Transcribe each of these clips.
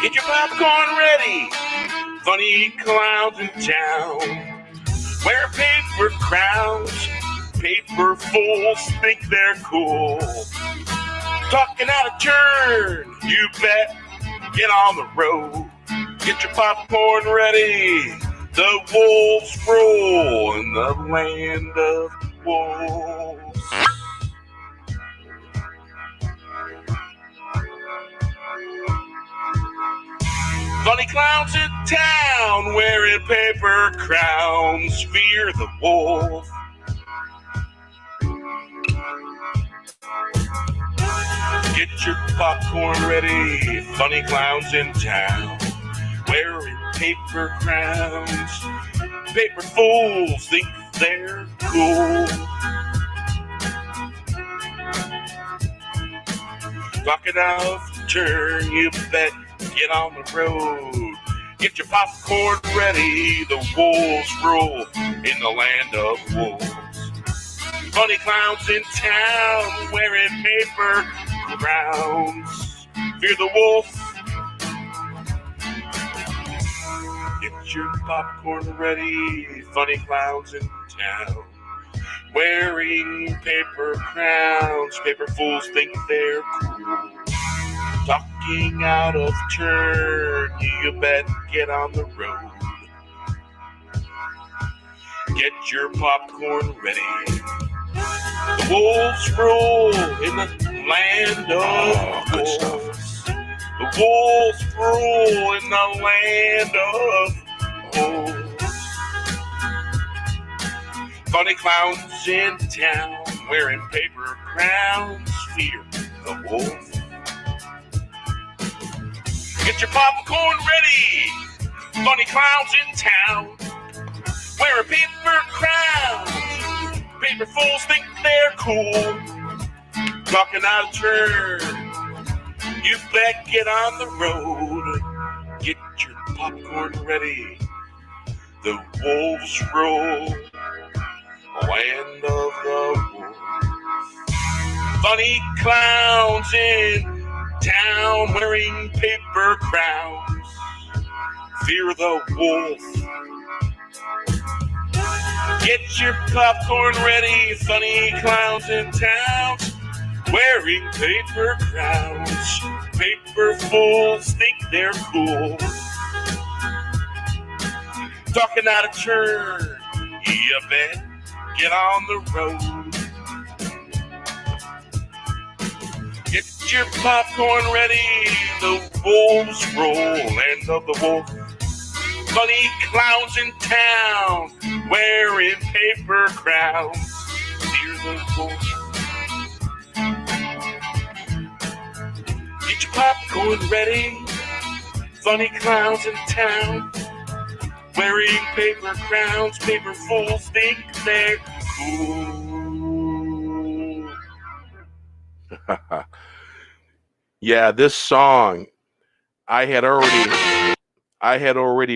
Get your popcorn ready. Funny clowns in town. Wear paper crowns. Paper fools think they're cool. Talking out of turn. You bet. Get on the road. Get your popcorn ready. The wolves rule in the land of wolves. Funny clowns in town wearing paper crowns. Fear the wolf. Get your popcorn ready. Funny clowns in town wearing paper crowns. Paper fools think they're cool. Talking out of turn, you bet. Get on the road. Get your popcorn ready. The wolves rule in the land of wolves. Funny clowns in town wearing paper crowns. Fear the wolf. Get your popcorn ready. Funny clowns in town wearing paper crowns. Paper fools think they're cool. Talking out of turn, you bet. Get on the road. Get your popcorn ready. The wolves rule in the land of wolves. The wolves rule in the land of wolves. Funny clowns in town wearing paper crowns. Fear the wolf. Get your popcorn ready. Funny clowns in town wearing paper crowns. Paper fools think they're cool. Talking out of turn. You bet. Get on the road. Get your popcorn ready. The wolves rule. Land of the wolves. Funny clowns in town wearing paper crowns. Fear the wolf. Get your popcorn ready. Funny clowns in town wearing paper crowns. Paper fools think they're cool. Talking out of turn. You bet. Get on the road. Get your popcorn ready. The wolves roll. Land of the wolf. Funny clowns in town wearing paper crowns. Fear the wolf. Get your popcorn ready. Funny clowns in town wearing paper crowns. Paper fools think they're cool. Yeah, this song, I had already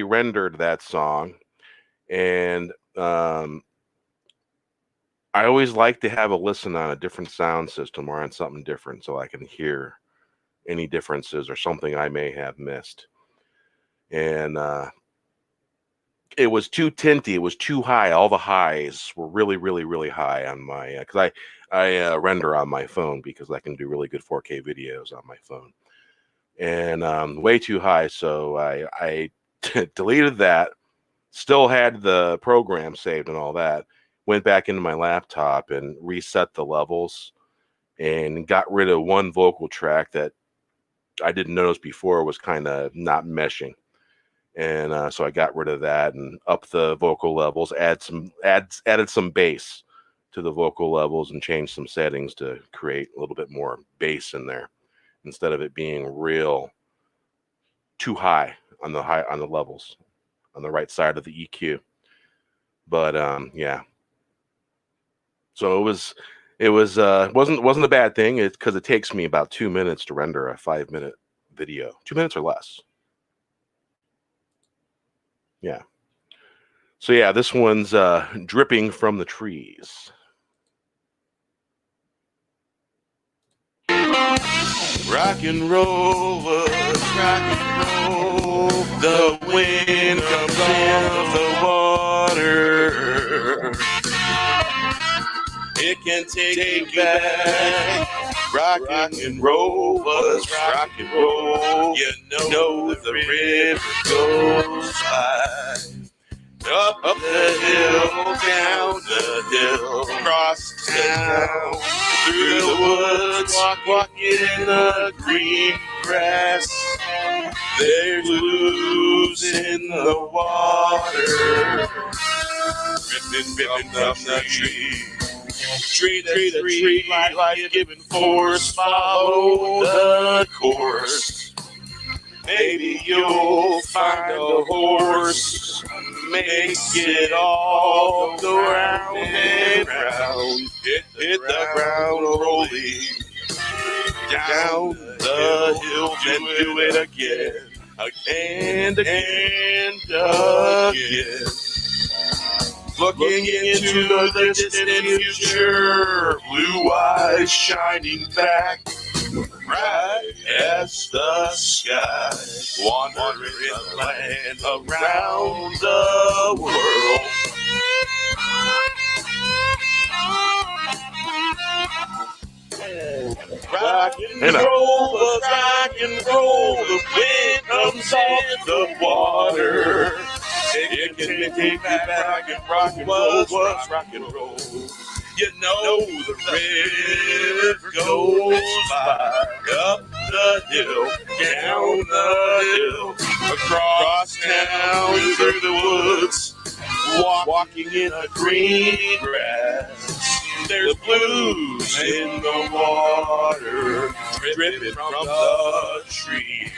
rendered that song, and I always like to have a listen on a different sound system or on something different so I can hear any differences or something I may have missed. And it was too tinty. It was too high. All the highs were really, really, really high on my, because I render on my phone because I can do really good 4K videos on my phone. And way too high. So I deleted that, still had the program saved and all that, went back into my laptop and reset the levels and got rid of one vocal track that I didn't notice before was kind of not meshing. And so I got rid of that and upped the vocal levels, added some bass to the vocal levels and changed some settings to create a little bit more bass in there instead of it being real too high on the levels on the right side of the EQ. But yeah. So it wasn't a bad thing. It's because it takes me about 2 minutes to render a 5-minute video, 2 minutes or less. Yeah. So yeah, this one's dripping from the trees. Rock and roll, rock and roll. The wind comes off the water. It can take you back. Rock and roll was rock and roll. You know the river goes by. Up the hill, down the hill, across town, through the woods, walking in the green grass. There's blues in the water, dripping from the tree. Tree to tree, life-giving force, follow the course. Maybe you'll find a horse, make it all go round and round. Hit the ground rolling down the hill, then do it again, and again, again. Looking into the distant future, blue eyes shining back, bright as the sky, wandering the land around the world. Rock and roll, the wind comes off the water. It can take you back and rock and roll was rock and roll. You know the river goes by, up the hill, down the hill, across town, through the woods, walking in the green grass. There's blues in the water, dripping from the tree.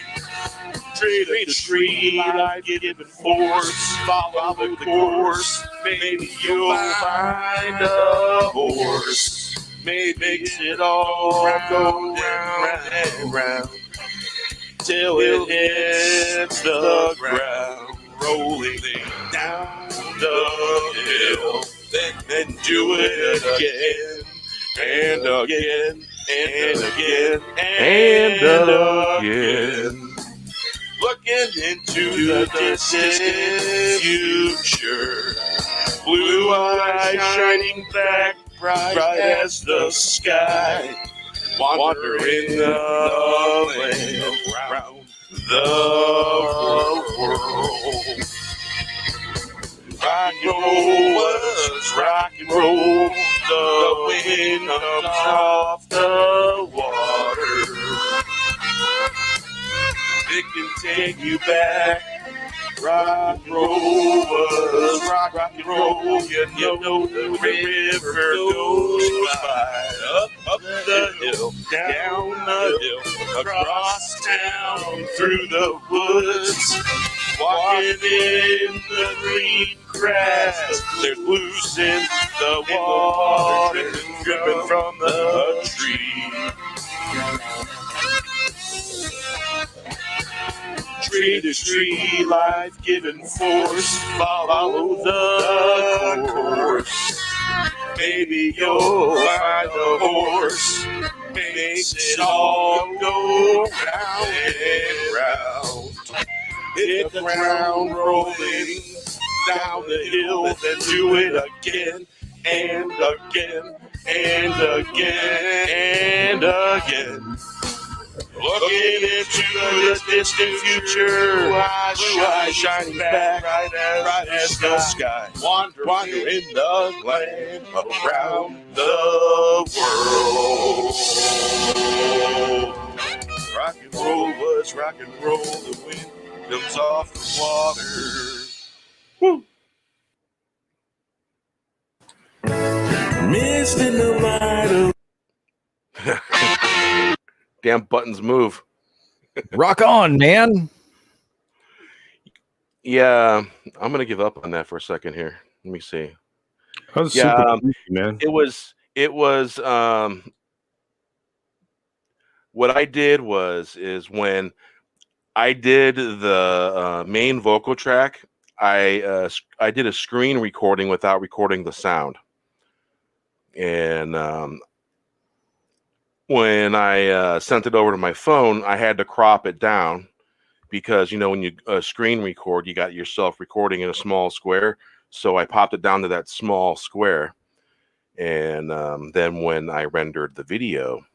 Tree to tree, life-giving force, follow the course. Maybe you'll find a horse, makes it all go round and round, till it hits the ground, rolling down the hill. Then do it again, and again, and again, and again. Looking into the distant future, blue eyes shining back, bright as the sky, wandering the land around the world. Rock and roll was rock and roll, the wind comes off the water. It can take you back. Rock and roll was rock and roll. You know the river goes by. Up the hill, down the hill, across town, through the woods, walking in the green grass. There's blues in the water, dripping from the tree. Tree to tree, life-giving force, follow the course. Maybe you'll find a horse, makes it all go round and round. Hit the ground rolling down the hill, then do it again, and again, and again, and again. Looking into the distant future, blue eyes shining back, bright as the sky, wandering the land around the world. Rock and roll was rock and roll, the wind comes off the water. Woo! Mist in the light of damn buttons move. Rock on, man. Yeah, I'm gonna give up on that for a second here. Let me see. That was super easy, man. It was what I did is when I did the main vocal track, I did a screen recording without recording the sound, and when I sent it over to my phone, I had to crop it down because when you screen record, you got yourself recording in a small square. So I popped it down to that small square, and then when I rendered the video,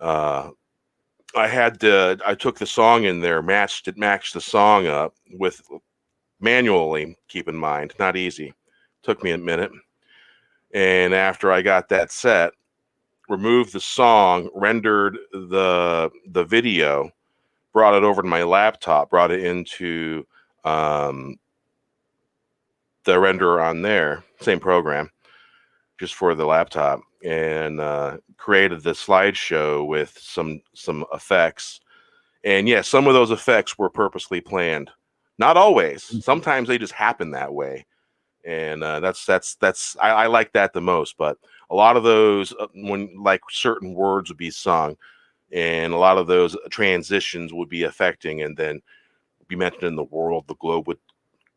I took the song in there, matched the song up with manually. Keep in mind, not easy. Took me a minute, and after I got that set, removed the song, rendered the video, brought it over to my laptop, brought it into the renderer on there, same program, just for the laptop, and created the slideshow with some effects. And yeah, some of those effects were purposely planned. Not always. Sometimes they just happen that way. And that's I like that the most. But a lot of those, when like certain words would be sung, and a lot of those transitions would be affecting, and then be mentioned in the world, the globe would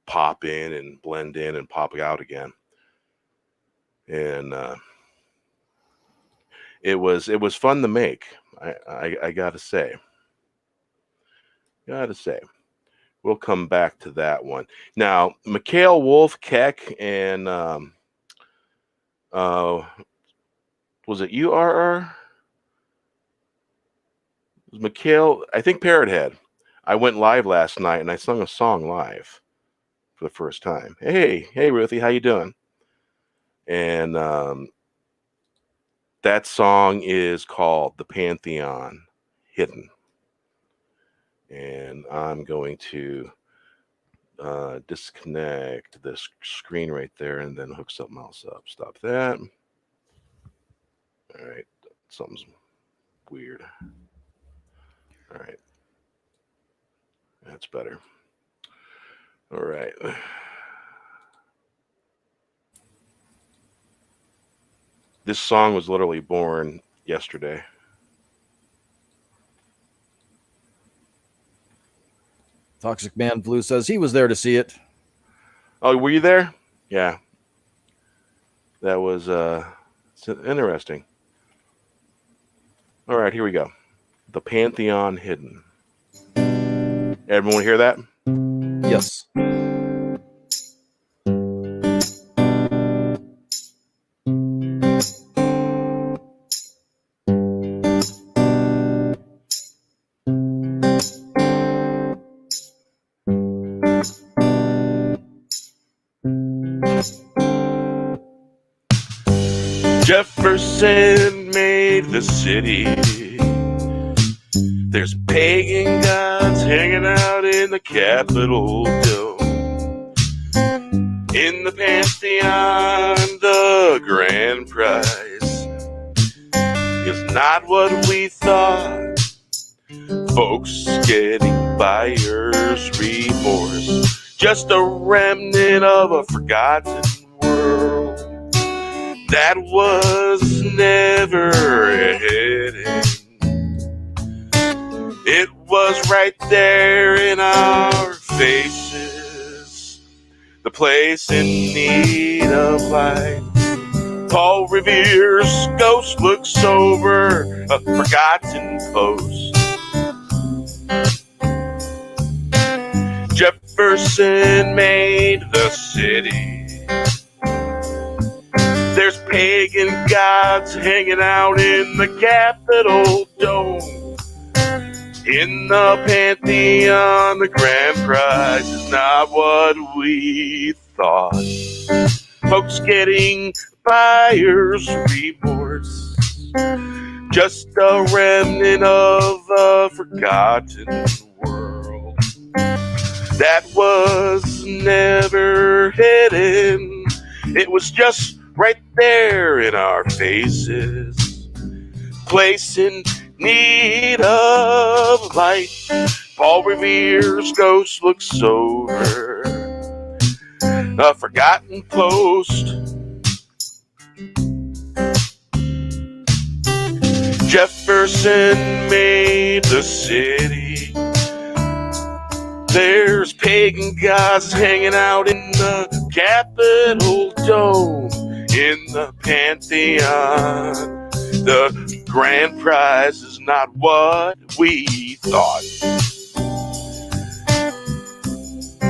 pop in and blend in and pop out again. And it was fun to make. I gotta say. We'll come back to that one. Now, Mikhail Wolf Keck and was it URR? It was Mikhail, I think Parrot Head. I went live last night and I sung a song live for the first time. Hey Ruthie, how you doing? And that song is called The Pantheon Hidden. And I'm going to disconnect this screen right there and then hook something else up. Stop that. All right. Something's weird. All right. That's better. All right. This song was literally born yesterday. Toxic Man Blue says he was there to see it. Oh, were you there? Yeah. That was interesting. All right, here we go. The Pantheon Hidden. Everyone hear that? Yes. Jefferson made the city. There's pagan gods hanging out in the Capitol dome. In the Pantheon, the grand prize is not what we thought. Folks getting buyer's remorse, just a remnant of a forgotten world that was never hidden. It was right there in our faces, the place in need of light. Paul Revere's ghost looks over a forgotten post. Jefferson made the city. There's pagan gods hanging out in the Capitol dome. In the Pantheon, the grand prize is not what we thought. Folks getting buyer's remorse, just a remnant of a forgotten world that was never hidden. It was just right there in our faces, place in need of light. Paul Revere's ghost looks over a forgotten post. Jefferson made the city. There's pagan gods hanging out in the Capitol Dome, in the Pantheon. The grand prize is not what we thought.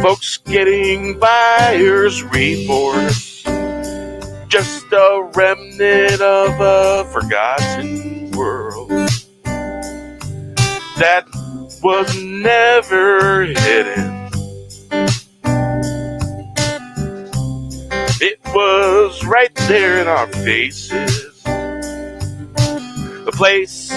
Folks getting buyer's remorse, just a remnant of a forgotten world that was never hidden. It was right there in our faces, a place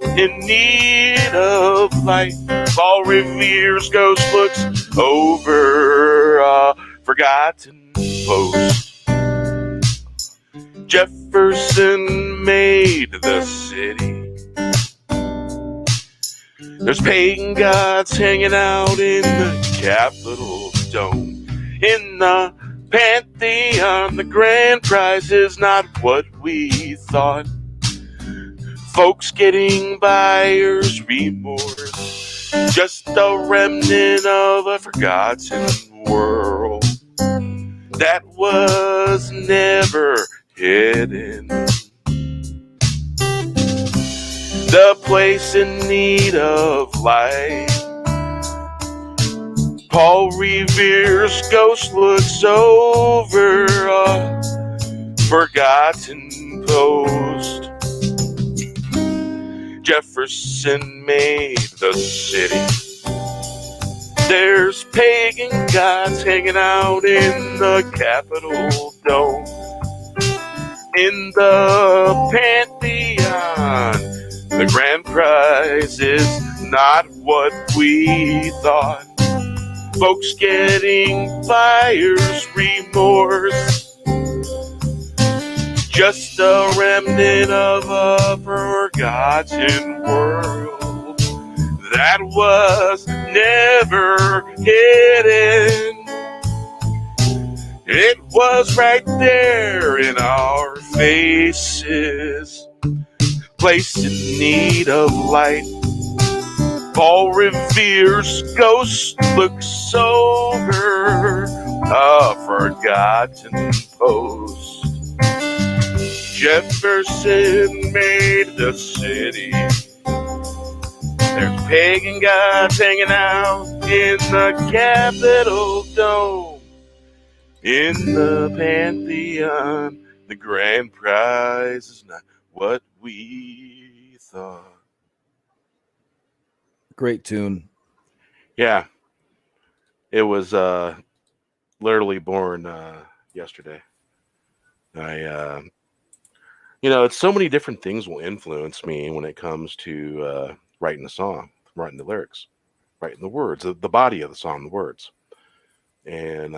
in need of light. Paul Revere's ghost looks over a forgotten post. Jefferson made the city. There's pagan gods hanging out in the Capitol Dome, in the Pantheon. The grand prize is not what we thought. Folks getting buyer's remorse, just a remnant of a forgotten world that was never hidden. The place in need of light. Paul Revere's ghost looks over a forgotten post. Jefferson made the city. There's pagan gods hanging out in the Capitol Dome, in the Pantheon. The grand prize is not what we thought. Folks getting buyer's remorse, just a remnant of a forgotten world that was never hidden. It was right there in our faces, place in need of light. Paul Revere's ghost looks over a forgotten post. Jefferson made the city. There's pagan gods hanging out in the Capitol Dome, in the Pantheon. The grand prize is not what we thought. Great tune. Yeah. It was literally born yesterday. It's so many different things will influence me when it comes to writing a song, writing the lyrics, writing the words, the body of the song, the words. And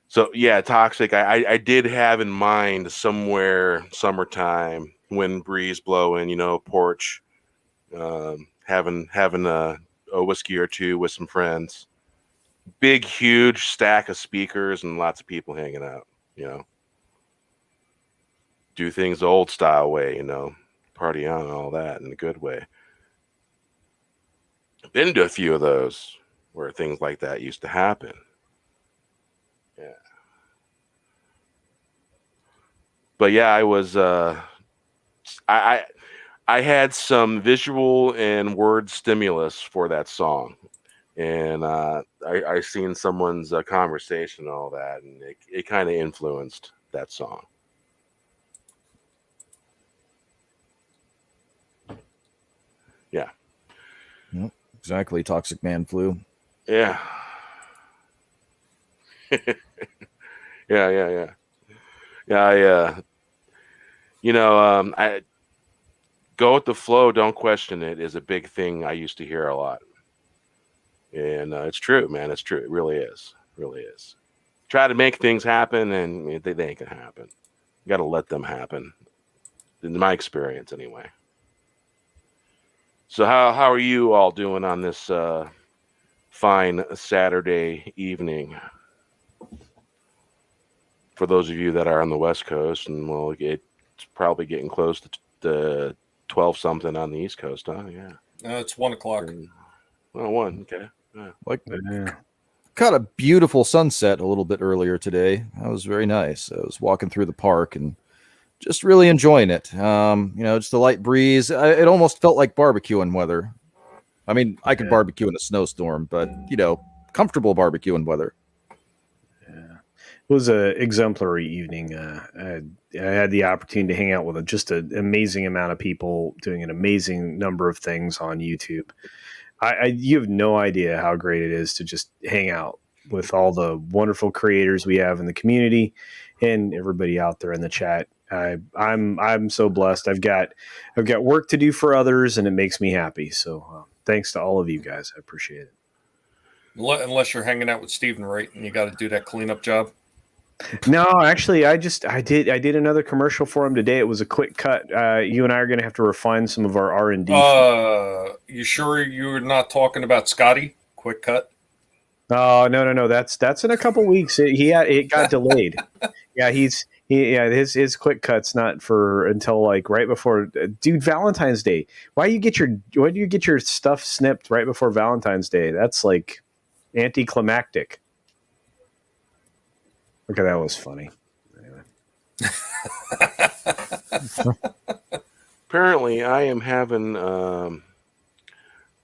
so, yeah, Toxic, I did have in mind somewhere, summertime, wind breeze blowing, porch, having a whiskey or two with some friends, big, huge stack of speakers and lots of people hanging out, do things the old style way, party on and all that in a good way. I've been to a few of those where things like that used to happen. Yeah. But yeah, I was I had some visual and word stimulus for that song, and I seen someone's conversation and all that, and it kind of influenced that song. Yeah. Yep, exactly. Toxic Man Flu. Yeah. Yeah. I go with the flow, don't question it is a big thing I used to hear a lot. And it's true, man. It's true. It really is. Really is. Try to make things happen, and they ain't gonna happen. You got to let them happen. In my experience, anyway. So how are you all doing on this fine Saturday evening? For those of you that are on the West Coast, and it's probably getting close to 12 something on the East Coast, huh? Yeah. It's 1 o'clock. Oh, one. Okay. Yeah. Like, Yeah. caught a beautiful sunset a little bit earlier today. That was very nice. I was walking through the park and just really enjoying it. Just a light breeze. It almost felt like barbecuing weather. I mean, I could barbecue in a snowstorm, but comfortable barbecuing weather. Yeah. It was an exemplary evening. I had the opportunity to hang out with just an amazing amount of people doing an amazing number of things on YouTube. You have no idea how great it is to just hang out with all the wonderful creators we have in the community and everybody out there in the chat. I'm so blessed. I've got work to do for others, and it makes me happy. So thanks to all of you guys. I appreciate it. Unless you're hanging out with Steven, right? And you got to do that cleanup job. No, actually, I did another commercial for him today. It was a quick cut. You and I are going to have to refine some of our R&D. You sure you're not talking about Scotty? Quick cut. Oh, no. That's in a couple weeks. It got delayed. Yeah, his quick cut's not for until like right before, dude, Valentine's Day. Why do you get your stuff snipped right before Valentine's Day? That's like anticlimactic. Okay, that was funny. Anyway. Apparently, I am having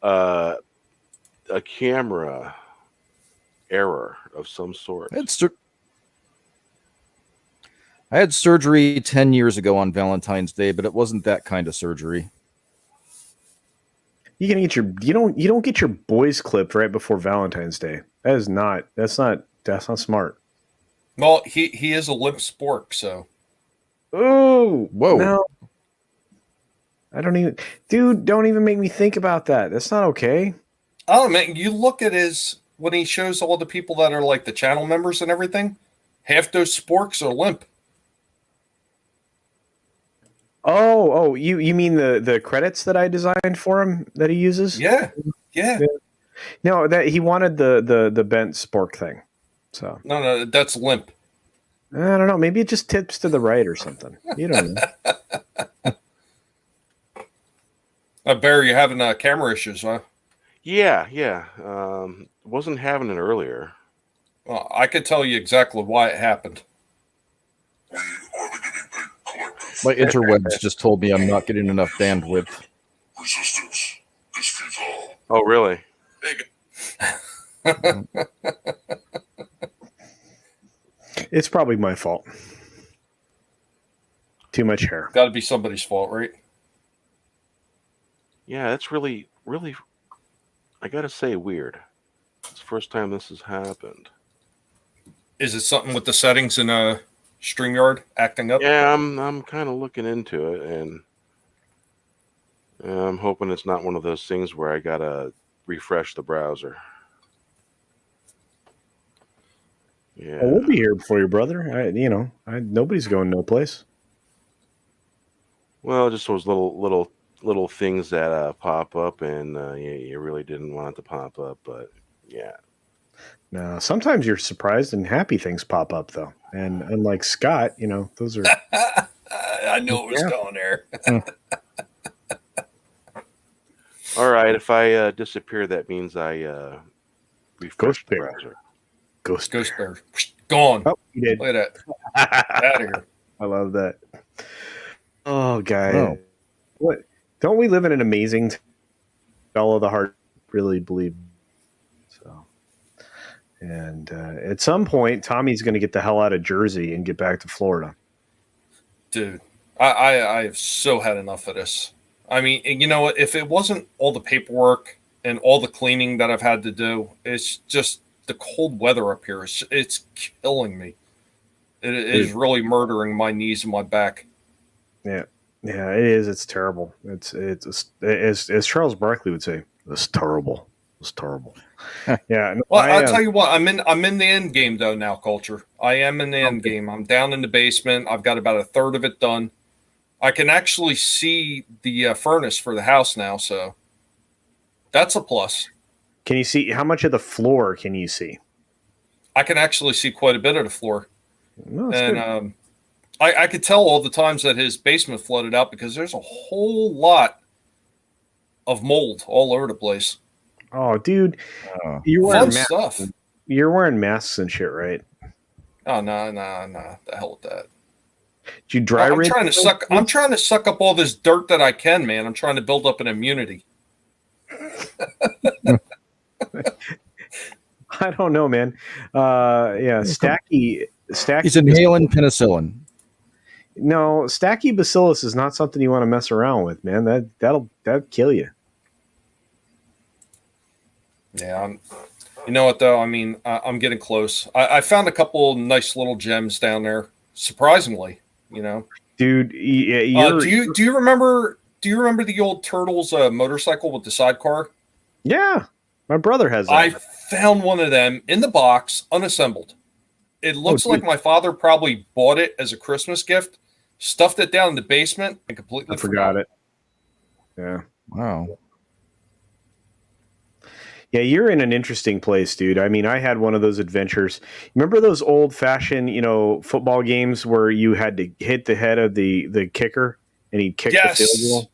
a camera error of some sort. I had surgery 10 years ago on Valentine's Day, but it wasn't that kind of surgery. You don't get your boys clipped right before Valentine's Day. That's not smart. Well, he is a limp spork, so. Oh, whoa! No, don't even make me think about that. That's not okay. Oh man, you look at when he shows all the people that are like the channel members and everything. Half those sporks are limp. Oh, you mean the credits that I designed for him that he uses? Yeah. No, that he wanted the bent spork thing. So no, that's limp. I don't know. Maybe it just tips to the right or something. You don't know. Barry, you're having camera issues, huh? Yeah. Wasn't having it earlier. Well, I could tell you exactly why it happened. My interwebs just told me I'm not getting enough bandwidth. Oh, really? It's probably my fault. Too much hair. Got to be somebody's fault, right? Yeah, that's really, really, I gotta say, weird. It's the first time this has happened. Is it something with the settings in StreamYard acting up? Yeah, I'm kind of looking into it, and I'm hoping it's not one of those things where I gotta refresh the browser. Yeah, Well, we'll be here for you, brother. Nobody's going no place. Well, just those little things that pop up, and you really didn't want it to pop up, but yeah. No, sometimes you're surprised and happy things pop up though, and unlike Scott, those are. I knew it was going there. All right, if I disappear, that means I refresh the browser. Ghost Bear. Gone. Oh, you did. Look at that. Out of here. I love that. Oh, guy. Oh. What? Don't we live in an amazing all of the heart really believe so? And at some point, Tommy's going to get the hell out of Jersey and get back to Florida. Dude, I have so had enough of this. I mean, you know what? If it wasn't all the paperwork and all the cleaning that I've had to do, it's just the cold weather up here. It's killing me. It is really murdering my knees and my back. Yeah, it is. It's terrible. It's as Charles Barkley would say, it's terrible. It's terrible. Yeah. No, Well, I'll tell you what. I'm in the end game though now, Culture. I am in the end game. I'm down in the basement. I've got about a third of it done. I can actually see the furnace for the house now, so that's a plus. Can you see how much of the floor can you see? I can actually see quite a bit of the floor. No, And I could tell all the times that his basement flooded out because there's a whole lot of mold all over the place. Oh, dude, Oh. you're Fun wearing masks. stuff. You're wearing masks and shit, right? Oh no. The hell with that. Did you dry I'm rinse? trying to suck up all this dirt that I can, man. I'm trying to build up an immunity. I don't know, man. Yeah, Stacky. He's inhaling penicillin. No, Stacky Bacillus is not something you want to mess around with, man. That'll kill you. Yeah, you know what though? I mean, I'm getting close. I found a couple nice little gems down there. Surprisingly, you know, Dude. Yeah, do you remember the old Turtles motorcycle with the sidecar? Yeah, my brother has that. I found one of them in the box, unassembled. It looks like my father probably bought it as a Christmas gift, stuffed it down in the basement, and completely forgot it. Yeah. Wow. Yeah, you're in an interesting place, dude. I mean, I had one of those adventures. Remember those old-fashioned, football games where you had to hit the head of the kicker and he'd kick the field goal?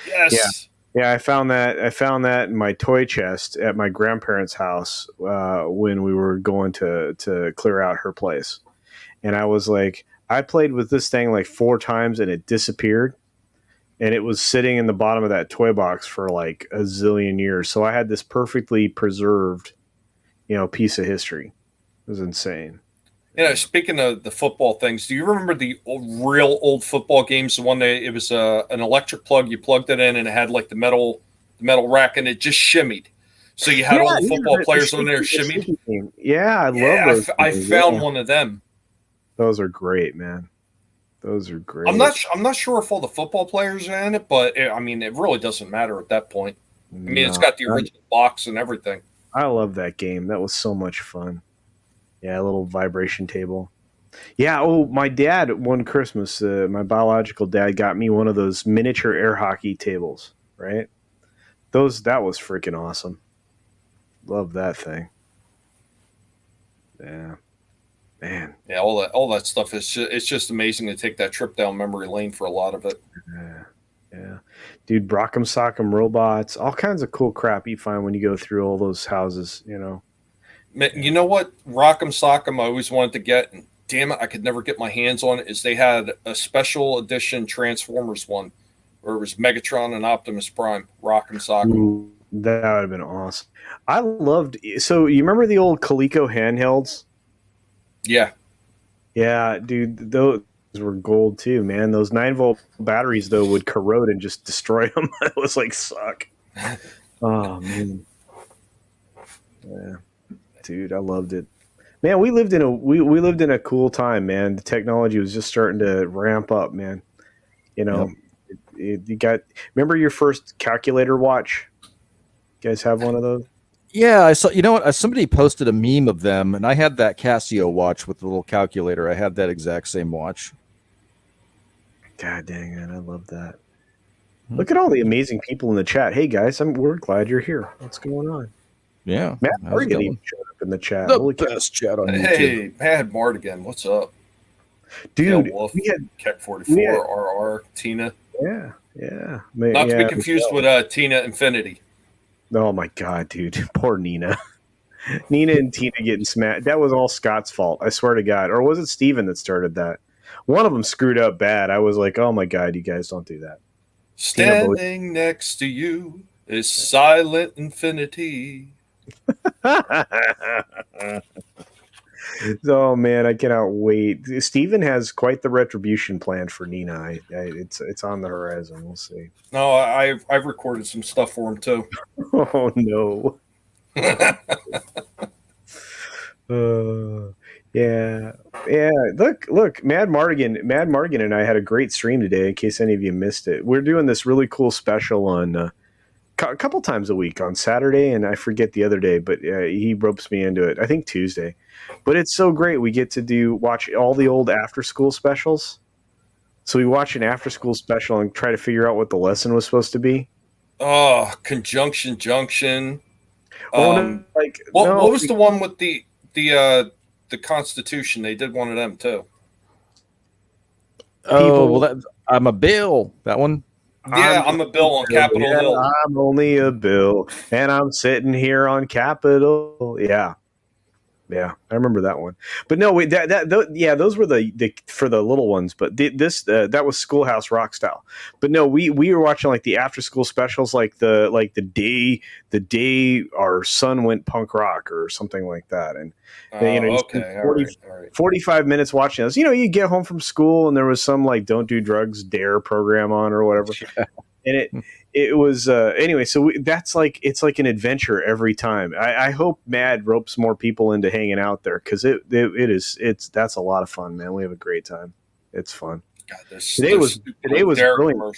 Yes. Yeah, I found that in my toy chest at my grandparents' house when we were going to clear out her place. And I was like, I played with this thing like 4 times and it disappeared. And it was sitting in the bottom of that toy box for like a zillion years. So I had this perfectly preserved, piece of history. It was insane. Speaking of the football things, do you remember the real old football games? The one that it was an electric plug. You plugged it in, and it had like the metal rack, and it just shimmied. So you had all the football players on there shimmied. Yeah, I love those. I found one of them. Those are great, man. Those are great. I'm not sure if all the football players are in it, but it really doesn't matter at that point. I mean, it's got the original box and everything. I love that game. That was so much fun. Yeah, a little vibration table. Yeah. Oh, my dad, one Christmas, my biological dad got me one of those miniature air hockey tables. Right. That was freaking awesome. Love that thing. Yeah. Man. Yeah, all that stuff it's just amazing to take that trip down memory lane for a lot of it. Yeah. Dude, Brock'em Sock'em robots, all kinds of cool crap you find when you go through all those houses, You know what? Rock'em Sock'em I always wanted to get, and damn it, I could never get my hands on it, is they had a special edition Transformers one where it was Megatron and Optimus Prime. Rock'em Sock'em. Ooh, that would have been awesome. So you remember the old Coleco handhelds? Yeah. Yeah, dude, those were gold too, man. Those 9-volt batteries, though, would corrode and just destroy them. It was like, suck. Oh, man. Yeah. Dude, I loved it. Man, we lived in a cool time, man. The technology was just starting to ramp up, man. You remember your first calculator watch? You guys have one of those? Yeah, I saw. You know what? Somebody posted a meme of them, and I had that Casio watch with the little calculator. I had that exact same watch. God dang it! I love that. Look at all the amazing people in the chat. Hey guys, we're glad you're here. What's going on? Yeah, Matt Morgan even showed up in the chat. The best chat on YouTube. Hey, Mad Mardigan, what's up? Dude, Wolf, we had Keck 44, RR, Tina. Yeah. Not to be confused with Tina Infinity. Oh my god, dude. Poor Nina. Nina and Tina getting smashed. That was all Scott's fault. I swear to God. Or was it Steven that started that? One of them screwed up bad. I was like, oh my god, you guys don't do that. Standing next to you is silent infinity. Oh man, I cannot wait. Steven has quite the retribution planned for Nina. It's on the horizon. We'll see. No, I've recorded some stuff for him too. Oh no. Yeah. Look, Mad Mardigan and I had a great stream today. In case any of you missed it, we're doing this really cool special on a couple times a week on Saturday, and I forget the other day, but he ropes me into it. I think Tuesday, but it's so great. We get to watch all the old after school specials. So we watch an after school special and try to figure out what the lesson was supposed to be. Oh, Conjunction Junction. What was the one with the Constitution? They did one of them too. Oh, well, I'm a Bill. That one. Yeah, I'm a bill on Capitol yeah, Hill. I'm only a bill, and I'm sitting here on Capitol. Yeah. Yeah, I remember that one. But no, wait, yeah, those were the for the little ones. But that was Schoolhouse Rock style. But no, we were watching like the after school specials, like the day our son went punk rock or something like that. And you spend Okay, all right. 45 minutes watching this. You get home from school and there was some like don't do drugs dare program on or whatever. And it was anyway. So that's like it's like an adventure every time. I hope Mad ropes more people into hanging out there because that's a lot of fun, man. We have a great time. It's fun. God, Today was brilliant.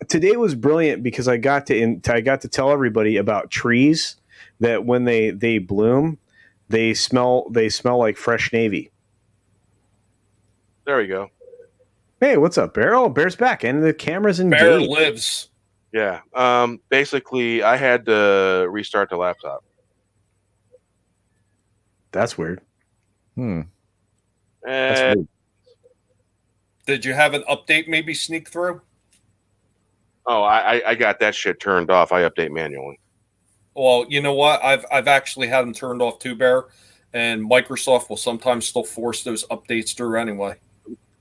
Today was brilliant because I got to tell everybody about trees that when they bloom, they smell like fresh navy. There we go. Hey, what's up, Bear? Oh, Bear's back, and the camera's engaged. Bear lives. Yeah. Basically, I had to restart the laptop. That's weird. That's weird. Did you have an update maybe sneak through? Oh, I got that shit turned off. I update manually. Well, you know what? I've actually had them turned off too, Bear. And Microsoft will sometimes still force those updates through anyway.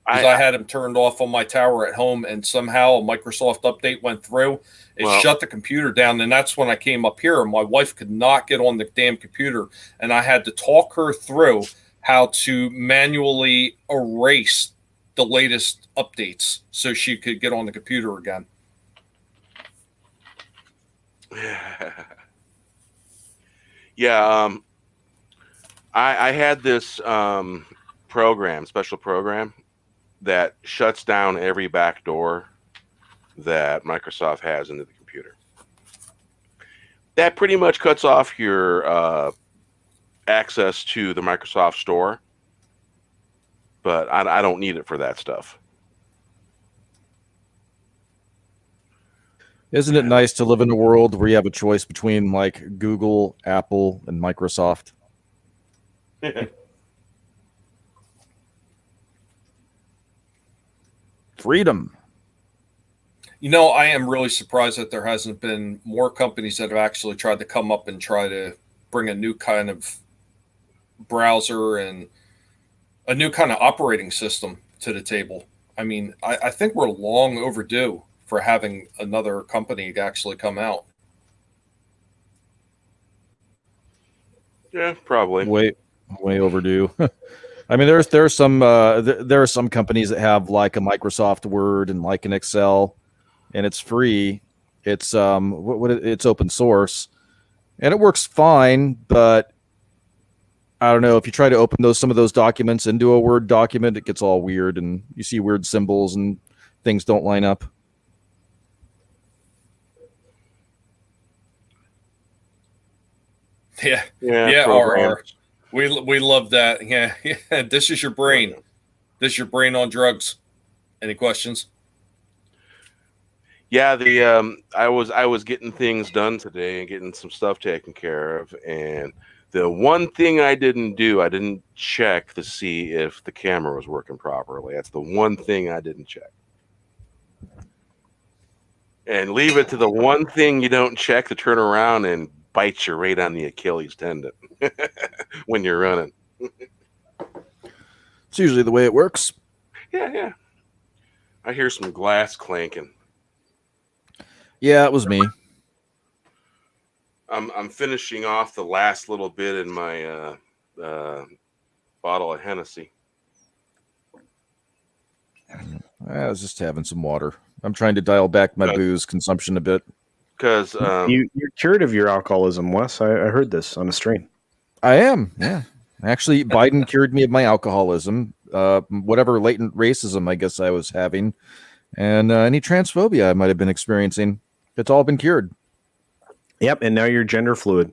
Because I had them turned off on my tower at home, and somehow a Microsoft update went through. It shut the computer down, and that's when I came up here. And my wife could not get on the damn computer, and I had to talk her through how to manually erase the latest updates so she could get on the computer again. Yeah, I had this special program that shuts down every back door that Microsoft has into the computer. That pretty much cuts off your access to the Microsoft Store, but I don't need it for that stuff. Isn't it nice to live in a world where you have a choice between like Google, Apple, and Microsoft? Freedom. I am really surprised that there hasn't been more companies that have actually tried to come up and try to bring a new kind of browser and a new kind of operating system to the table. I mean, I think we're long overdue for having another company actually come out. Yeah, probably. Way overdue. I mean, there are some companies that have like a Microsoft Word and like an Excel, and it's free. It's it's open source, and it works fine. But I don't know, if you try to open some of those documents into a Word document, it gets all weird, and you see weird symbols and things don't line up. Yeah. RR. We love that. Yeah. This is your brain. This is your brain on drugs. Any questions? Yeah, I was getting things done today and getting some stuff taken care of, and the one thing I didn't do, I didn't check to see if the camera was working properly. That's the one thing I didn't check. And leave it to the one thing you don't check to turn around and bite you right on the Achilles tendon when you're running. It's usually the way it works. Yeah. I hear some glass clanking. Yeah, it was me. I'm finishing off the last little bit in my bottle of Hennessy. I was just having some water. I'm trying to dial back my booze consumption a bit. Because you're cured of your alcoholism, Wes. I heard this on a stream. I am, yeah. Actually, Biden cured me of my alcoholism, whatever latent racism I guess I was having, and any transphobia I might have been experiencing. It's all been cured. Yep, and now you're gender fluid.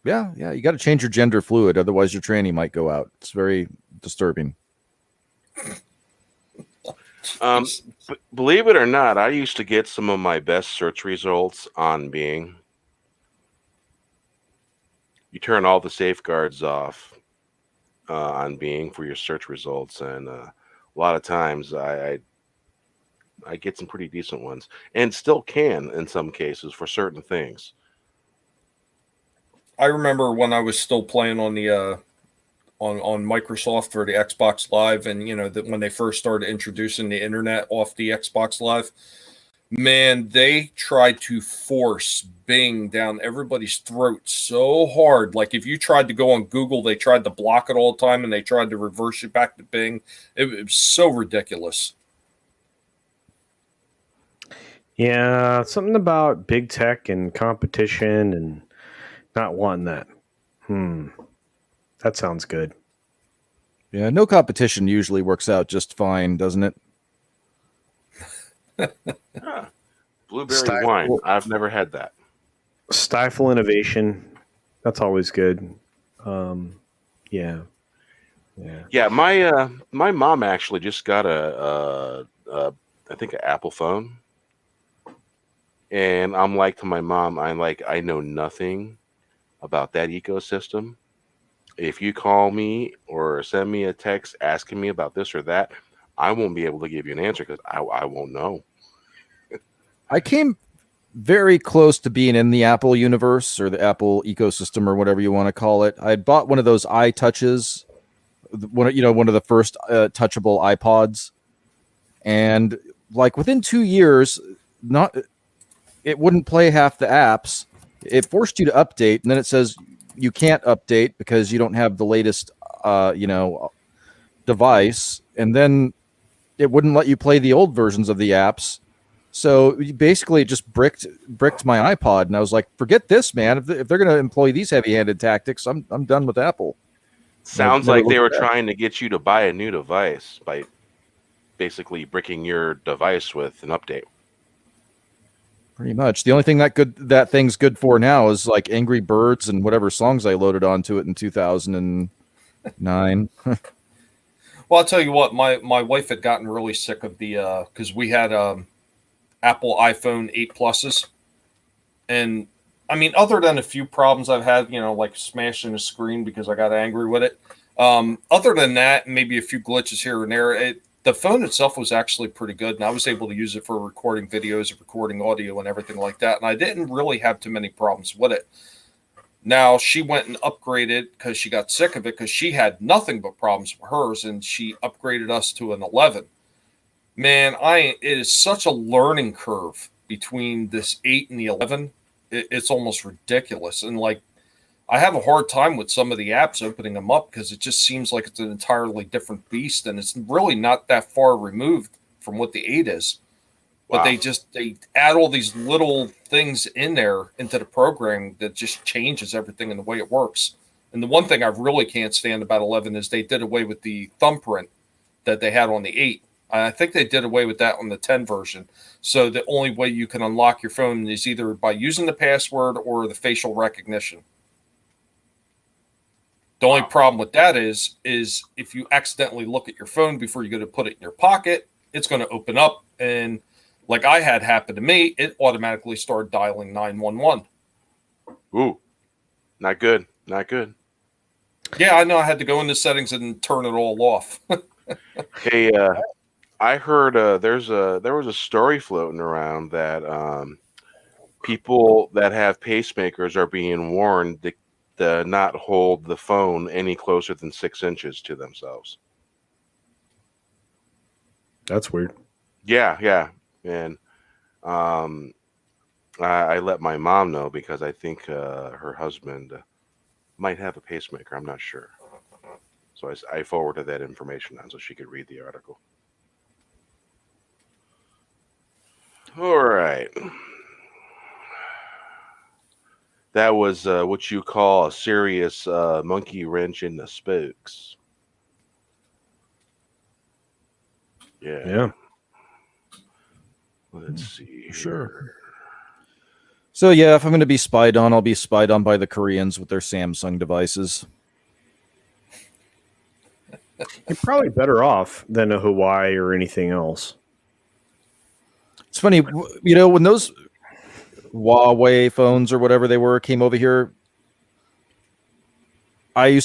Yeah. You got to change your gender fluid, otherwise your tranny might go out. It's very disturbing. Believe it or not, I used to get some of my best search results on Bing. You turn all the safeguards off on Bing for your search results, and a lot of times I I get some pretty decent ones, and still can in some cases for certain things. I remember when I was still playing on the on Microsoft for the Xbox Live, and that when they first started introducing the internet off the Xbox Live, man, they tried to force Bing down everybody's throat so hard. Like if you tried to go on Google, they tried to block it all the time, and they tried to reverse it back to Bing. It was so ridiculous. Yeah, something about big tech and competition and not wanting that. That sounds good. Yeah, no competition usually works out just fine, doesn't it? Blueberry wine. I've never had that. Stifle innovation. That's always good. Yeah. My mom actually just got I think an Apple phone, and I'm like to my mom, I know nothing about that ecosystem. If you call me or send me a text asking me about this or that, I won't be able to give you an answer because I won't know. I came very close to being in the Apple universe or the Apple ecosystem or whatever you want to call it. I had bought one of those iTouches, one of the first touchable iPods, and like within 2 years, it wouldn't play half the apps. It forced you to update, and then it says you can't update because you don't have the latest, device, and then it wouldn't let you play the old versions of the apps. So basically, it just bricked my iPod, and I was like, "Forget this, man! If they're going to employ these heavy-handed tactics, I'm done with Apple." Sounds like they were trying to get you to buy a new device by basically bricking your device with an update. Pretty much. The only thing that thing's good for now is like Angry Birds and whatever songs I loaded onto it in 2009. Well, I'll tell you what, my wife had gotten really sick of the because we had Apple iPhone 8 Pluses, and I mean, other than a few problems I've had, like smashing the screen because I got angry with it. Other than that, maybe a few glitches here and there. The phone itself was actually pretty good, and I was able to use it for recording videos, recording audio, and everything like that. And I didn't really have too many problems with it. Now she went and upgraded because she got sick of it because she had nothing but problems with hers, and she upgraded us to an 11. Man, it is such a learning curve between this 8 and the 11. It's almost ridiculous. And like, I have a hard time with some of the apps opening them up because it just seems like it's an entirely different beast, and it's really not that far removed from what the 8 is. But Wow. they add all these little things in there into the program that just changes everything in the way it works. And the one thing I really can't stand about 11 is they did away with the thumbprint that they had on the 8. I think they did away with that on the 10 version. So the only way you can unlock your phone is either by using the password or the facial recognition. The only problem with that is if you accidentally look at your phone before you go to put it in your pocket, it's going to open up. And like I had happen to me, it automatically started dialing 911. Ooh, not good. Not good. Yeah, I know. I had to go into settings and turn it all off. Hey, I heard there was a story floating around that people that have pacemakers are being warned to not hold the phone any closer than 6 inches to themselves. That's weird. Yeah, and I let my mom know because I think her husband might have a pacemaker. I'm not sure, so I forwarded that information on so she could read the article. All right. That was what you call a serious monkey wrench in the spokes. Yeah. Let's see. Sure. So yeah, if I'm going to be spied on, I'll be spied on by the Koreans with their Samsung devices. You're probably better off than a Hawaii or anything else. It's funny, when those Huawei phones or whatever they were came over here, I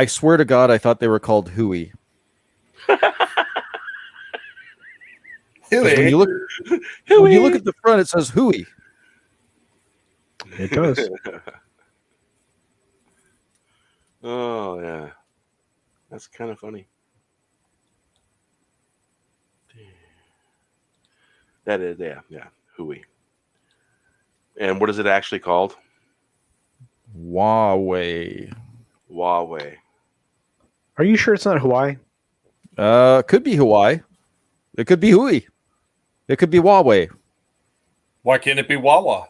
swear to God, I thought they were called Hui. When you look at the front, it says hooey. It does. Oh yeah, that's kind of funny. That is, yeah, hooey. And what is it actually called? Huawei. Are you sure it's not Hawaii? Could be Hawaii. It could be hooey. It could be Huawei. Why can't it be Wawa?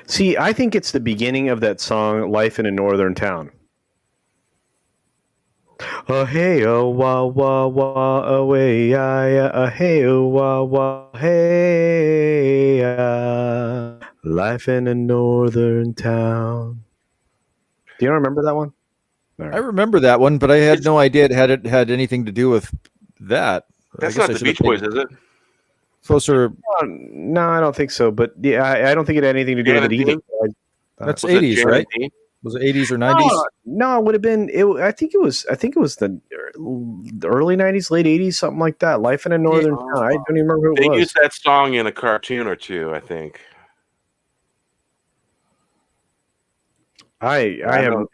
See, I think it's the beginning of that song, Life in a Northern Town. Hey, wah, wah, wah, away, hey, wah, wah, hey, life in a northern town. Do you remember that one? I remember that one, but I had no idea it had anything to do with that. That's not the Beach Boys, is it? Closer. No, I don't think so. But yeah, I don't think it had anything to do with it either. That's 80s, right? Was it 80s or 90s? No, it would have been. I think it was the early 90s, late 80s, something like that. Life in a Northern Town. I don't even remember who it was. They used that song in a cartoon or two, I think. I'm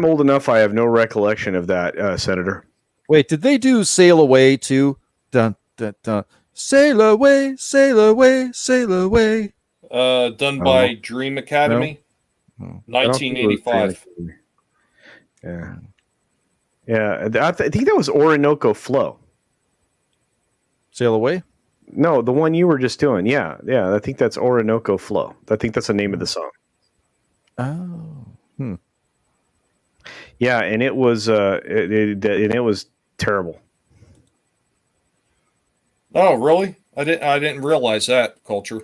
old enough. I have no recollection of that, Senator. Wait, did they do "Sail Away" too? Dun dun dun. Sail away, sail away, sail away. Done by Dream Academy, 1985. Yeah. I think that was Orinoco Flow. Sail Away? No, the one you were just doing. Yeah. I think that's Orinoco Flow. I think that's the name of the song. Oh. Yeah, and it was it was terrible. Oh, really? I didn't realize that, Culture.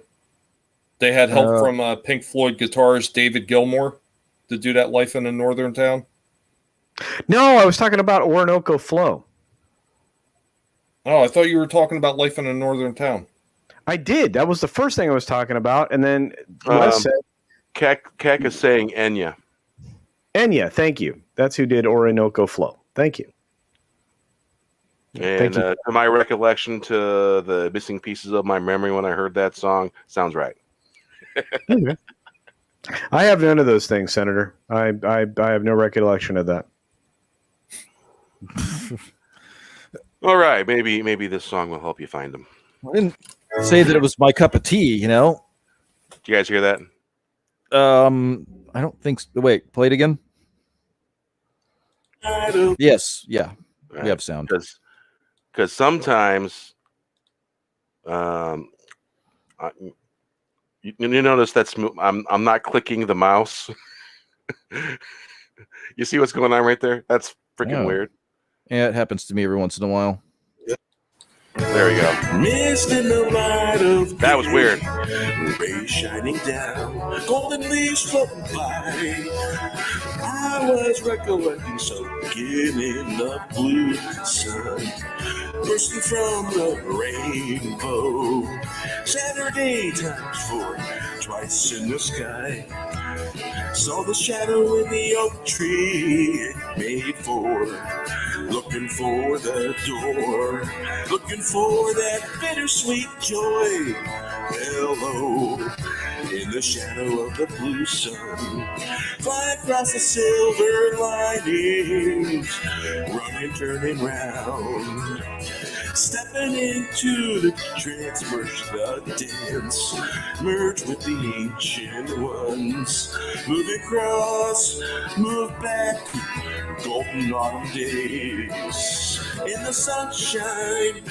They had help from Pink Floyd guitarist David Gilmour to do that Life in a Northern Town. No, I was talking about Orinoco Flow. Oh, I thought you were talking about Life in a Northern Town. I did. That was the first thing I was talking about, and then Wes said, Keck is saying Enya. Enya, thank you. That's who did Orinoco Flow. Thank you. And to my recollection, to the missing pieces of my memory when I heard that song, sounds right. I have none of those things, Senator. I have no recollection of that. All right, maybe this song will help you find them. I didn't say that it was my cup of tea, you know. Did you guys hear that? I don't think so. Wait, play it again. Yes, yeah, we have sound. Because sometimes, you notice that's I'm not clicking the mouse. You see what's going on right there? That's freaking weird. Yeah, it happens to me every once in a while. There we go. Mist in the light of that was weird. Rays shining down, golden leaves floating by. I was recollecting soaking in the blue sun, bursting from the rainbow. Saturday times for twice in the sky. Saw the shadow in the oak tree it made for, looking for the door, looking for that bittersweet joy. Hello, in the shadow of the blue sun, fly across the silver linings, running, turning round, stepping into the trance, merge the dance, merge with the ancient ones, move across, move back, golden autumn days, in the sunshine,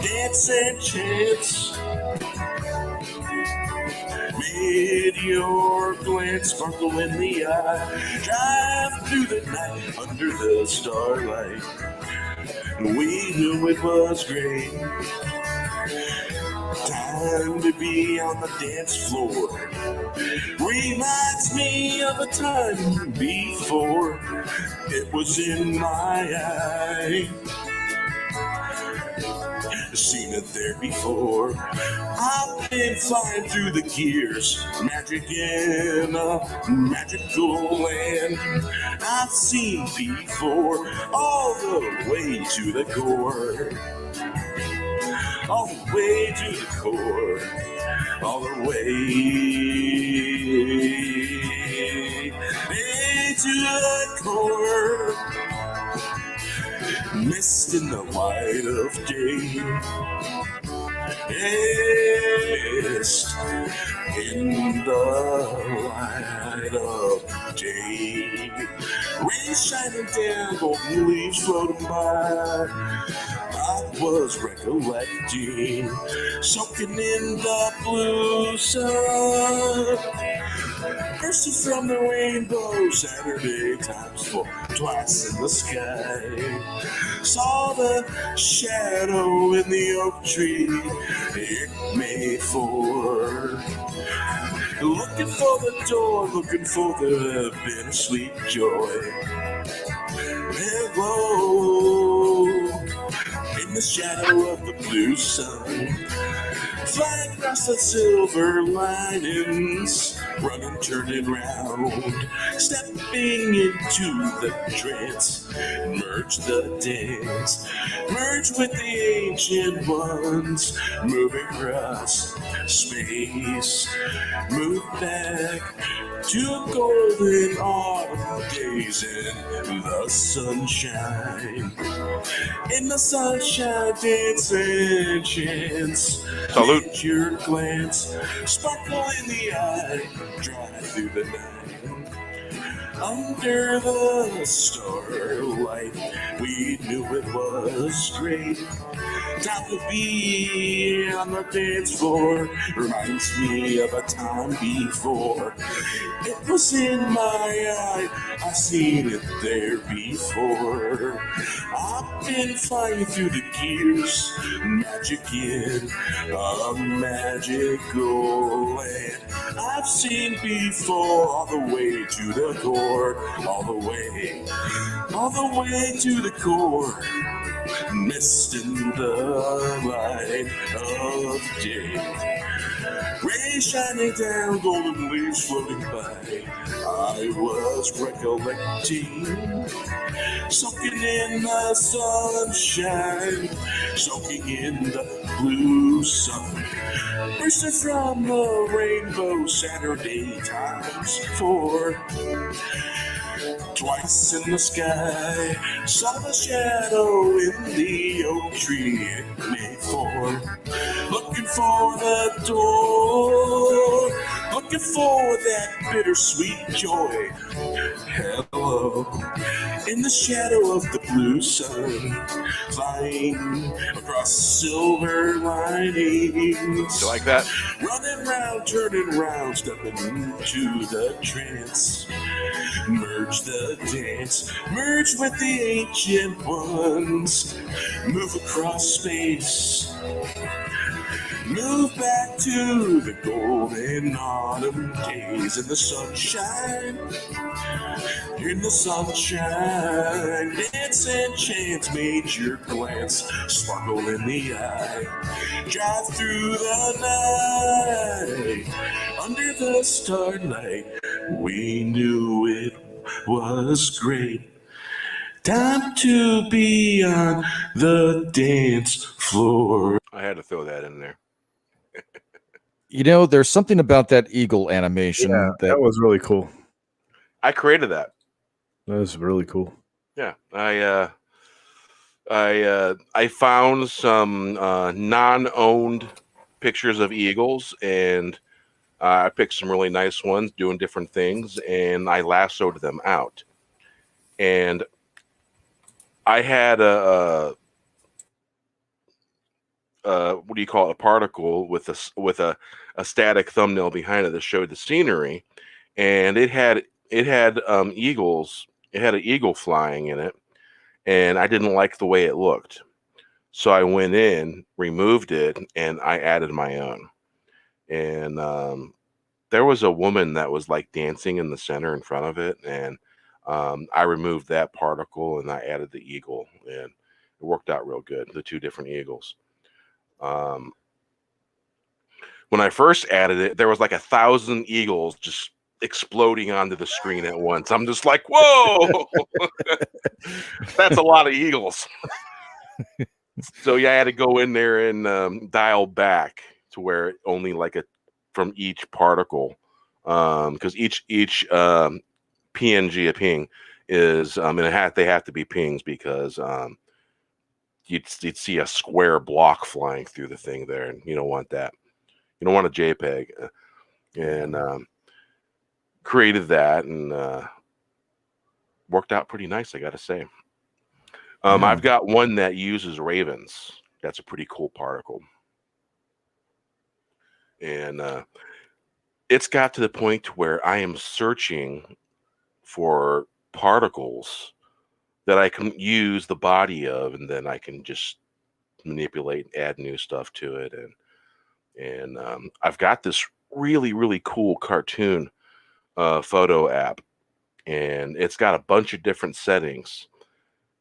dance and chance. Mid your glance sparkle in the eye, drive through the night under the starlight. We knew it was great. Time to be on the dance floor. Reminds me of a time before. It was in my eye. Seen it there before. I've been flying through the gears, magic in a magical land. I've seen before, all the way to the core. All the way to the core. All the way to the core. Mist in the light of day. Mist in the light of day. Rays shining down, golden leaves floating by. I was recollecting, soaking in the blue sun. Bursting from the rainbow, Saturday times full, twice in the sky. Saw the shadow in the oak tree it made for. Looking for the door, looking for the bittersweet joy. Hello, in the shadow of the blue sun. Flying across the silver linings, running, turning round, stepping into the trance, merge the dance, merge with the ancient ones, move across space, move back to golden autumn days in the sunshine. In the sunshine, dance and chance. Salute. Let your glance sparkle in the eye, drive through the night. Under the starlight, we knew it was great. Time to be on the dance floor reminds me of a time before. It was in my eye, I've seen it there before. I've been flying through the gears, magic in a magical land. I've seen before, all the way to the core, all the way to the core. Mist in the light of day. Rays shining down, golden leaves floating by. I was recollecting, soaking in the sunshine, soaking in the blue sun. Bursting from the rainbow, Saturday times four. Twice in the sky, saw the shadow in the oak tree it made for. Looking for the door, looking for that bittersweet joy. Hello, in the shadow of the blue sun, flying across silver linings. You like that? Running round, turning round, stepping into the trance. Merge the dance, merge with the ancient ones. Move across space, move back to the golden autumn days in the sunshine. In the sunshine, dance and chance made your glance sparkle in the eye. Drive through the night, under the starlight, we knew it was great. Time to be on the dance floor. I had to throw that in there. You know, there's something about that eagle animation Yeah, that was really cool. I created that. That was really cool. Yeah, I found some non-owned pictures of eagles, and I picked some really nice ones doing different things, and I lassoed them out. And I had a what do you call it? A particle with a static thumbnail behind it that showed the scenery, and it had eagles. It had an eagle flying in it, and I didn't like the way it looked. So I went in, removed it, and I added my own. And there was a woman that was like dancing in the center in front of it, and I removed that particle and I added the eagle. And It worked out real good, the two different eagles. When I first added it, there was like 1,000 eagles just exploding onto the screen at once. I'm just like, whoa, that's a lot of eagles. So yeah, I had to go in there and dial back to where only like from each particle, because each PNG a ping is and they have to be pings because you'd see a square block flying through the thing there, and you don't want that. You don't want a JPEG, and created that and worked out pretty nice, I got to say. I've got one that uses ravens. That's a pretty cool particle, and it's got to the point where I am searching for particles that I can use the body of, and then I can just manipulate and add new stuff to it. And I've got this really, really cool cartoon photo app, and it's got a bunch of different settings,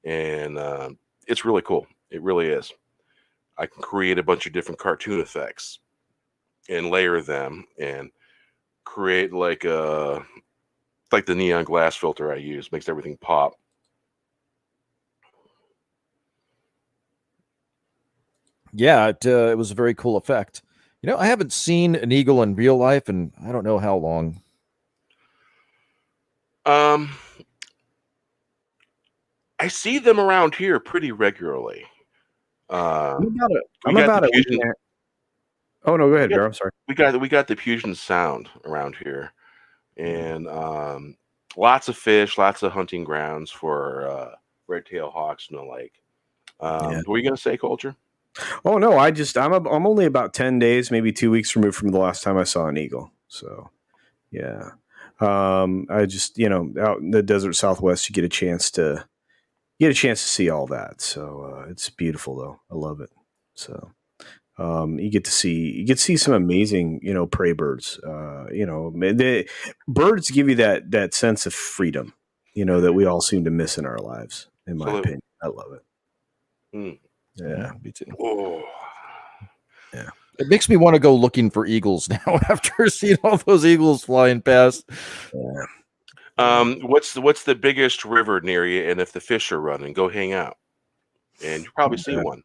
and it's really cool. It really is. I can create a bunch of different cartoon effects and layer them and create like the neon glass filter I use, makes everything pop. Yeah, it was a very cool effect. You know, I haven't seen an eagle in real life, and I don't know how long. I see them around here pretty regularly. I'm about it. Oh no, go ahead, Bear. I'm sorry. We got the Fusion Sound around here, and lots of fish, lots of hunting grounds for red-tailed hawks and the like. What were you gonna say, Culture? Oh no, I'm only about 10 days, maybe 2 weeks removed from the last time I saw an eagle. So yeah. I just, out in the desert Southwest, you get a chance to see all that. So it's beautiful though. I love it. So you get to see some amazing, prey birds. Birds give you that sense of freedom, that we all seem to miss in our lives, in my opinion. I love it. Mm. Yeah, me too. Oh. Yeah. It makes me want to go looking for eagles now after seeing all those eagles flying past. Yeah. What's the biggest river near you? And if the fish are running, go hang out, and you probably see one.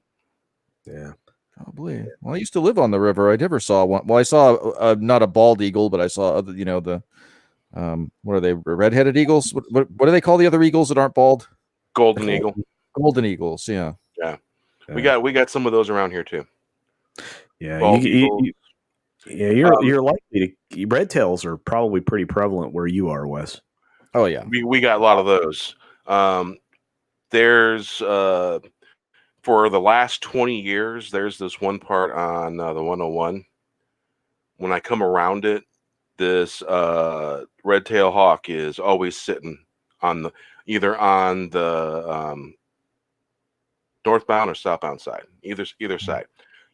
Yeah, probably. Well, I used to live on the river. I never saw one. Well, I saw not a bald eagle, but I saw other. What are they? Red-headed eagles? What do they call the other eagles that aren't bald? Golden eagle. Golden eagles. Yeah. Yeah. We got some of those around here too. Yeah, you're likely to. Red tails are probably pretty prevalent where you are, Wes. Oh yeah, we got a lot of those. There's for the last 20 years, there's this one part on the 101. When I come around it, this red-tailed hawk is always sitting on either on the northbound or southbound side, either side.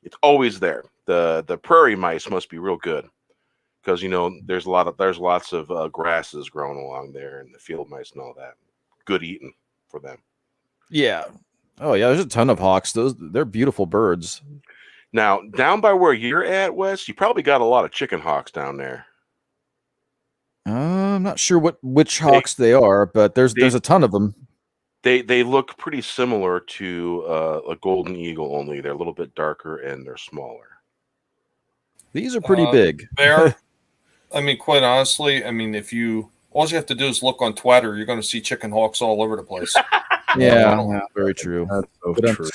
It's always there. The prairie mice must be real good because there's lots of grasses growing along there, and the field mice and all that. Good eating for them. Yeah. Oh yeah, there's a ton of hawks. They're beautiful birds. Now, down by where you're at, Wes, you probably got a lot of chicken hawks down there. I'm not sure which hawks they are, but there's a ton of them. They look pretty similar to a golden eagle, only they're a little bit darker and they're smaller. These are pretty big. Bear, I mean, quite honestly, all you have to do is look on Twitter. You're going to see chicken hawks all over the place. Yeah, very true. That's so true.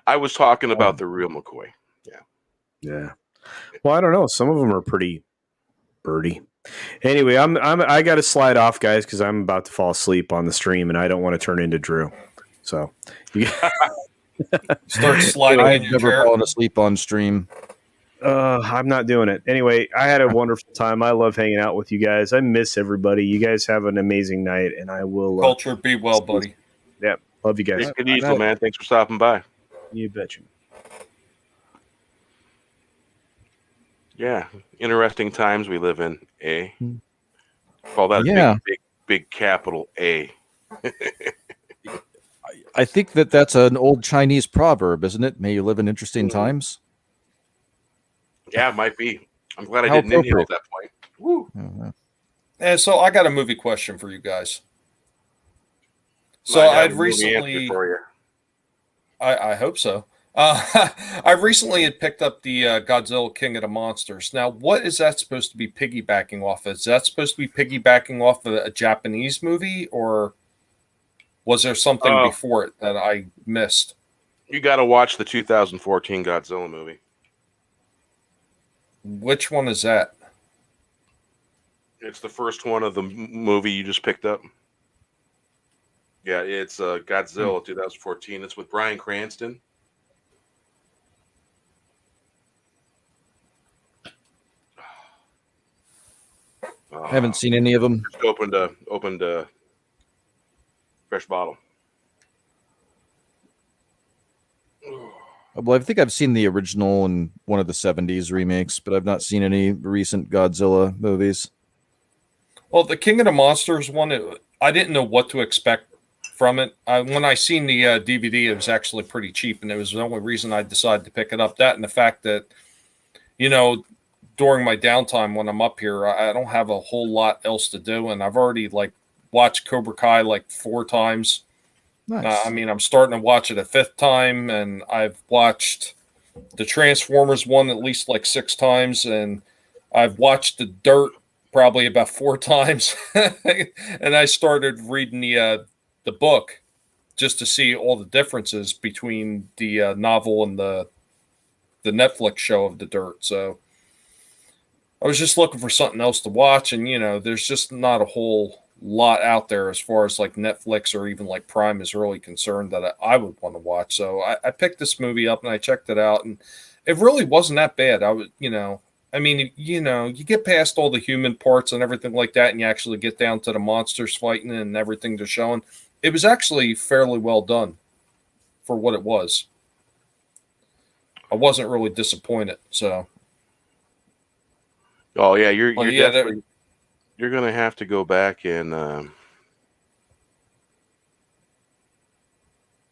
I was talking about the real McCoy. Yeah. Well, I don't know. Some of them are pretty birdy. Anyway, I got to slide off, guys, because I'm about to fall asleep on the stream, and I don't want to turn into Drew. So, start sliding. I've never fallen asleep on stream. I'm not doing it. Anyway, I had a wonderful time. I love hanging out with you guys. I miss everybody. You guys have an amazing night, and I will. Culture, be well, buddy. Yeah, love you guys. Take it easy, man. Thanks for stopping by. You betcha. Yeah, interesting times we live in. Call that a big capital A. I think that's an old Chinese proverb, isn't it? May you live in interesting times. Yeah, it might be. I'm glad I How didn't inhale appropriate. at that point. Woo. And so I got a movie question for you guys. So Might have I'd a movie answer recently, for you. I hope so. I recently had picked up the Godzilla King of the Monsters. Now, what is that supposed to be piggybacking off of? Is that supposed to be piggybacking off of a Japanese movie, or was there something before it that I missed? You got to watch the 2014 Godzilla movie. Which one is that? It's the first one of the movie you just picked up. Yeah, it's Godzilla 2014. It's with Bryan Cranston. I haven't seen any of them. Just opened a fresh bottle. Well, I think I've seen the original and one of the 70s remakes, but I've not seen any recent Godzilla movies. Well, the King of the Monsters one, I didn't know what to expect from it. When I seen the DVD, it was actually pretty cheap, and it was the only reason I decided to pick it up. That and the fact that, during my downtime when I'm up here, I don't have a whole lot else to do, and I've already watched Cobra Kai 4 times. Nice. I'm starting to watch it a 5th time, and I've watched the Transformers one at least 6 times, and I've watched The Dirt probably about 4 times, and I started reading the book just to see all the differences between the novel and the Netflix show of The Dirt. So I was just looking for something else to watch, and there's just not a whole lot out there as far as Netflix or even Prime is really concerned that I would want to watch. So I picked this movie up and I checked it out, and it really wasn't that bad. You get past all the human parts and everything like that, and you actually get down to the monsters fighting and everything they're showing. It was actually fairly well done for what it was. I wasn't really disappointed. So, oh yeah, you're definitely you're gonna have to go back and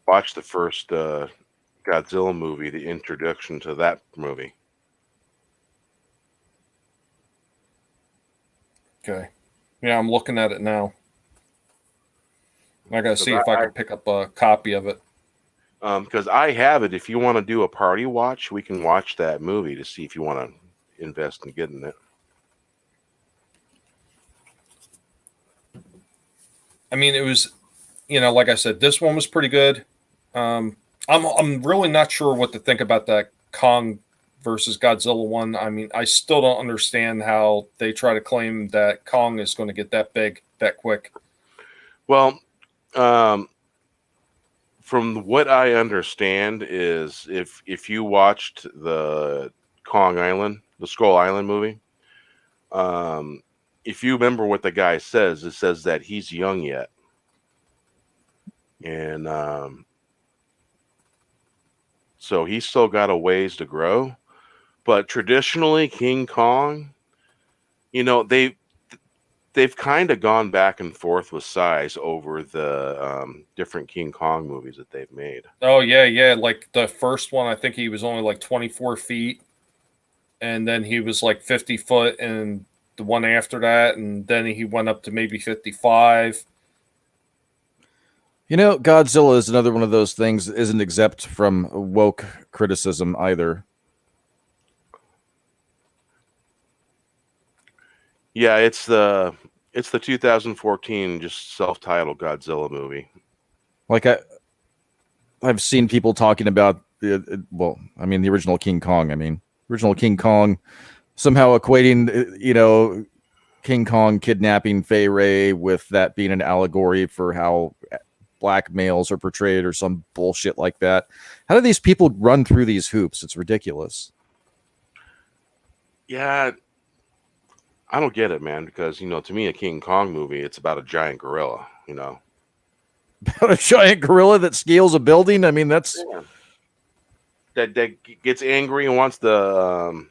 watch the first Godzilla movie, the introduction to that movie. Okay. Yeah, I'm looking at it now. I gotta see if I can pick up a copy of it. Because I have it. If you want to do a party watch, we can watch that movie to see if you want to invest in getting it. It was, like I said, this one was pretty good. I'm really not sure what to think about that Kong versus Godzilla one. I still don't understand how they try to claim that Kong is going to get that big that quick. Well, from what I understand is if you watched the Kong Island, the Skull Island movie, if you remember what the guy says, it says that he's young yet. And so he's still got a ways to grow. But traditionally, King Kong, they've kind of gone back and forth with size over the different King Kong movies that they've made. Oh, yeah. The first one, I think he was only 24 feet. And then he was 50 foot. And the one after that. And then he went up to maybe 55. Godzilla is another one of those things that isn't exempt from woke criticism either. Yeah, it's the 2014 just self-titled Godzilla movie. I've seen people talking about the original King Kong. Original King Kong somehow equating King Kong kidnapping Fay Ray with that being an allegory for how black males are portrayed or some bullshit like that. How do these people run through these hoops? It's ridiculous. Yeah, I don't get it, man, because, to me, a King Kong movie, it's about a giant gorilla, About a giant gorilla that scales a building? That's... Yeah. That gets angry and wants to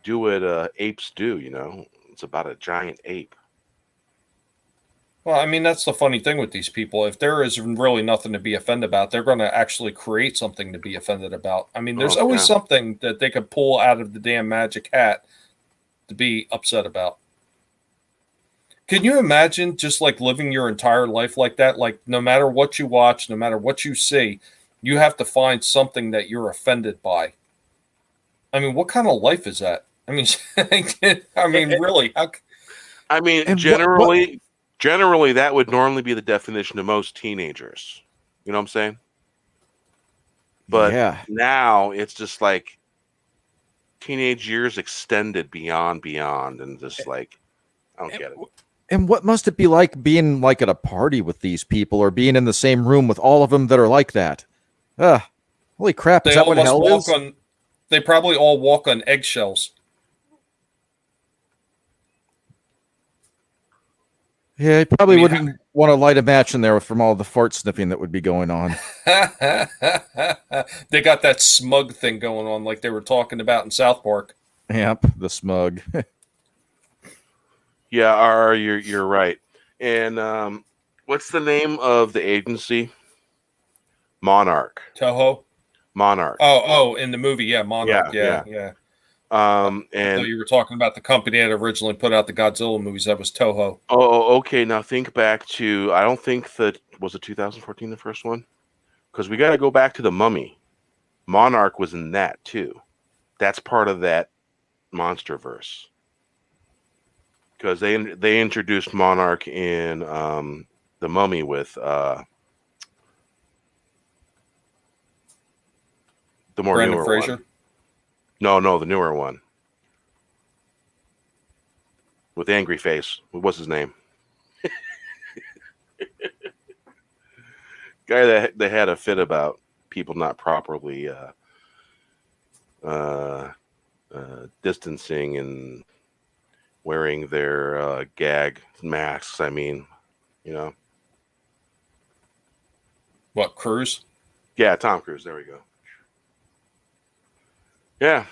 do what apes do, It's about a giant ape. Well, I mean, that's the funny thing with these people. If there is really nothing to be offended about, they're going to actually create something to be offended about. I mean, there's always something that they could pull out of the damn magic hat to be upset about. Can you imagine just like living your entire life like that? Like, no matter what you watch, no matter what you see, you have to find something that you're offended by. I mean, what kind of life is that? I mean, I mean, really? I mean, And generally, that would normally be the definition of most teenagers. You know what I'm saying? But yeah. now it's just like teenage years extended beyond, and just like, I don't get it. And what must it be like being like at a party with these people or being in the same room with all of them that are like that? Holy crap. Is that what hell is? They probably all walk on eggshells. Yeah, you probably wouldn't want to light a match in there from all the fart sniffing that would be going on. They got that smug thing going on like they were talking about in South Park. Yep, the smug. Yeah, you're right. And what's the name of the agency? Monarch. Toho? Monarch. Oh, in the movie, yeah, Monarch. Yeah. And I thought you were talking about the company that originally put out the Godzilla movies. That was Toho. Oh, okay. Now think back to, I don't think that, was it 2014 the first one? Because we got to go back to the Mummy. Monarch was in that too. That's part of that monster verse. Because they introduced Monarch in the Mummy with the more Brendan newer Fraser? one. No, the newer one. With angry face. What's his name? Guy that they had a fit about people not properly distancing and wearing their gag masks. I mean, you know. What, Cruise? Yeah, Tom Cruise. There we go. Yeah.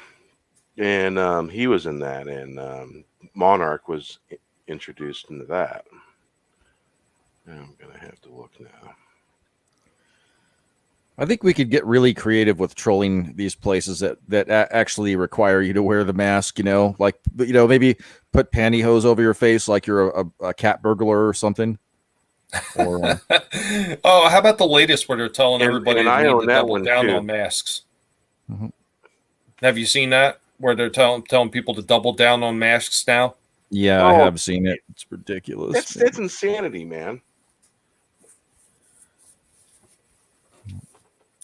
And he was in that, and Monarch was introduced into that. I'm going to have to look now. I think we could get really creative with trolling these places that actually require you to wear the mask, like, maybe put pantyhose over your face like you're a cat burglar or something. Or, oh, how about the latest where they're telling everybody I to own that double one down too. on masks? Mm-hmm. Have you seen that where they're telling people to double down on masks now? Yeah, I have seen it. It's ridiculous. That's insanity, man.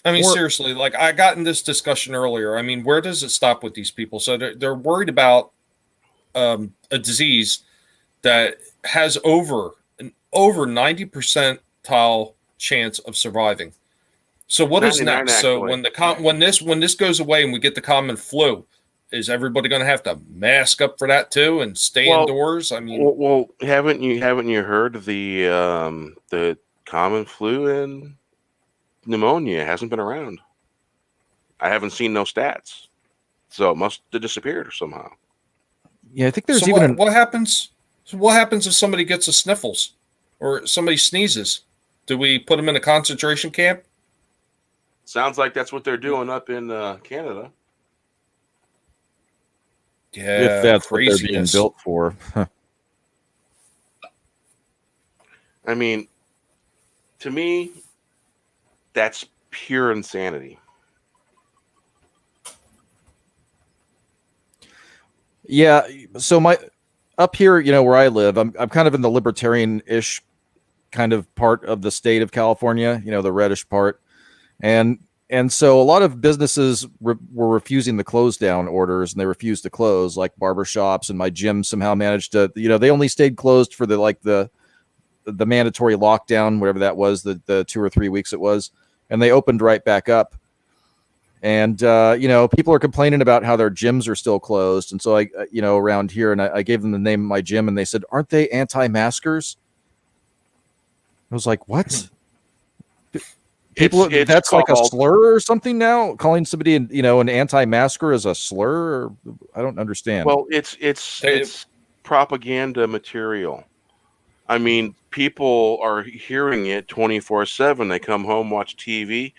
I mean, seriously, like I got in this discussion earlier. I mean, where does it stop with these people? So they're worried about a disease that has over 90% chance of surviving. So what is next? Actually. So when this goes away and we get the common flu, is everybody going to have to mask up for that too and stay indoors? I mean, well, haven't you heard of the common flu and pneumonia hasn't been around? I haven't seen no stats, so it must have disappeared somehow. Yeah, I think there's what happens? What happens if somebody gets a sniffles or somebody sneezes? Do we put them in a concentration camp? Sounds like that's what they're doing up in Canada. if Yeah, that's what they're being built for. I mean, to me, that's pure insanity. Yeah, so up here, where I live, I'm kind of in the libertarian-ish kind of part of the state of California, the reddish part. And so a lot of businesses were refusing the close down orders, and they refused to close, like barbershops, and my gym somehow managed to, they only stayed closed for the mandatory lockdown, whatever that was, the 2 or 3 weeks it was. And they opened right back up. And, people are complaining about how their gyms are still closed. And so around here, and I gave them the name of my gym, and they said, "Aren't they anti-maskers?" I was like, what? People, that's like a slur or something now? Calling somebody, an anti-masker is a slur? Or, I don't understand. Well, it's propaganda material. I mean, people are hearing it 24/7. They come home, watch TV.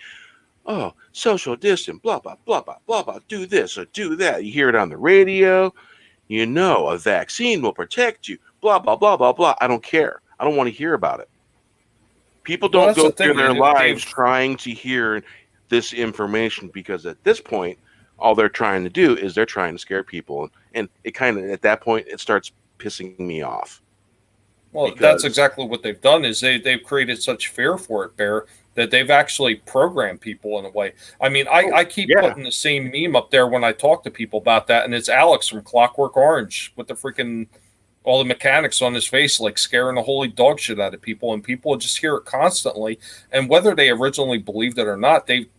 Oh, social distance, blah, blah, blah, blah, blah, blah, do this or do that. You hear it on the radio. You know, a vaccine will protect you, blah, blah, blah, blah, blah. I don't care. I don't want to hear about it. People Well, don't that's go the thing, through their Dave. lives trying to hear this information because at this point, all they're trying to do is they're trying to scare people. And it kind of, at that point, it starts pissing me off. Well, Because- that's exactly what they've done is they've created such fear for it, Bear, that they've actually programmed people in a way. I mean, I keep putting the same meme up there when I talk to people about that, and it's Alex from Clockwork Orange with the freaking all the mechanics on his face, like scaring the holy dog shit out of people, and people just hear it constantly. And whether they originally believed it or not, they've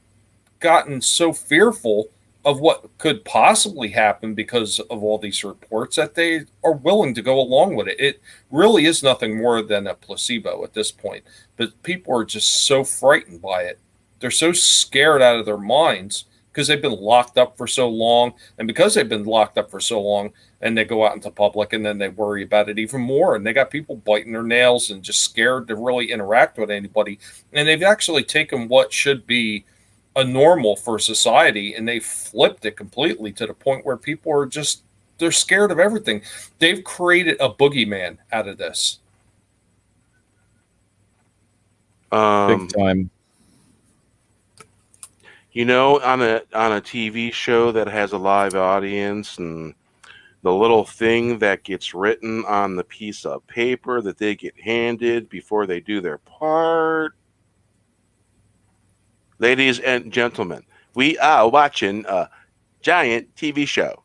gotten so fearful of what could possibly happen because of all these reports that they are willing to go along with it. It really is nothing more than a placebo at this point. But people are just so frightened by it. They're so scared out of their minds because they've been locked up for so long. And because they've been locked up for so long, and they go out into public and then they worry about it even more. And they got people biting their nails and just scared to really interact with anybody. And they've actually taken what should be a normal for society and they flipped it completely to the point where people are just, they're scared of everything. They've created a boogeyman out of this. Big time. You know, on a TV show that has a live audience and the little thing that gets written on the piece of paper that they get handed before they do their part. Ladies and gentlemen, we are watching a giant TV show.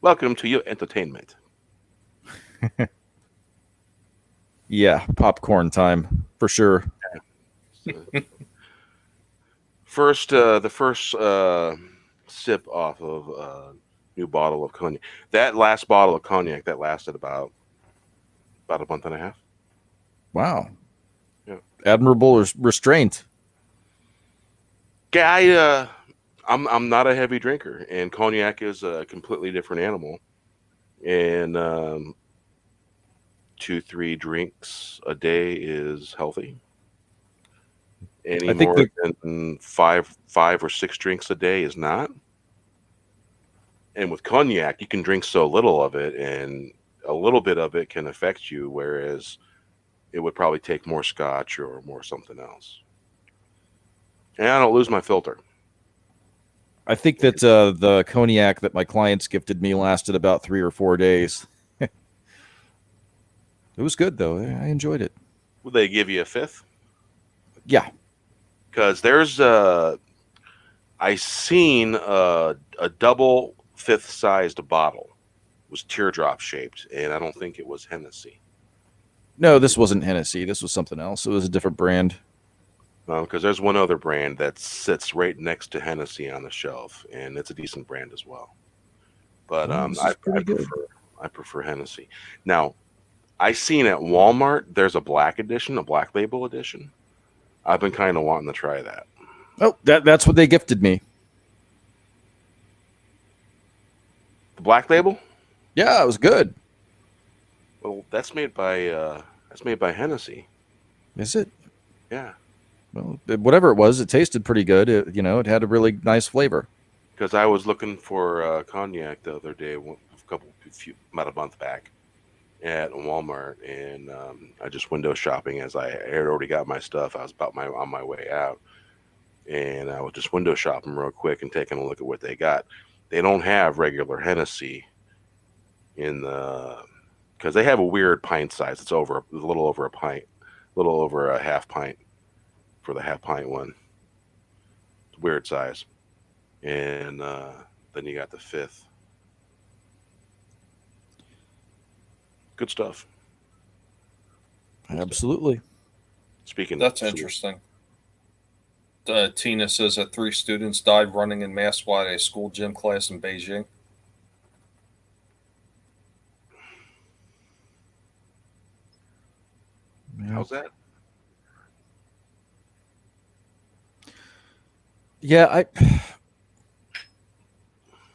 Welcome to your entertainment. Yeah, popcorn time for sure. The first sip off of a new bottle of cognac. That last bottle of cognac that lasted about a month and a half. Wow. Yeah. Admirable restraint. Yeah, I'm not a heavy drinker, and cognac is a completely different animal. And 2-3 drinks a day is healthy. Any I think more than five or six drinks a day is not. And with cognac, you can drink so little of it, and a little bit of it can affect you, whereas it would probably take more scotch or more something else. And I don't lose my filter. I think that the cognac that my clients gifted me lasted about 3 or 4 days. It was good, though. I enjoyed it. Will they give you a fifth? Yeah. Because there's I seen a double fifth-sized bottle. It was teardrop shaped, and I don't think it was Hennessy. No, this wasn't Hennessy. This was something else. It was a different brand. Because there's one other brand that sits right next to Hennessy on the shelf, and it's a decent brand as well. But I prefer Hennessy. Now, I seen at Walmart there's a black edition, a black label edition. I've been kind of wanting to try that. Oh, that's what they gifted me. The black label? Yeah, it was good. Well, that's made by Hennessy. Is it? Yeah. Well, whatever it was, it tasted pretty good. It had a really nice flavor. Because I was looking for cognac the other day, about a month back, at Walmart, and I just window shopping as I had already got my stuff. I was on my way out, and I was just window shopping real quick and taking a look at what they got. They don't have regular Hennessy because they have a weird pint size. It's a little over a pint, a little over a half pint for the half pint one. It's a weird size. And then you got the fifth. Good stuff. Absolutely. Speaking That's of interesting. Tina says that 3 students died running in mass while at a school gym class in Beijing. How's that? Yeah,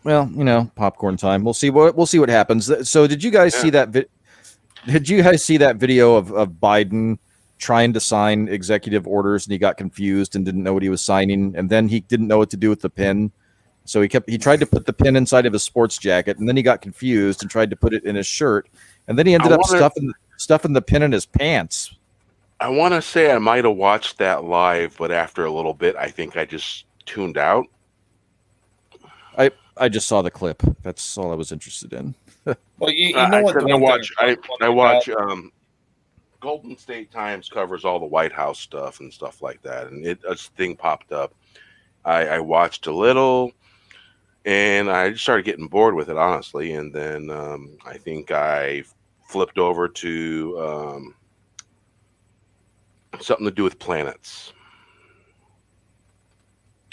well, popcorn time. We'll see what happens. So, did you guys see that Did you guys see that video of Biden trying to sign executive orders and he got confused and didn't know what he was signing, and then he didn't know what to do with the pin, so he tried to put the pin inside of his sports jacket, and then he got confused and tried to put it in his shirt, and then he ended up stuffing the pin in his pants. I want to say I might have watched that live, but after a little bit, I think I just tuned out. I just saw the clip. That's all I was interested in. Well, you know what? I watch Golden State Times covers all the White House stuff and stuff like that, and a thing popped up. I watched a little, and I just started getting bored with it, honestly. And then I think I flipped over to something to do with planets.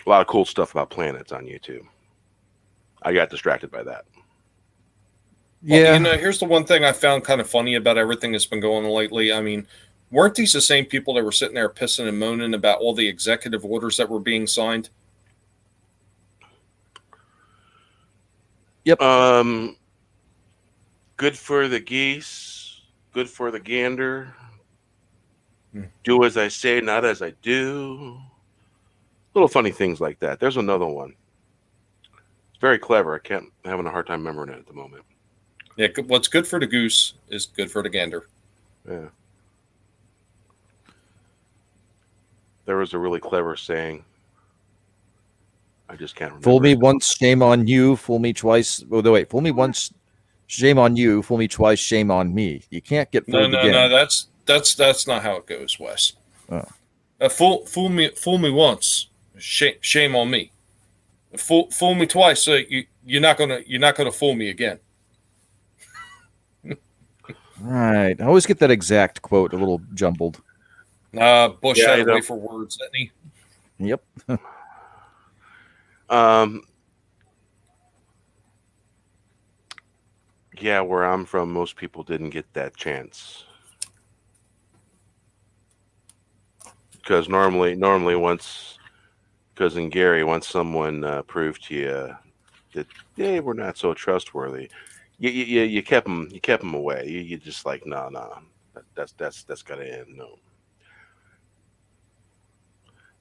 A lot of cool stuff about planets on YouTube. I got distracted by that. Yeah. Well, here's the one thing I found kind of funny about everything that's been going on lately. I mean, weren't these the same people that were sitting there pissing and moaning about all the executive orders that were being signed? Yep. Good for the geese, good for the gander. Do as I say, not as I do. Little funny things like that. There's another one. It's very clever. I'm having a hard time remembering it at the moment. Yeah, what's good for the goose is good for the gander. Yeah. There was a really clever saying. I just can't remember. Fool me once, shame on you. Fool me twice. Oh, no, wait. Fool me once, shame on you. Fool me twice, shame on me. You can't get fooled again. No. That's not how it goes, Wes. Oh. Fool me once, shame on me. Fool me twice, so you're not gonna fool me again. Right. I always get that exact quote a little jumbled. Bush had a way for words, didn't he? Yep. Yeah, where I'm from, most people didn't get that chance. Because normally once Cousin Gary, once someone proved to you that they were not so trustworthy, you kept them away. You just like no, that's gotta end. No.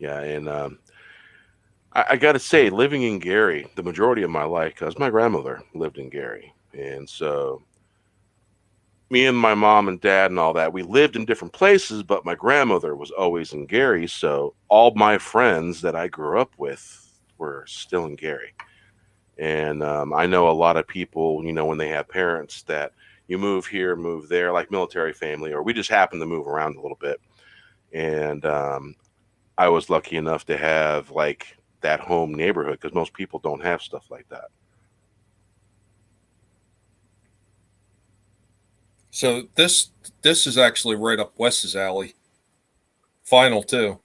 Yeah, and I gotta say, living in Gary, the majority of my life, because my grandmother lived in Gary, and so me and my mom and dad and all that, we lived in different places, but my grandmother was always in Gary. So all my friends that I grew up with were still in Gary. And I know a lot of people, when they have parents that you move here, move there, like military family, or we just happen to move around a little bit. And I was lucky enough to have like that home neighborhood, because most people don't have stuff like that. So this is actually right up Wes's alley. Final too.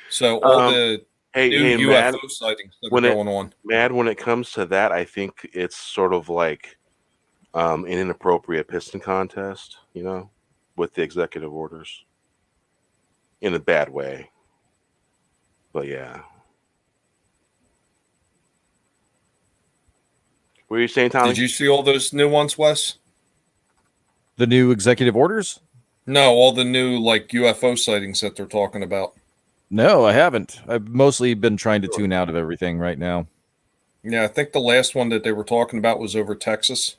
So all the new UFO sightings that are going on. Mad, when it comes to that, I think it's sort of like an inappropriate piston contest, with the executive orders. In a bad way. But yeah. What were you saying, Tommy? Did you see all those new ones, Wes? The new executive orders? No, all the new like UFO sightings that they're talking about. No, I haven't. I've mostly been trying to tune out of everything right now. Yeah, I think the last one that they were talking about was over Texas.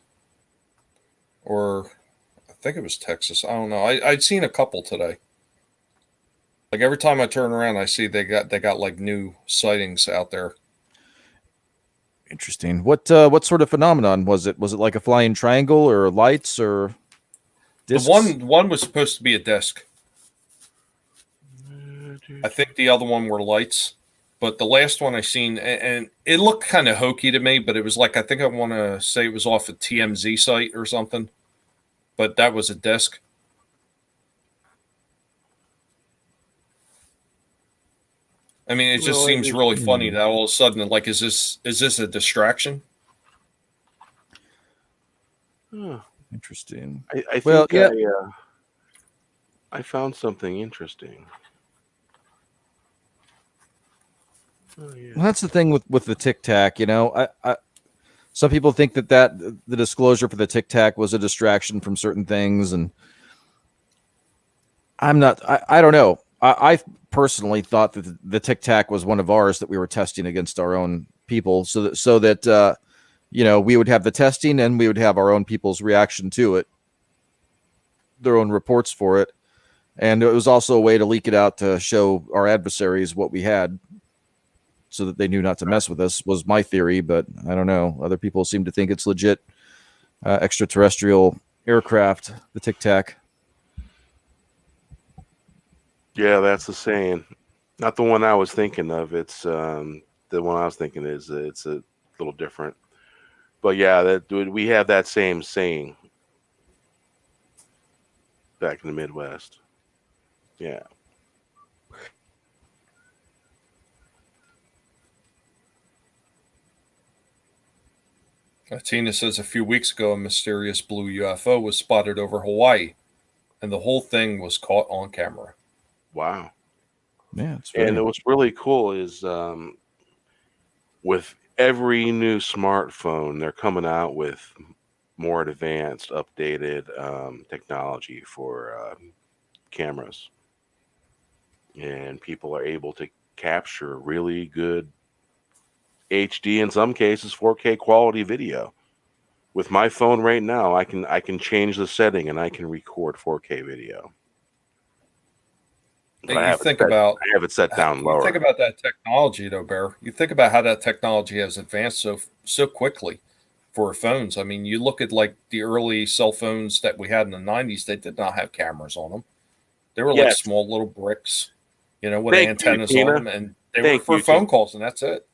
Or I think it was Texas. I don't know. I'd seen a couple today. Like every time I turn around, I see they got like new sightings out there. Interesting. What sort of phenomenon was it? Was it like a flying triangle or lights or discs? The one was supposed to be a disc. I think the other one were lights, but the last one I seen, and it looked kind of hokey to me, but it was like, I think I want to say it was off a TMZ site or something, but that was a disc. I mean, it just seems really funny that all of a sudden, like, is this a distraction? Interesting. I think I found something interesting. Oh, yeah. Well, that's the thing with the Tic Tac, I some people think that the disclosure for the Tic Tac was a distraction from certain things, and I'm not. I don't know. I personally thought that the Tic Tac was one of ours that we were testing against our own people, so that we would have the testing and we would have our own people's reaction to it, their own reports for it, and it was also a way to leak it out to show our adversaries what we had, so that they knew not to mess with us. Was my theory, but I don't know. Other people seem to think it's legit extraterrestrial aircraft, the Tic Tac. Yeah, that's the saying. Not the one I was thinking of. It's the one I was thinking is it's a little different. But yeah, we have that same saying back in the Midwest. Yeah. Tina says a few weeks ago, a mysterious blue UFO was spotted over Hawaii, and the whole thing was caught on camera. Wow. Yeah, it's and what's really cool is with every new smartphone, they're coming out with more advanced, updated technology for cameras, and people are able to capture really good HD, in some cases 4K quality video. With my phone right now, I can change the setting and I can record 4K video. But I have it set down lower. You think about that technology, though, Bear. You think about how that technology has advanced so quickly for phones. I mean, you look at like the early cell phones that we had in the 90s, they did not have cameras on them. They were like small little bricks, with antennas on them, and they were for phone calls, and that's it.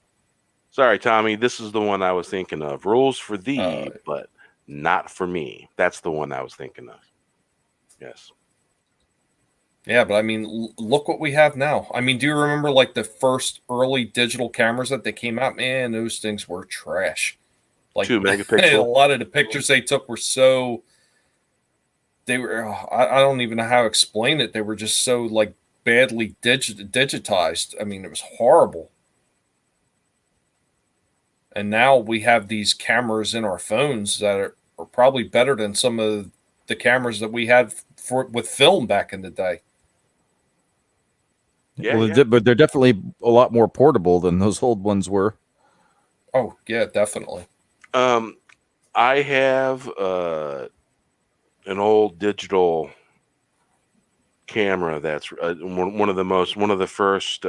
Sorry, Tommy. This is the one I was thinking of. Rules for thee, but not for me. That's the one I was thinking of. Yes. Yeah, but I mean, look what we have now. I mean, do you remember like the first early digital cameras that they came out? Man, those things were trash. Like 2 megapixel. A lot of the pictures they took were so. They were. I don't even know how to explain it. They were just so like badly digitized. I mean, it was horrible. And now we have these cameras in our phones that are probably better than some of the cameras that we had with film back in the day. Yeah, but they're definitely a lot more portable than those old ones were. Oh, yeah, definitely. I have an old digital camera that's one of the first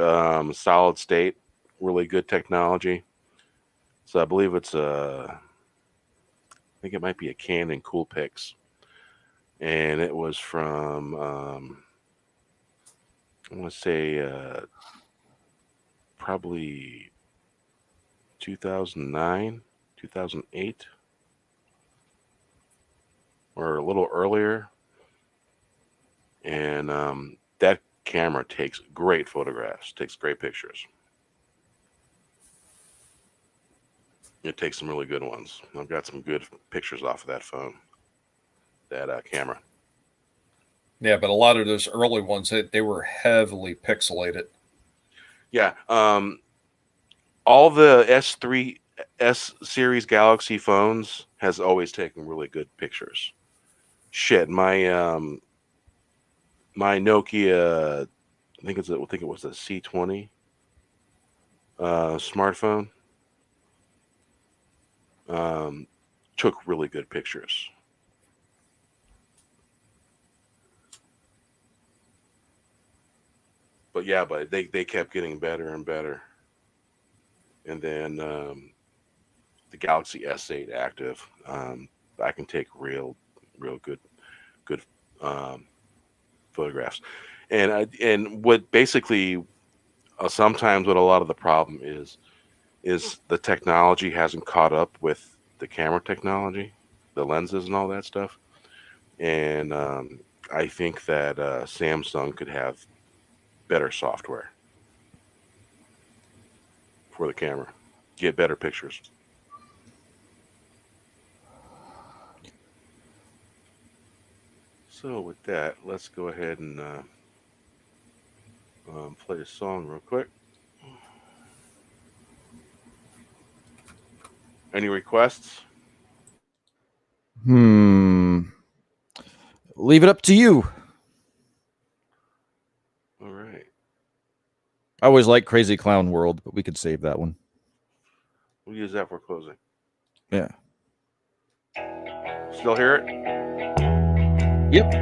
solid state, really good technology. So I believe it's I think it might be a Canon Coolpix, and it was from I want to say probably 2009, 2008, or a little earlier. And that camera takes great photographs, takes great pictures. It takes some really good ones. I've got some good pictures off of that phone, that camera. Yeah, but a lot of those early ones, they were heavily pixelated. Yeah. All the S series Galaxy phones has always taken really good pictures. Shit, my my Nokia, I think it was a C20 smartphone, took really good pictures. But yeah, but they kept getting better and better. And then the Galaxy S8 Active, I can take real good photographs. And what basically sometimes what a lot of the problem is the technology hasn't caught up with the camera technology, the lenses and all that stuff. And I think that Samsung could have better software for the camera, get better pictures. So with that, let's go ahead and play a song real quick. Any requests? Leave it up to you. All right. I always like Crazy Clown World, but we could save that one. We'll use that for closing. Yeah. Still hear it? Yep.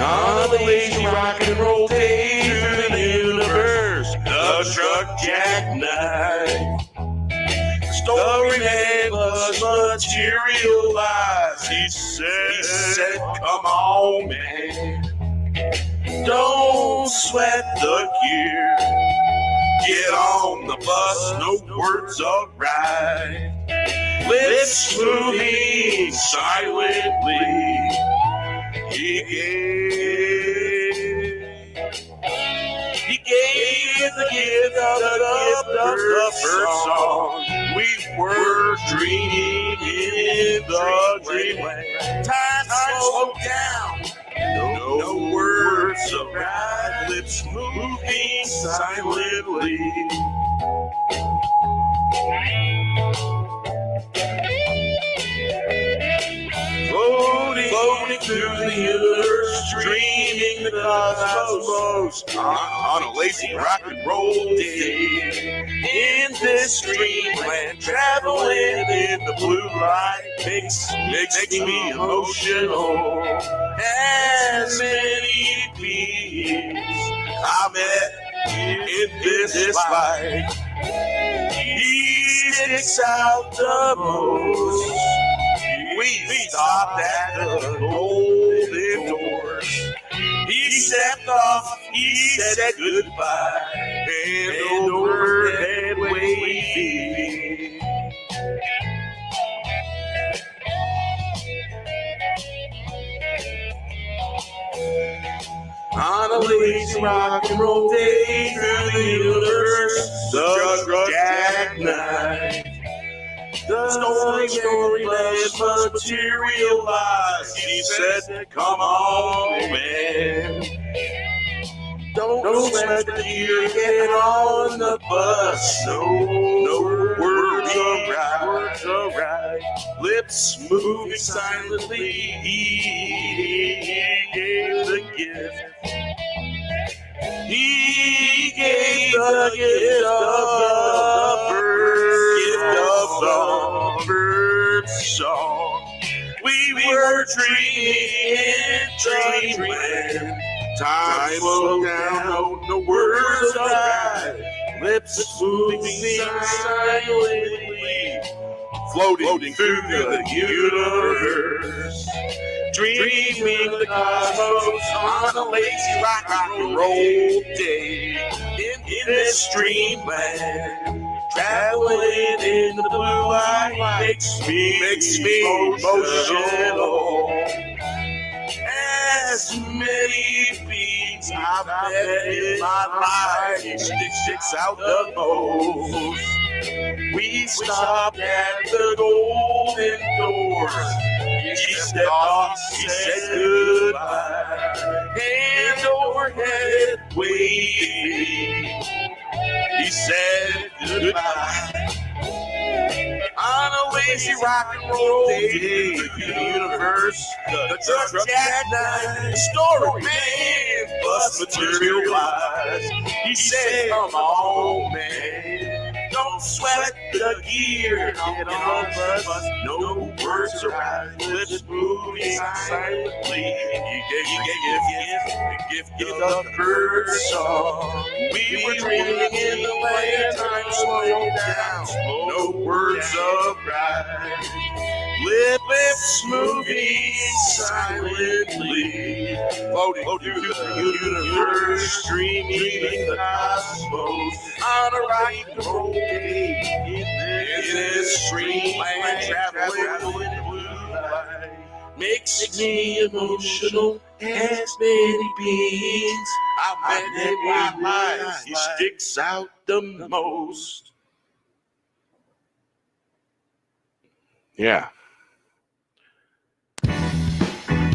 On the lazy rock and roll day through the universe, the truck jackknife. Story man must materialize. He said, come on, man. Don't sweat the gear. Get on the bus, no words of ride. Lips moving silently. He gave the gift of the first song. We were dreaming in the dreamland. Time slowed down. No words of ride. Lips moving silently. Floating through the universe, dreaming the cosmos on a lazy rock and roll day. In this dreamland, traveling in the blue light makes me emotional. As many beings I met in this life, he sticks out the most. We stopped at the golden doors. He stepped off, he said goodbye, and overhead waving. On a lazy rock and roll day through the universe, the jackknife. The story must materialize. He said, come on, man. Don't sweat the gear, get on the bus. No words of ride. Lips moving silently. He gave the gift. He gave the gift of the bird song. We were dreaming in dreamland. Time slowed down, no words of ride. Lips moving silently. Floating through the universe. Dreaming the cosmos on a lazy rock and roll day. In this dreamland, traveling in the blue light makes me emotional. As many beings I've met in my life, sticks out the most. We stopped at the golden doors. He stepped off, he said goodbye. Hand overhead waving. He said goodbye. On a lazy rock and roll day through the universe, the truck jackknife, story man must materialize. He said, come on, man. Don't sweat the gear, get on the bus. No words of ride, lips moving silently. He gave the gift of the bird song. We were dreaming in the land, time slowed down. No words of ride. Lips moving silently, floating through the universe, dreaming the cosmos on a rock and roll day. In this dreamland, traveling in the blue light makes me emotional. As many beings I've met in my life, he sticks out the most. Yeah.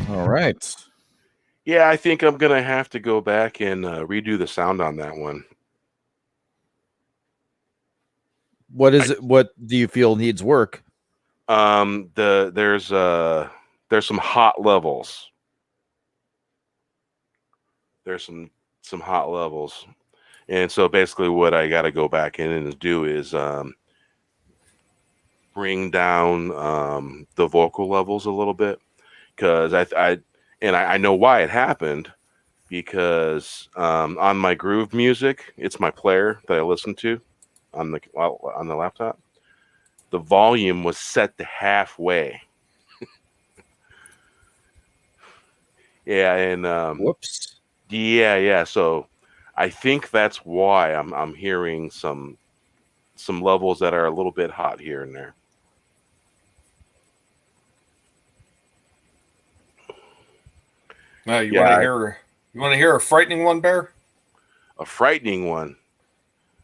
All right. Yeah, I think I'm going to have to go back and redo the sound on that one. What is it? What do you feel needs work? There's some hot levels. There's some hot levels, and so basically, what I got to go back in and do is bring down the vocal levels a little bit, because I know why it happened, because on my Groove Music, it's my player that I listen to on the laptop. The volume was set to halfway. Yeah, and Whoops. yeah. So I think that's why I'm hearing some levels that are a little bit hot here and there. Now you Yeah, want to hear a frightening one, Bear? a frightening one.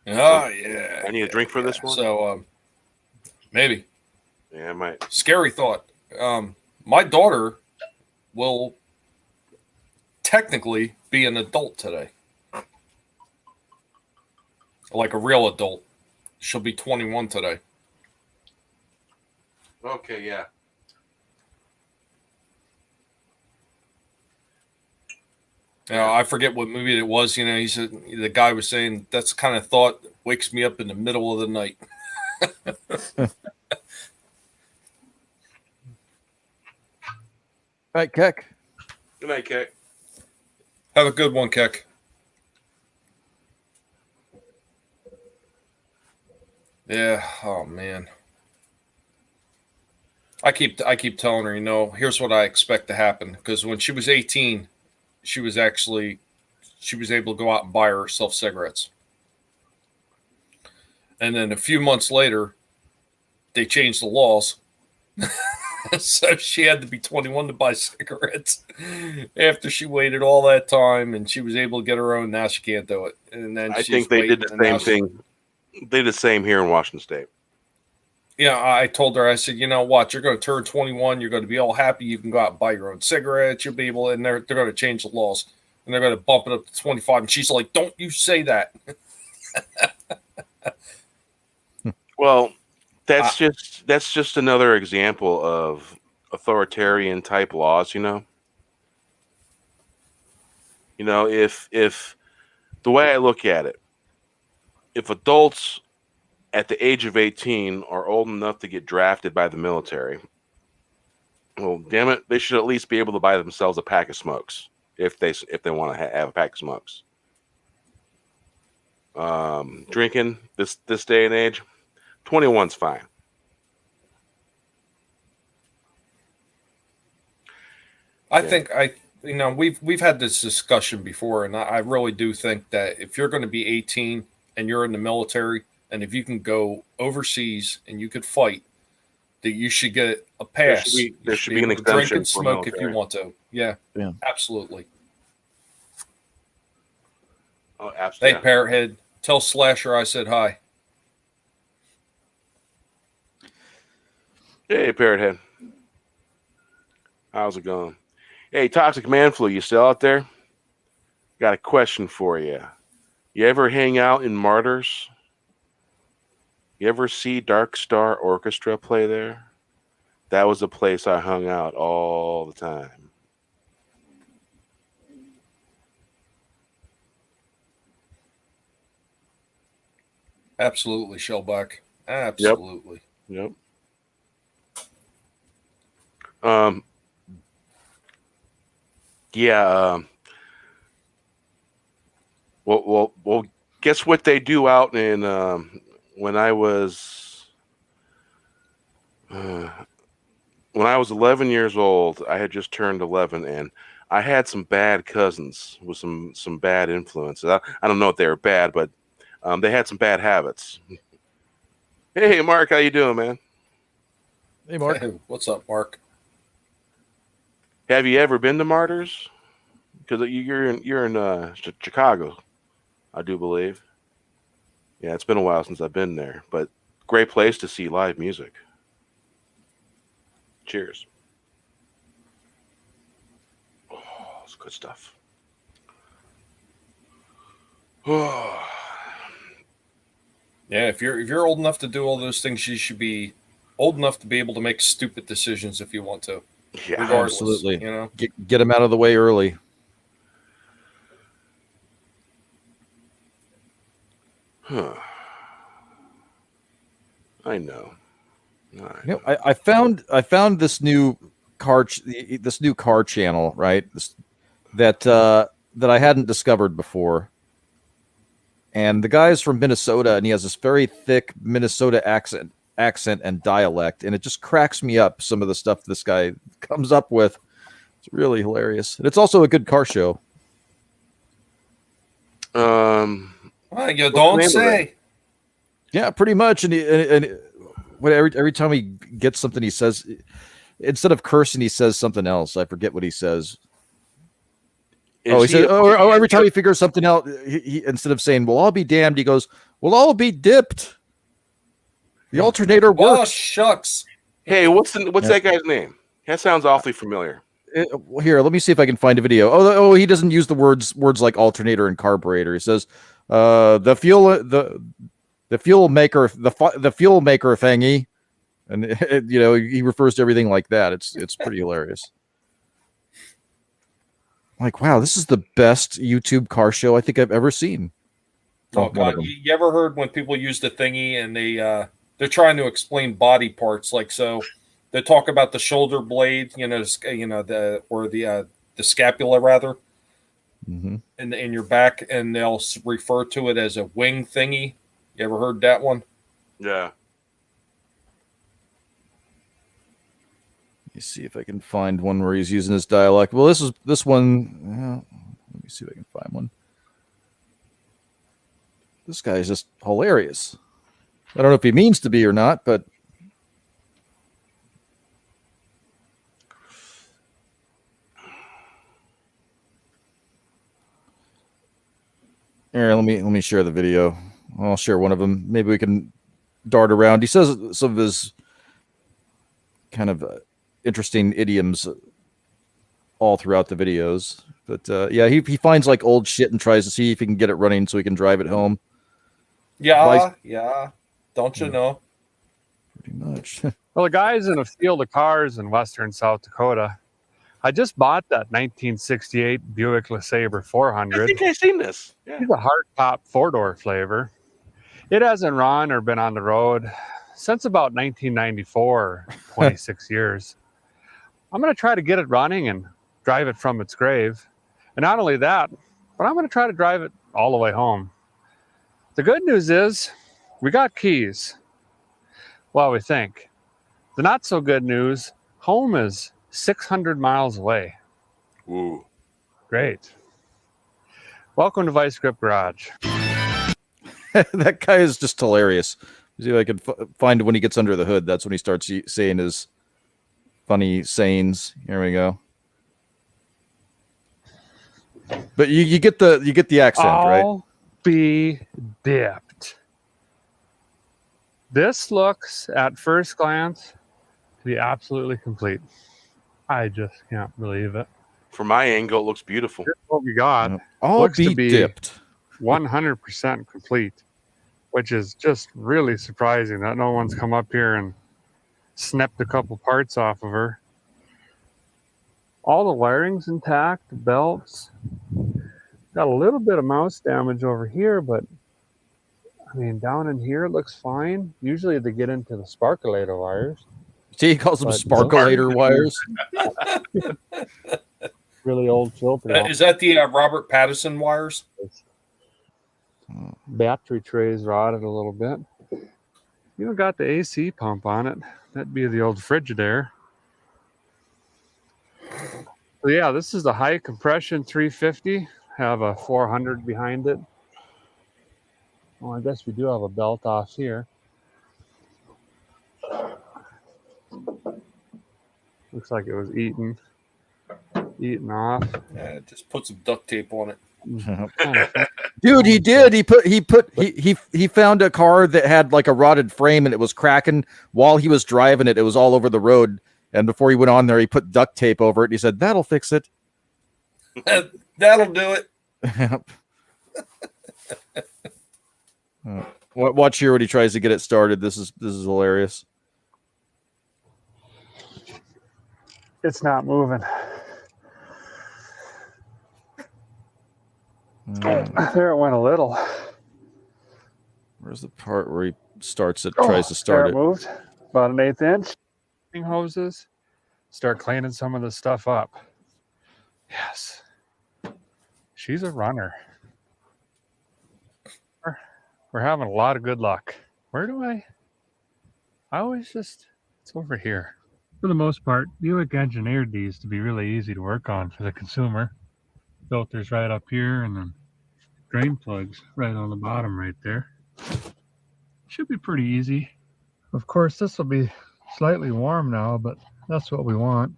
Oh yeah. I need a drink for this one. So maybe. Yeah, I might. Scary thought. My daughter will technically be an adult today. Like a real adult. She'll be 21 today. Okay, yeah. You know, I forget what movie it was. You know, he said the guy was saying that's the kind of thought that wakes me up in the middle of the night. All right, Keck. Good night, Kate. Have a good one, Keck. Yeah. Oh man. I keep telling her, you know, here's what I expect to happen, because when she was 18, she was able to go out and buy herself cigarettes. And then a few months later, they changed the laws. So she had to be 21 to buy cigarettes. After she waited all that time and she was able to get her own, now she can't do it. And then I think they did the same thing. They did the same here in Washington State. Yeah, I told her, I said, you know what, you're going to turn 21, you're going to be all happy, you can go out and buy your own cigarettes, you'll be able, and they're going to change the laws, and they're going to bump it up to 25, and she's like, don't you say that. Well, that's just another example of authoritarian type laws, you know. You know, if the way I look at it, if adults at the age of 18 are old enough to get drafted by the military, well, damn it, they should at least be able to buy themselves a pack of smokes if they want to have a pack of smokes. Drinking this day and age, 21's fine. I think we've had this discussion before, and I really do think that if you're going to be 18 and you're in the military, and if you can go overseas and you could fight, that you should get a pass. There should be an drink exemption and for smoke if military. you want to. Yeah. Yeah. Absolutely. Oh, absolutely. Hey, Parrothead, tell Slasher I said hi. Hey, Parrothead. How's it going? Hey, Toxic Man Flu, you still out there? Got a question for you. You ever hang out in Martyrs? You ever see Dark Star Orchestra play there? That was the place I hung out all the time. Absolutely, Shellback. Absolutely. Yep. Yeah. Well. Guess what they do out in when I was 11 years old. I had just turned 11, and I had some bad cousins with some bad influences. I don't know if they were bad, but they had some bad habits. Hey, Mark, how you doing, man? Hey, Mark. Hey, what's up, Mark? Have you ever been to Martyrs? Because you're in Chicago, I do believe. Yeah, it's been a while since I've been there, but great place to see live music. Cheers. Oh, it's good stuff. Oh. Yeah, if you're old enough to do all those things, you should be old enough to be able to make stupid decisions if you want to. Yeah, Regardless, absolutely. You know, Get him out of the way early. I know. I found this new car channel, right? That I hadn't discovered before. And the guy's from Minnesota, and he has this very thick Minnesota accent and dialect, and it just cracks me up, some of the stuff this guy comes up with. It's really hilarious. And it's also a good car show. well, you don't say. Yeah, pretty much. And every time he gets something, he says, instead of cursing, he says something else. I forget what he says. He said, every time he figures something out, he instead of saying, "Well, I'll be damned," he goes, "Well, I'll be dipped." The alternator works. Oh, shucks. Hey, what's that guy's name? That sounds awfully familiar. Here, let me see if I can find a video. Oh, he doesn't use the words like alternator and carburetor. He says, the fuel maker thingy, and he refers to everything like that. It's pretty hilarious. Like, wow, this is the best YouTube car show I think I've ever seen. Oh God, you ever heard when people use the thingy and they're trying to explain body parts? Like, so they talk about the shoulder blade, the scapula rather, in your back, and they'll refer to it as a wing thingy. You ever heard that one? Yeah. Let me see if I can find one where he's using his dialect. Well, this one. Let me see if I can find one. This guy is just hilarious. I don't know if he means to be or not, but here, let me share the video. I'll share one of them. Maybe we can dart around. He says some of his kind of interesting idioms all throughout the videos. But he finds like old shit and tries to see if he can get it running so he can drive it home. Yeah. Don't you know? Pretty much. Well, the guy's in a field of cars in western South Dakota. I just bought that 1968 Buick LeSabre 400. I think I've seen this. Yeah. It's a hardtop four-door flavor. It hasn't run or been on the road since about 1994, 26 years. I'm going to try to get it running and drive it from its grave. And not only that, but I'm going to try to drive it all the way home. The good news is we got keys. Well, we think. The not so good news, home is 600 miles away. Ooh. Great. Welcome to Vice Grip Garage. That guy is just hilarious. See if I can find when he gets under the hood. That's when he starts saying his funny sayings. Here we go. But you get the accent, right? I'll be dipped. This looks at first glance to be absolutely complete. I just can't believe it. From my angle, it looks beautiful. Here's what we got. I'll Looks be to be dipped. 100% complete, which is just really surprising that no one's come up here and snipped a couple parts off of her. All the wiring's intact, the belts. Got a little bit of mouse damage over here, but I mean, down in here it looks fine. Usually they get into the sparkulator wires. See, he calls them sparkulator wires. Really old filter. Is that the Robert Pattinson wires? Battery tray's rotted a little bit. You don't got the AC pump on it. That'd be the old Frigidaire. So yeah, this is the high compression 350. Have a 400 behind it. Well, I guess we do have a belt off here. Looks like it was eaten off. Yeah, just put some duct tape on it. Dude, he did. He found a car that had like a rotted frame and it was cracking while he was driving it. It was all over the road. And before he went on there, he put duct tape over it. He said, "That'll fix it." That'll do it. Watch here when he tries to get it started. This is hilarious. It's not moving. There it went a little. Where's the part where he starts it, tries to start there it? Moved about an 1/8 inch. Hoses. Start cleaning some of the stuff up. Yes. She's a runner. We're having a lot of good luck. Where do I always just, it's over here. For the most part, Buick engineered these to be really easy to work on for the consumer. Filters right up here and then drain plugs right on the bottom right there. Should be pretty easy. Of course, this will be slightly warm now, but that's what we want.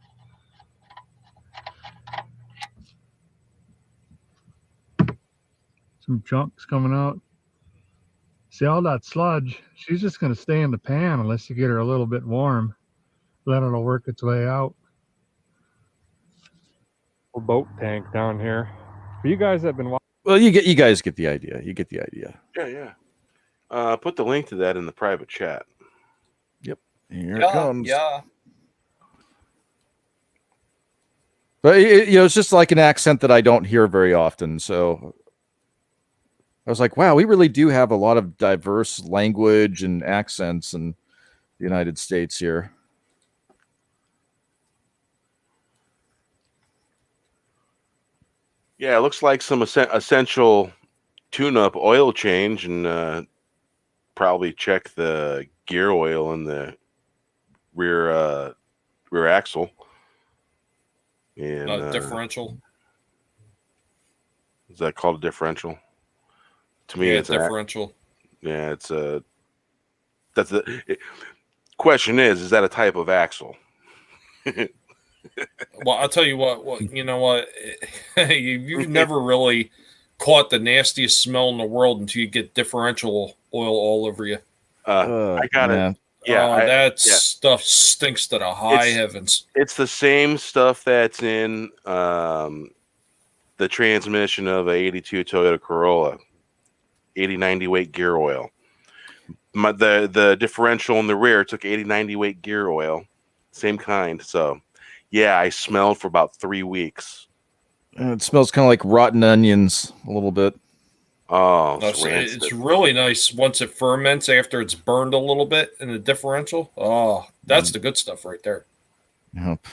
Some chunks coming out. See all that sludge? She's just going to stay in the pan unless you get her a little bit warm. Then it'll work its way out. A boat tank down here. You guys have been watching. Well, you guys get the idea. You get the idea. Yeah. Put the link to that in the private chat. Yep. Here it comes. Yeah. But it's just like an accent that I don't hear very often. So I was like, wow, we really do have a lot of diverse language and accents in the United States here. Yeah, it looks like some essential tune-up oil change, and probably check the gear oil in the rear axle. And differential. Is that called a differential? To me, Yeah, it's differential. That's the question is that a type of axle? Well, I'll tell you what, you know what? You've never really caught the nastiest smell in the world until you get differential oil all over you. I got it. Yeah, that stuff stinks to the high heavens. It's the same stuff that's in the transmission of a 82 Toyota Corolla, 80-90 weight gear oil. The differential in the rear took 80-90 weight gear oil, same kind. So, yeah, I smelled for about 3 weeks. It smells kind of like rotten onions a little bit. Oh, it's really nice once it ferments after it's burned a little bit in the differential. Oh, that's the good stuff right there. Yep.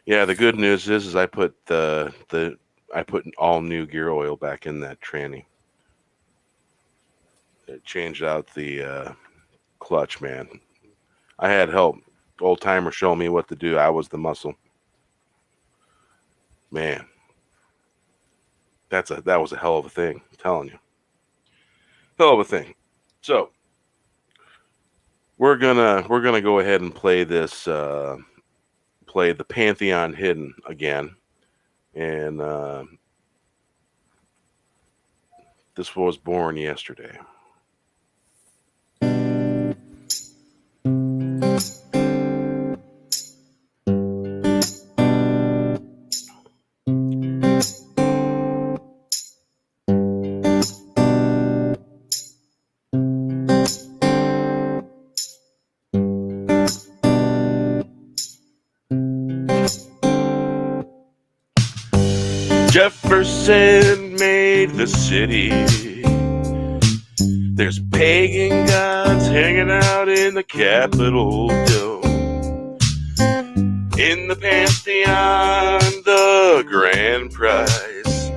Yeah, the good news is I put I put all new gear oil back in that tranny. It changed out the clutch, man. I had help. Old timer showing me what to do. I was the muscle. Man. That was a hell of a thing, I'm telling you. Hell of a thing. So we're gonna go ahead and play this play the Pantheon Hidden again. And this was born yesterday. Jefferson made the city. There's pagan gods hanging out in the Capitol dome. In the Pantheon, the grand prize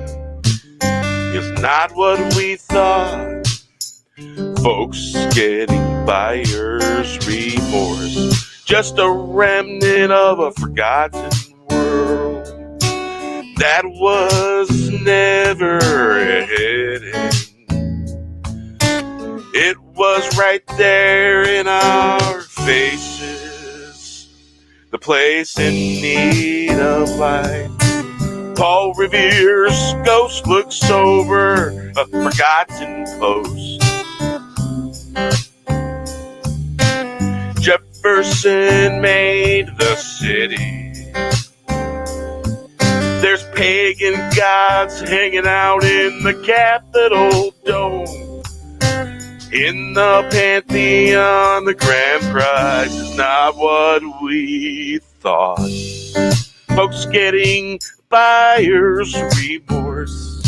is not what we thought. Folks getting buyer's remorse, just a remnant of a forgotten world that was never hidden. It was right there in our faces, the place in need of light. Paul Revere's ghost looks over a forgotten post. Jefferson made the city. There's pagan gods hanging out in the Capitol dome. In the Pantheon, the grand prize is not what we thought. Folks getting buyer's remorse,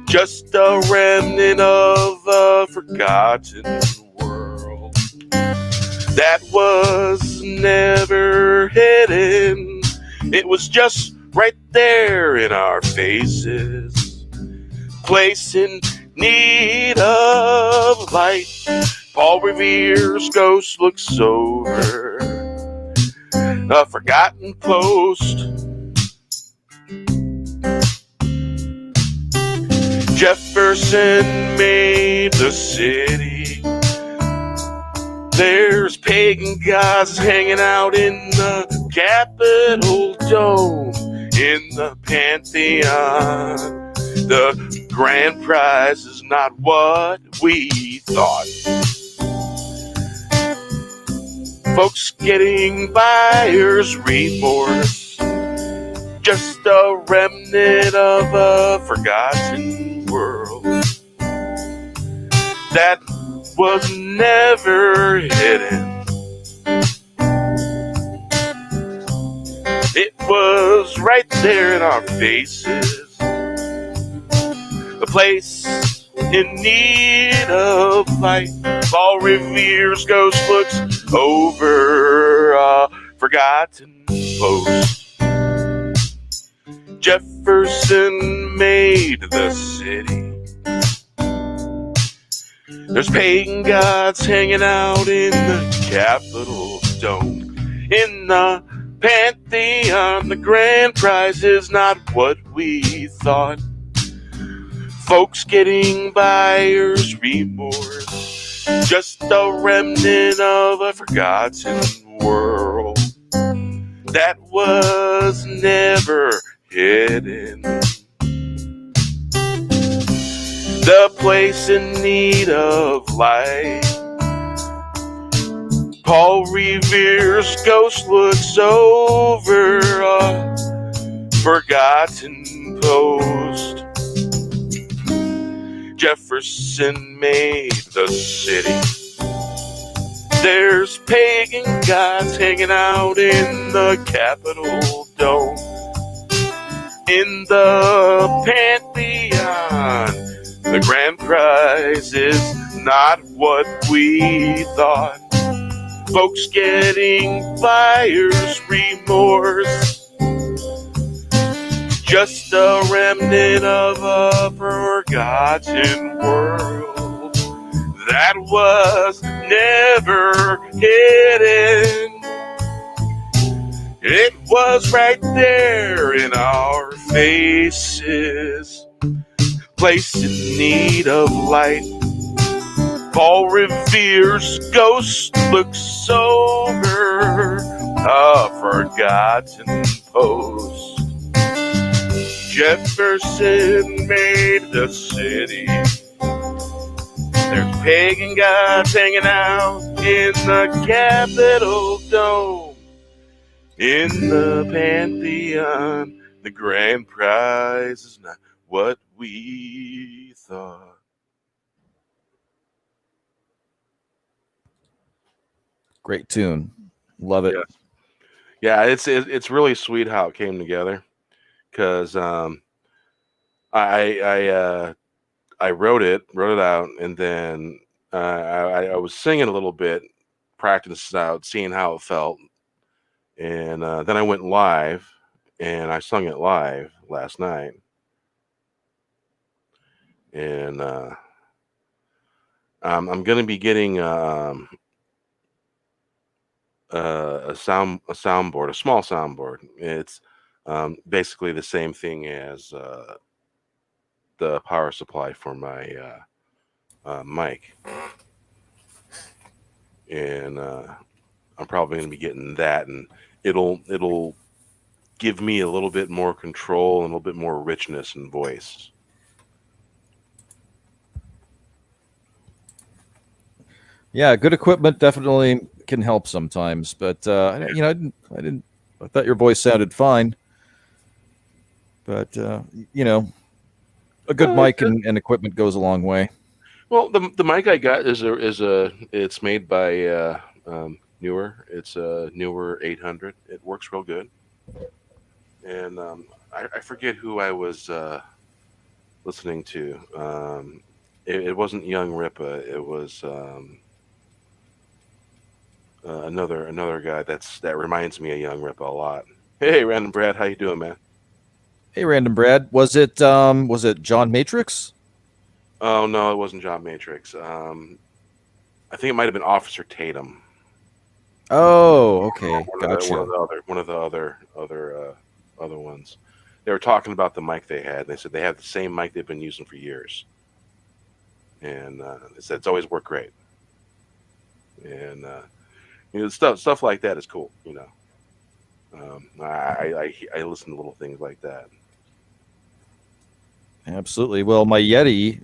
just a remnant of a forgotten world that was never hidden. It was just right there in our faces, place in need of light. Paul Revere's ghost looks over a forgotten post. Jefferson made the city. There's pagan gods hanging out in the Capitol Dome. In the Pantheon, the grand prize is not what we thought. Folks getting buyer's remorse, just a remnant of a forgotten world that was never hidden. It was right there in our faces, the place in need of light. Paul Revere's ghost looks over a forgotten post. Jefferson made the city. There's pagan gods hanging out in the Capitol Dome. In the Pantheon, the grand prize is not what we thought. Folks getting buyer's remorse, just a remnant of a forgotten world that was never hidden. The place in need of light. Paul Revere's ghost looks over a forgotten post. Jefferson made the city. There's pagan gods hanging out in the Capitol Dome. In the Pantheon, the grand prize is not what we thought. Folks getting buyer's remorse, just a remnant of a forgotten world that was never hidden. It was right there in our faces, place in need of light. Paul Revere's ghost looks over a forgotten post. Jefferson made the city. There's pagan gods hanging out in the Capitol Dome. In the Pantheon, the grand prize is not what we thought. Great tune. Love it. Yeah, it's really sweet how it came together, because I wrote it out, and then I was singing a little bit, practicing out, seeing how it felt, and then I went live, and I sung it live last night, and I'm going to be getting a soundboard, a small soundboard. It's basically the same thing as the power supply for my mic, and I'm probably going to be getting that, and it'll give me a little bit more control and a little bit more richness in voice. Yeah, good equipment definitely can help sometimes, but I thought your voice sounded fine, but a good mic and equipment goes a long way. Well, the mic I got is it's made by Newer. It's a Newer 800. It works real good. And I forget who I was listening to. It wasn't Young Ripa. It was another guy that reminds me of Young Ripa a lot. Hey, Random Brad, how you doing, man? Hey, Random Brad. Was it John Matrix? Oh no, it wasn't John Matrix. I think it might have been Officer Tatum. Oh, okay, gotcha. One of the other ones. They were talking about the mic they had. They said they have the same mic they've been using for years, and they said it's always worked great. And stuff like that is cool. I listen to little things like that. Absolutely. Well, my Yeti,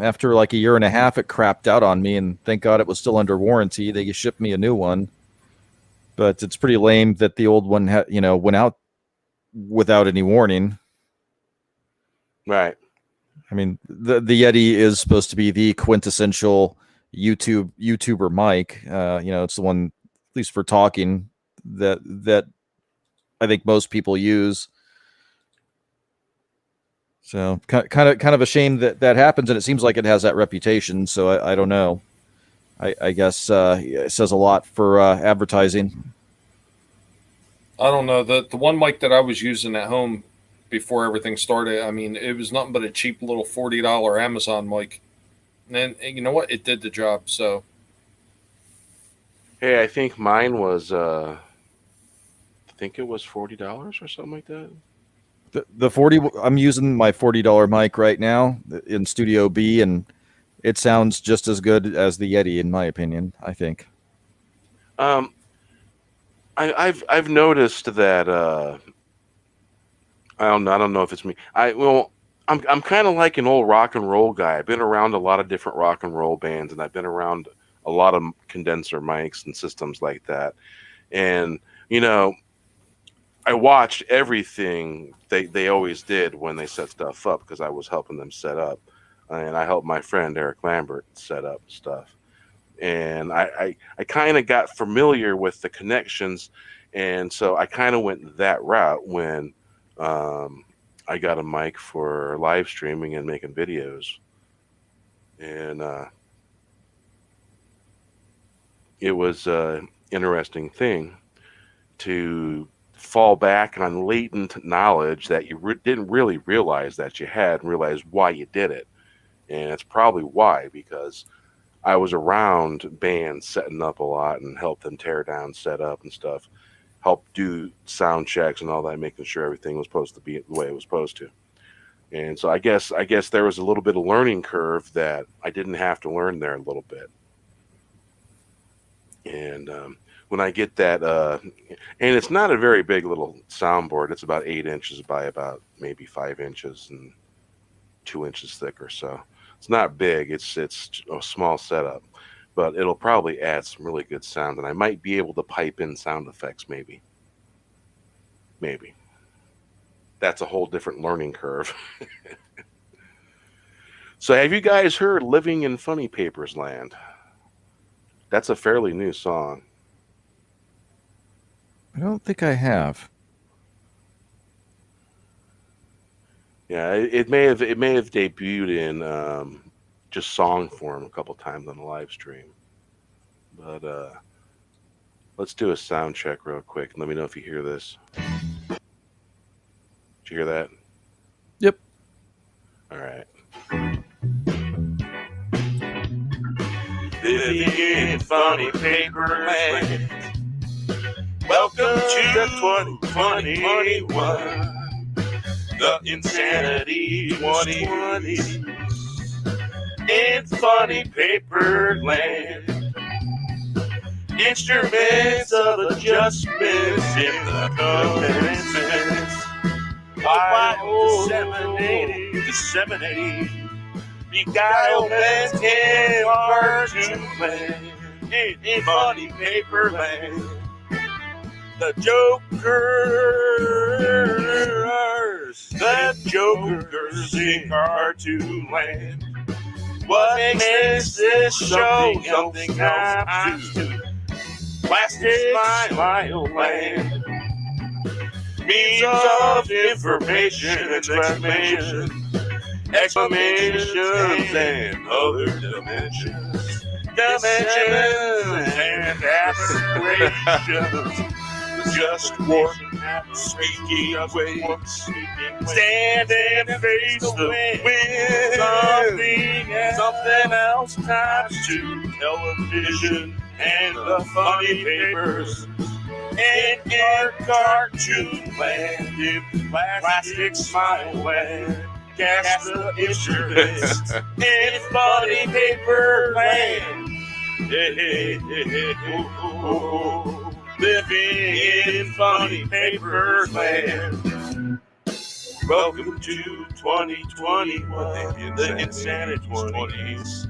after like a year and a half, it crapped out on me, and thank God it was still under warranty. They shipped me a new one, but it's pretty lame that the old one went out without any warning. Right. I mean, the Yeti is supposed to be the quintessential YouTuber mic. It's the one, at least for talking, that I think most people use. So kind of a shame that happens, and it seems like it has that reputation. So I don't know. I guess it says a lot for advertising. I don't know. The one mic that I was using at home before everything started, I mean, it was nothing but a cheap little $40 Amazon mic. And you know what? It did the job. So, hey, I think mine was I think it was $40 or something like that. The 40. I'm using my $40 mic right now in Studio B, and it sounds just as good as the Yeti, in my opinion. I think. I've noticed that I don't know if it's me. I'm kind of like an old rock and roll guy. I've been around a lot of different rock and roll bands, and I've been around a lot of condenser mics and systems like that. And I watched everything they always did when they set stuff up, because I was helping them set up, and I helped my friend Eric Lambert set up stuff. And I kind of got familiar with the connections, and so I kind of went that route when I got a mic for live streaming and making videos. And it was an interesting thing to fall back on latent knowledge that you didn't really realize that you had, and realize why you did it. And it's probably why, because I was around bands setting up a lot and helped them tear down, set up and stuff, help do sound checks and all that, making sure everything was supposed to be the way it was supposed to. And so I guess there was a little bit of learning curve that I didn't have to learn there a little bit. And when I get that, and it's not a very big little soundboard. It's about 8 inches by about maybe 5 inches and 2 inches thick or so. It's not big. It's a small setup, but it'll probably add some really good sound, and I might be able to pipe in sound effects. Maybe. That's a whole different learning curve. So, have you guys heard "Living in Funny Papers Land"? That's a fairly new song. I don't think I have. Yeah, it may have debuted in just song form a couple times on the live stream. But let's do a sound check real quick. Let me know if you hear this. Did you hear that? Yep. All right. Living in funny paper land. Welcome to 2021. The insanity 2020 in funny paper land. Instruments of adjustments in the commencements. Why disseminating beguilement in cartoon land. In funny paper land. The Jokers in cartoon land. What makes this show something else to Plastic Smile Land. Means of information, exclamations, and other dimensions. And aspirations. Just warp, speaking ways. Stand and face the wind. Something else times two. Television and the funny papers. And in cartoon land, in plastic smile land. Cast the instruments in funny paper land. Hey, hey, hey, hey, oh, oh, oh. Living in funny paper land. Welcome to 2021, the insanity 20s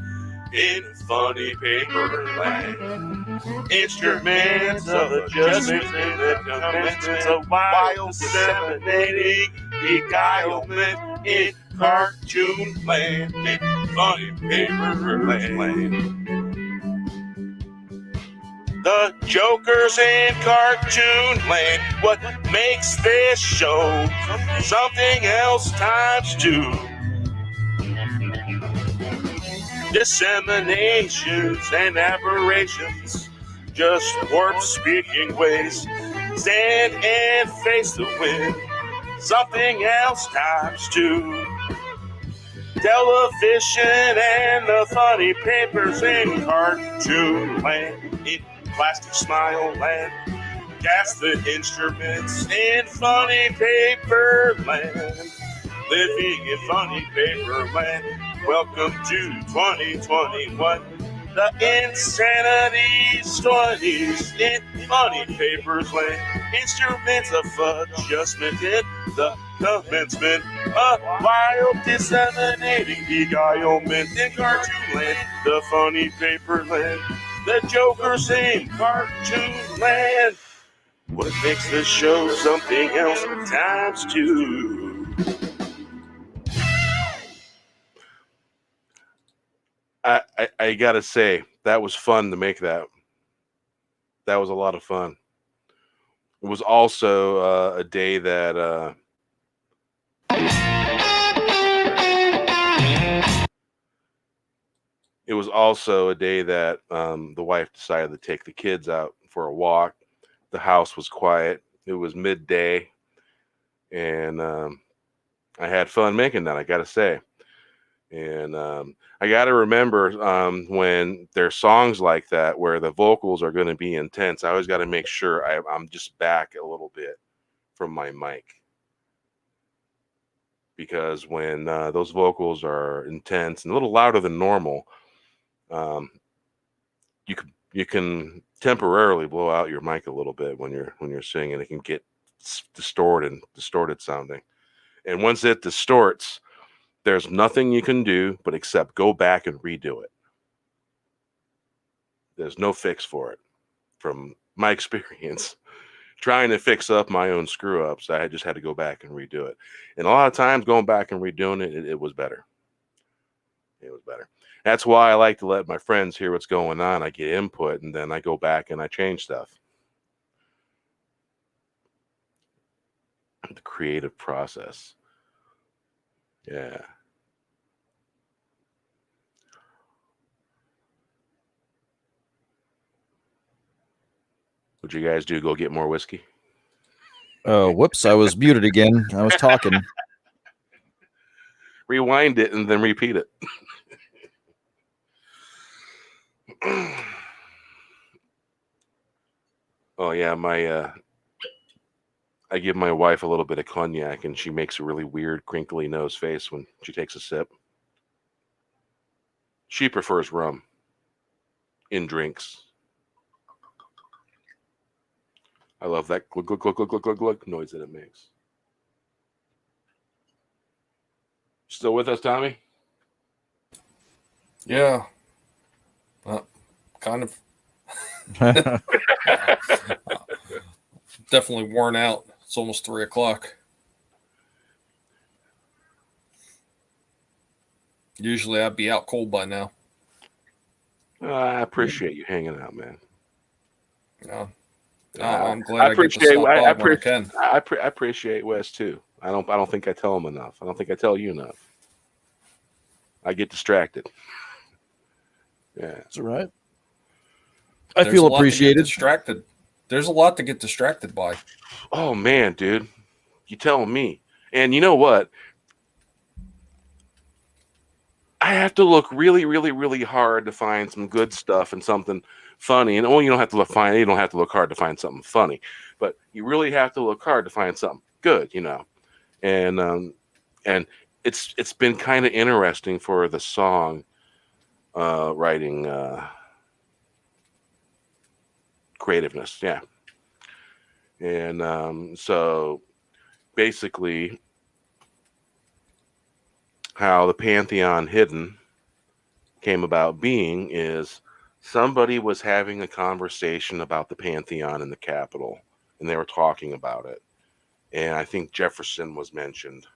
in funny paper land. Instruments of adjustment and the commencements of wild disseminating beguilement in cartoon land, in funny paper land. The Jokers in cartoon land. What makes this show something else times two? Disseminations and aberrations, just warp speaking ways. Stand and face the wind. Something else times two. Television and the funny papers in cartoon land. In plastic smile land, cast the instruments in funny paper land, living in funny paper land. Welcome to 2021, the insanity's 20s in funny papers land. Instruments of adjustment in the commencement of wild disseminating beguilement in cartoon land, the funny paper land. The Jokers in cartoon land. What makes the show something else times two? I gotta say, that was fun to make that. That was a lot of fun. It was also a day that it was also a day that the wife decided to take the kids out for a walk. The house was quiet. It was midday, and I had fun making that, I gotta say. And I gotta remember when there's songs like that where the vocals are going to be intense, I always got to make sure I'm just back a little bit from my mic, because when those vocals are intense and a little louder than normal, you can temporarily blow out your mic a little bit when you're singing. It can get distorted sounding, and once it distorts, there's nothing you can do but except go back and redo it. There's no fix for it. From my experience trying to fix up my own screw ups, I just had to go back and redo it, and a lot of times going back and redoing it was better. It was better. That's why I like to let my friends hear what's going on. I get input, and then I go back and I change stuff. The creative process. Yeah. What'd you guys do? Go get more whiskey? Oh, whoops. I was muted again. I was talking. Rewind it and then repeat it. Oh yeah, I give my wife a little bit of cognac and she makes a really weird crinkly nose face when she takes a sip. She prefers rum in drinks. I love that glug glug glug glug glug glug glug noise that it makes. Still with us, Tommy? Yeah. Kind of. Definitely worn out. It's almost 3:00. Usually I'd be out cold by now. I appreciate you hanging out, man. Yeah. Uh, I'm glad I get to stop by when I can. I appreciate Wes too. I don't think I tell him enough. I don't think I tell you enough. I get distracted. Yeah, That's all right. I There's feel a lot to get appreciated. distracted. There's a lot to get distracted by. oh man, dude, you telling me? And you know what? I have to look really, really, really hard to find some good stuff and something funny. And you don't have to look fine. You don't have to look hard to find something funny, but you really have to look hard to find something good, you know. And it's been kind of interesting for the song writing creativeness, yeah. And so basically, how the Pantheon Hidden came about being is somebody was having a conversation about the Pantheon in the Capitol, and they were talking about it. And I think Jefferson was mentioned.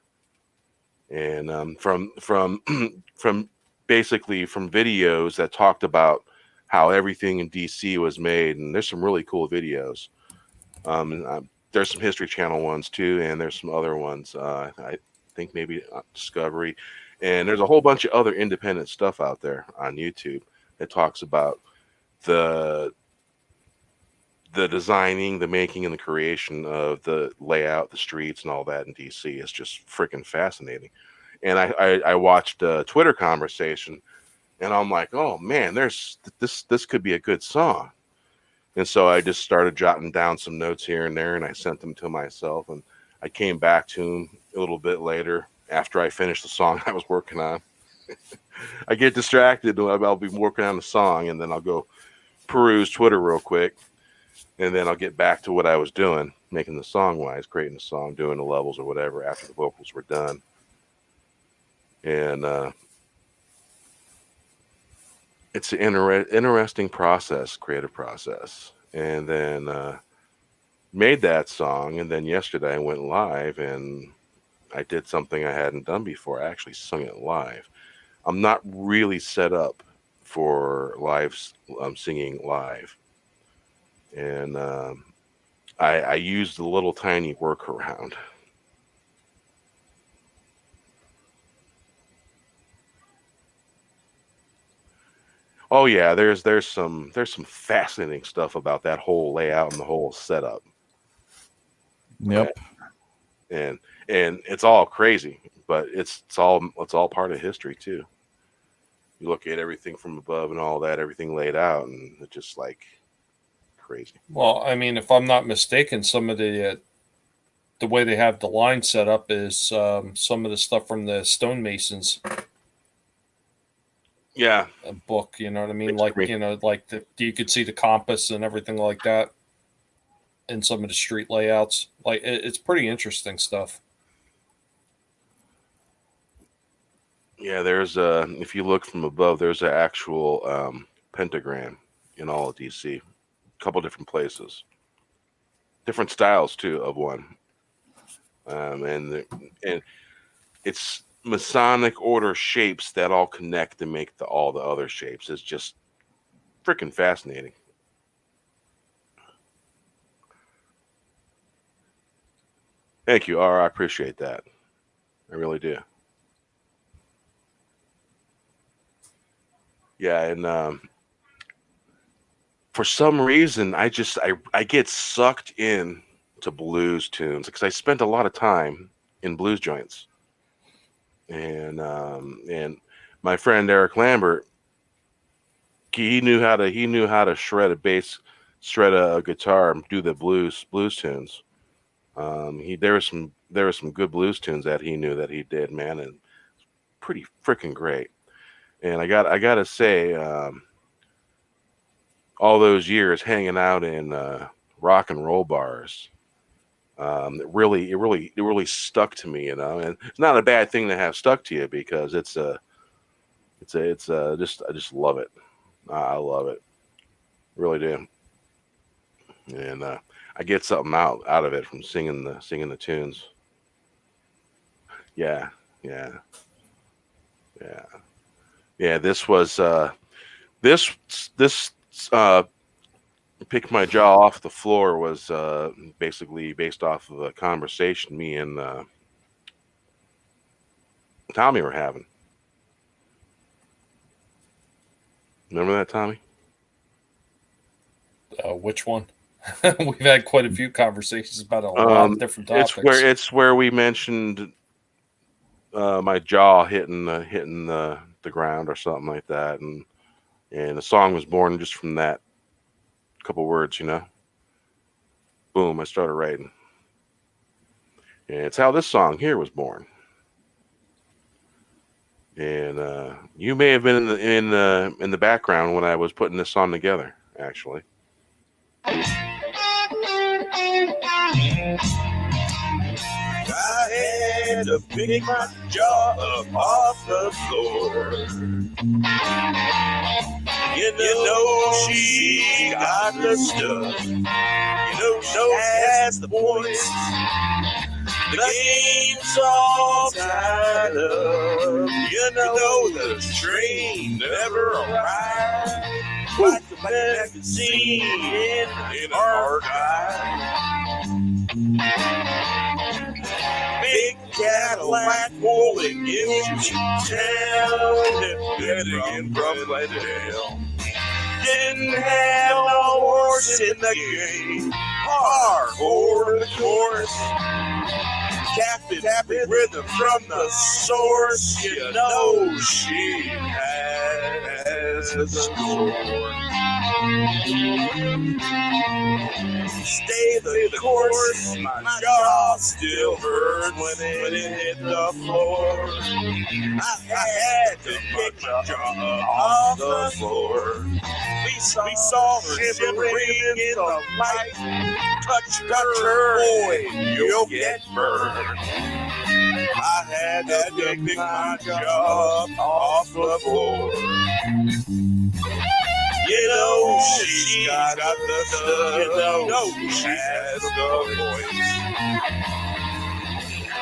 And from from basically from videos that talked about how everything in DC was made, and there's some really cool videos. There's some History Channel ones too, and there's some other ones. I think maybe Discovery, and there's a whole bunch of other independent stuff out there on YouTube that talks about the designing, the making, and the creation of the layout, the streets, and all that in DC. Is just freaking fascinating. And I watched a Twitter conversation, and I'm like, oh man, there's this could be a good song. And so I just started jotting down some notes here and there, and I sent them to myself. And I came back to them a little bit later after I finished the song I was working on. I get distracted. I'll be working on the song, and then I'll go peruse Twitter real quick, and then I'll get back to what I was doing, making the song wise, creating the song, doing the levels or whatever after the vocals were done. And it's an interesting process, creative process. And then made that song, and then yesterday I went live and I did something I hadn't done before. I actually sung it live. I'm not really set up for live singing live, and I used a little tiny workaround. Oh yeah, there's some fascinating stuff about that whole layout and the whole setup. Yep. And it's all crazy, but it's all part of history too. You look at everything from above and all that, everything laid out, and it's just like crazy. Well, I mean, if I'm not mistaken, some of the way they have the line set up is some of the stuff from the stonemasons. Yeah, A book, you know what I mean? It's Like, great. you know, like you could see the compass and everything like that in some of the street layouts. Like, it's pretty interesting stuff. Yeah, there's if you look from above, there's an actual pentagram in all of DC. A couple different places, different styles too of one, and it's Masonic order shapes that all connect to make all the other shapes. It's just freaking fascinating. Thank you, R. I appreciate that. I really do. Yeah, and for some reason, I get sucked in to blues tunes because I spent a lot of time in blues joints, and my friend Eric Lambert, he knew how to shred a bass, shred a guitar, and do the blues tunes. There were some good blues tunes that he knew that he did, man, and pretty freaking great. And I gotta say, all those years hanging out in rock and roll bars, it really stuck to me, you know. And it's not a bad thing to have stuck to you because it's just I just love it. I love it, really do. And I get something out of it from singing the tunes. Yeah, yeah, yeah. Yeah, this was this pick my jaw off the floor was basically based off of a conversation me and Tommy were having. Remember that, Tommy? Which one? We've had quite a few conversations about a lot of different topics. It's where we mentioned my jaw hitting the ground or something like that, and the song was born just from that couple words, you know. Boom! I started writing, and it's how this song here was born. And you may have been in the background when I was putting this song together, actually. I had to pick my jaw up off the floor. You know she got the stuff. You know she has the points. The game's all tied up. You know the train never arrived. Like the magazine in an archive. Big Cadillac rolling into town, heading from Glendale. Didn't have no horse in the game, hard for the course. Tapping rhythm from the source, you know she has a score. Stay the course, my jaw still hurts when it hit the floor. I had to pick my jaw off the floor. We saw her shimmering in the light. Touch her, boy, you'll get burned. I had to pick my jaw off the floor. You know she's got the stuff. You know she has the voice.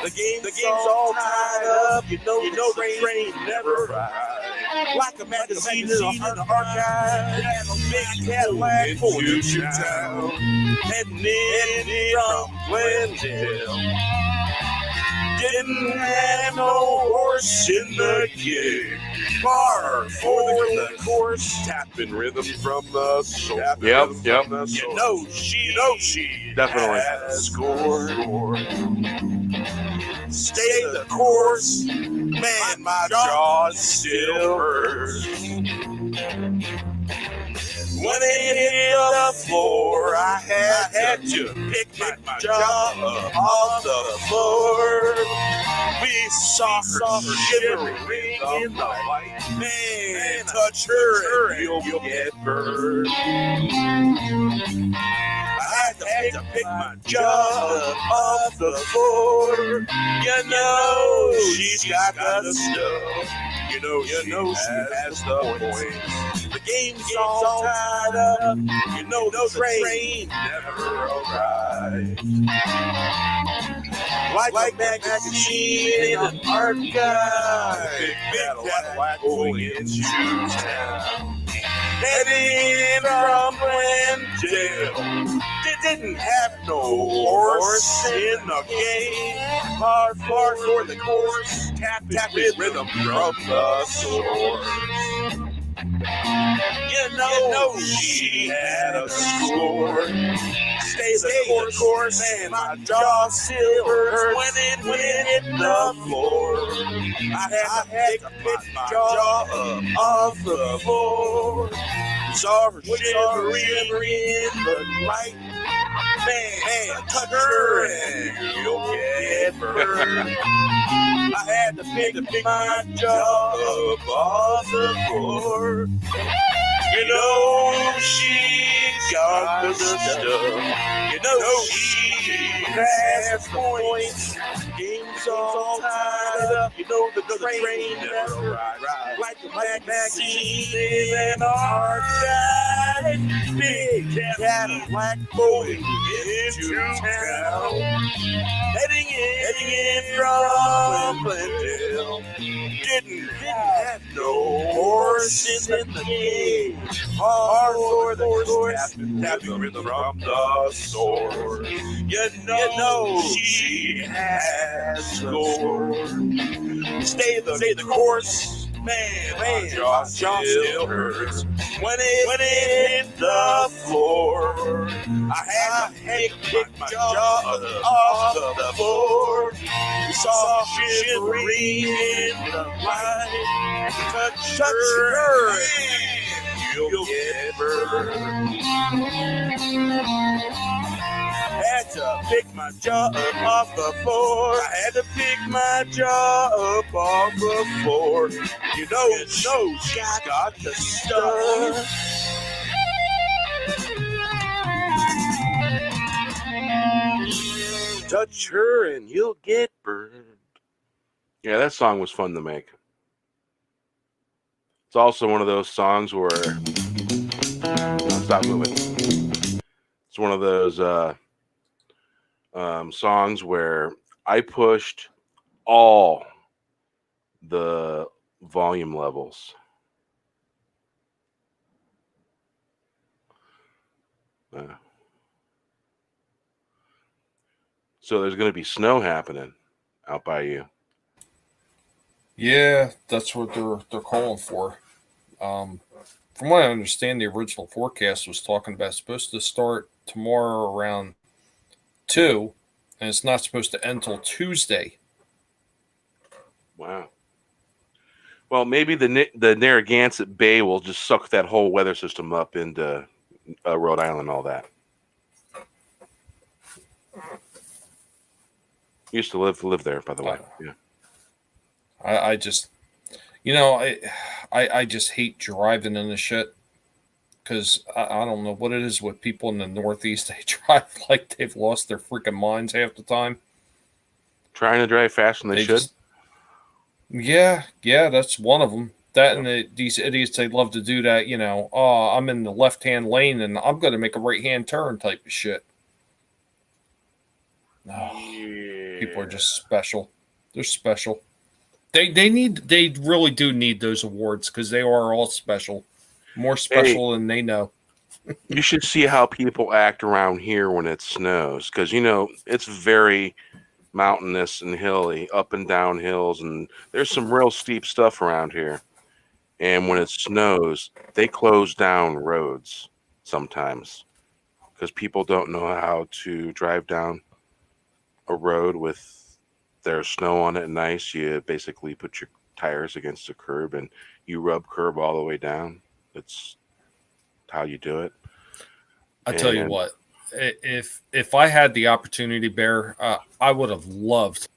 The game's all tied up. You know the train never arrives. Like a magazine in the archive. And a big Cadillac for you town. Heading in from Glendale. Didn't have no horse in the game. Hard for the course, tapping rhythm from the soul. Yep. You know she Definitely has scored. Stay the course, man, my jaw still hurts. When it hit the floor, I had to pick my jaw up off the floor. We saw her shivering in the light. Man, touch her and you'll get burned. I had to pick my jaw up off the floor. You know she's got the stuff. You know she has the points. The game's all tied up. You know the train never arrived. Like a magazine in an archive. Big Cadillac going into town. Heading from Glendale. They didn't have no horse in the game. Hard for the course. Tapping rhythm from the source. You know she had a score. Stay the course, man, my jaw still hurts when it hit the floor. I had to pick my jaw up off the floor. Saw her shivering in the light. Man, touch her and you'll get burned. I had to pick my jaw up off the floor. You know she's got the stuff. You know she has points. Game's all tied up. You know the train never rides. Like a magazine in an archive. ride. Big Cadillac rolling into town. Heading in from Glendale. Didn't have no horse in the cage. Hard for the horse, tapping rhythm from the sword. You know she has scored. Stay the course, man, my jaw still hurts. When it hit the floor, I had to pick my jaw off the floor. We saw shivering in the light. Touch her and you'll get burned. Had to pick my jaw up off the floor. I had to pick my jaw up off the floor. You know she's got the stuff. Touch her and you'll get burned. Yeah, that song was fun to make. It's also one of those songs where stop moving. It's one of those songs where I pushed all the volume levels. So there's going to be snow happening out by you. Yeah, that's what they're calling for. From what I understand, the original forecast was talking about it's supposed to start tomorrow around 2, and it's not supposed to end until Tuesday. Wow. Well, maybe the Narragansett Bay will just suck that whole weather system up into Rhode Island and all that. Used to live there, by the way. Yeah. I just, I just hate driving in the shit because I don't know what it is with people in the Northeast. They drive like they've lost their freaking minds half the time. Trying to drive faster than they should. Yeah, that's one of them. That and these idiots, they love to do that. Oh, I'm in the left-hand lane and I'm going to make a right-hand turn type of shit. Oh, yeah. People are just special. They're special. They really do need those awards because they are all special. More special than they know. You should see how people act around here when it snows because, it's very mountainous and hilly, up and down hills, and there's some real steep stuff around here. And when it snows, they close down roads sometimes because people don't know how to drive down a road with their snow on it and ice. You basically put your tires against the curb and you rub curb all the way down. That's how you do it. Tell you what, if I had the opportunity, Bear, I would have loved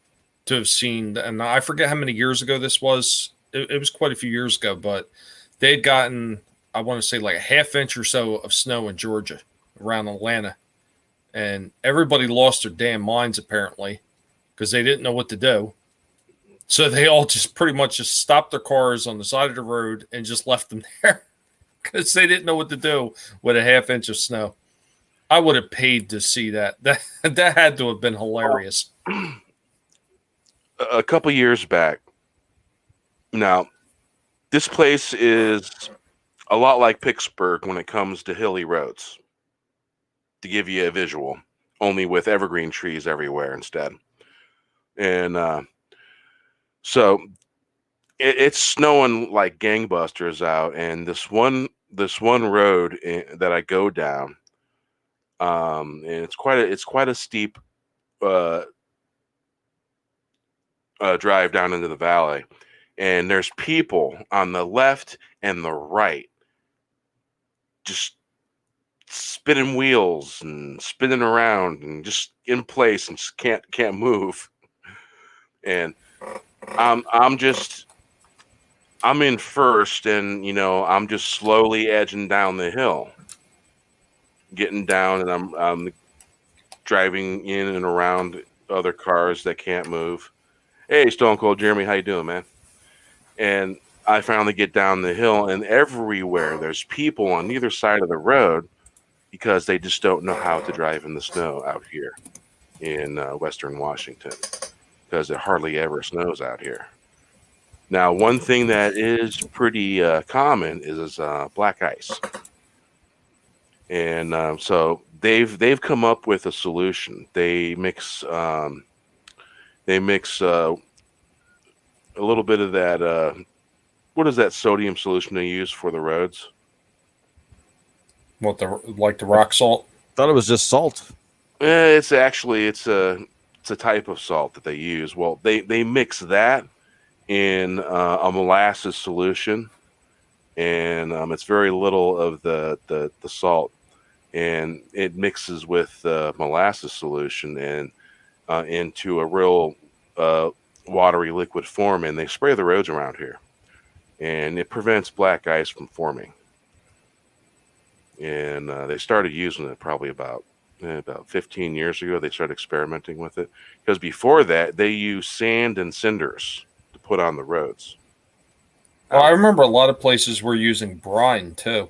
to have seen, and I forget how many years ago this was. It was quite a few years ago, but they had gotten, I want to say like a half inch or so of snow in Georgia around Atlanta. And everybody lost their damn minds apparently because they didn't know what to do. So they all just pretty much just stopped their cars on the side of the road and just left them there because they didn't know what to do with a half inch of snow. I would have paid to see that. That had to have been hilarious. A couple years back. Now, this place is a lot like Pittsburgh when it comes to hilly roads. To give you a visual, only with evergreen trees everywhere instead. And so it's snowing like gangbusters out, and this one road that I go down, and it's quite a steep drive down into the valley, and there's people on the left and the right just spinning wheels and spinning around and just in place and just can't move. And I'm in first, and I'm just slowly edging down the hill, getting down, and I'm driving in and around other cars that can't move. Hey, Stone Cold Jeremy, how you doing, man? And I finally get down the hill, and everywhere there's people on either side of the road because they just don't know how to drive in the snow out here in Western Washington, because it hardly ever snows out here. Now, one thing that is pretty common is black ice, and so they've come up with a solution. They mix a little bit of that. What is that sodium solution they use for the roads? What, like the rock salt? Thought it was just salt. It's a type of salt that they use. Well, they mix that in a molasses solution, and it's very little of the salt, and it mixes with molasses solution and into a real watery liquid form, and they spray the roads around here, and it prevents black ice from forming. And they started using it probably about 15 years ago. They started experimenting with it, because before that they used sand and cinders to put on the roads. Well, I remember a lot of places were using brine too.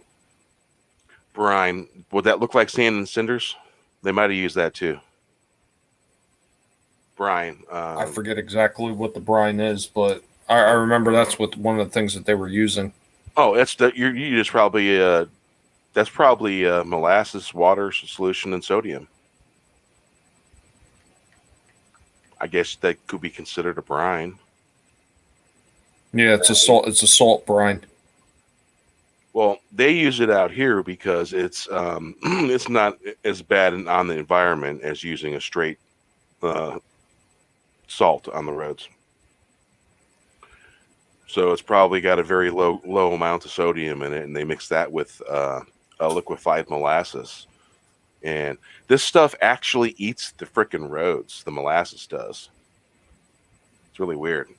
Brine, would that look like sand and cinders? They might have used that too. Brine. I forget exactly what the brine is, but I remember that's what one of the things that they were using. Oh, you just probably that's probably molasses, water solution, and sodium. I guess that could be considered a brine. Yeah, it's a salt. It's a salt brine. Well, they use it out here because it's not as bad on the environment as using a straight salt on the roads. So it's probably got a very low amount of sodium in it, and they mix that with a liquefied molasses. And this stuff actually eats the frickin' roads. The molasses does. It's really weird.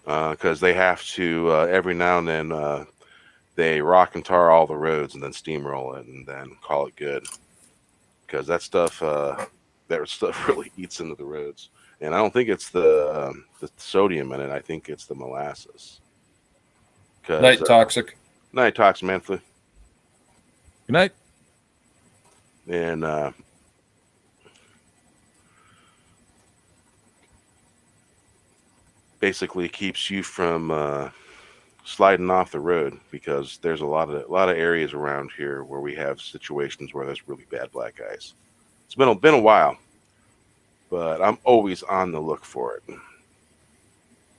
Because they have to, every now and then, they rock and tar all the roads and then steamroll it and then call it good. Because that stuff really eats into the roads. And I don't think it's the sodium in it. I think it's the molasses. Night toxic. Night toxic, man. Good night. And basically keeps you from sliding off the road, because there's a lot of areas around here where we have situations where there's really bad black ice. It's been a while, but I'm always on the look for it,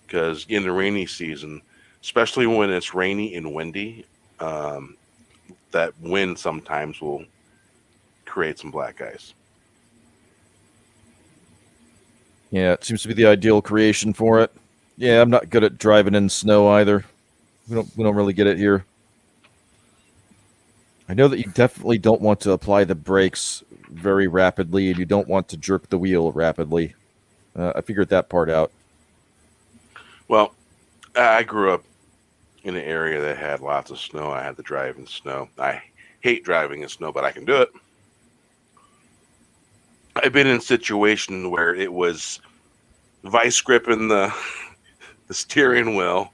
because in the rainy season, especially when it's rainy and windy, that wind sometimes will create some black ice. Yeah, it seems to be the ideal creation for it. Yeah, I'm not good at driving in snow either. We don't really get it here. I know that you definitely don't want to apply the brakes very rapidly, and you don't want to jerk the wheel rapidly. I figured that part out. Well, I grew up in an area that had lots of snow. I had to drive in snow. I hate driving in snow, but I can do it. I've been in situations where it was vice gripping the steering wheel.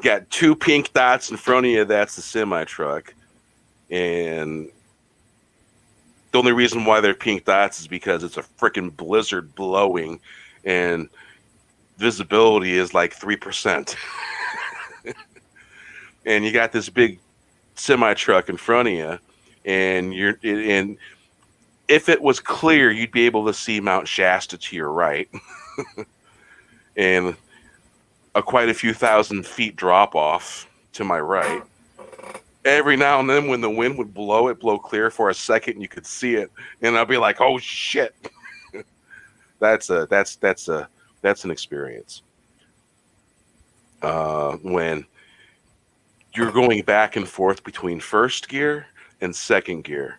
Got two pink dots in front of you. That's the semi truck. And the only reason why they're pink dots is because it's a freaking blizzard blowing and visibility is like 3%. And you got this big semi truck in front of you, and if it was clear, you'd be able to see Mount Shasta to your right. And quite a few thousand feet drop off to my right. Every now and then when the wind would blow clear for a second, and you could see it, and I'd be like, oh shit. That's an experience. When you're going back and forth between first gear and second gear.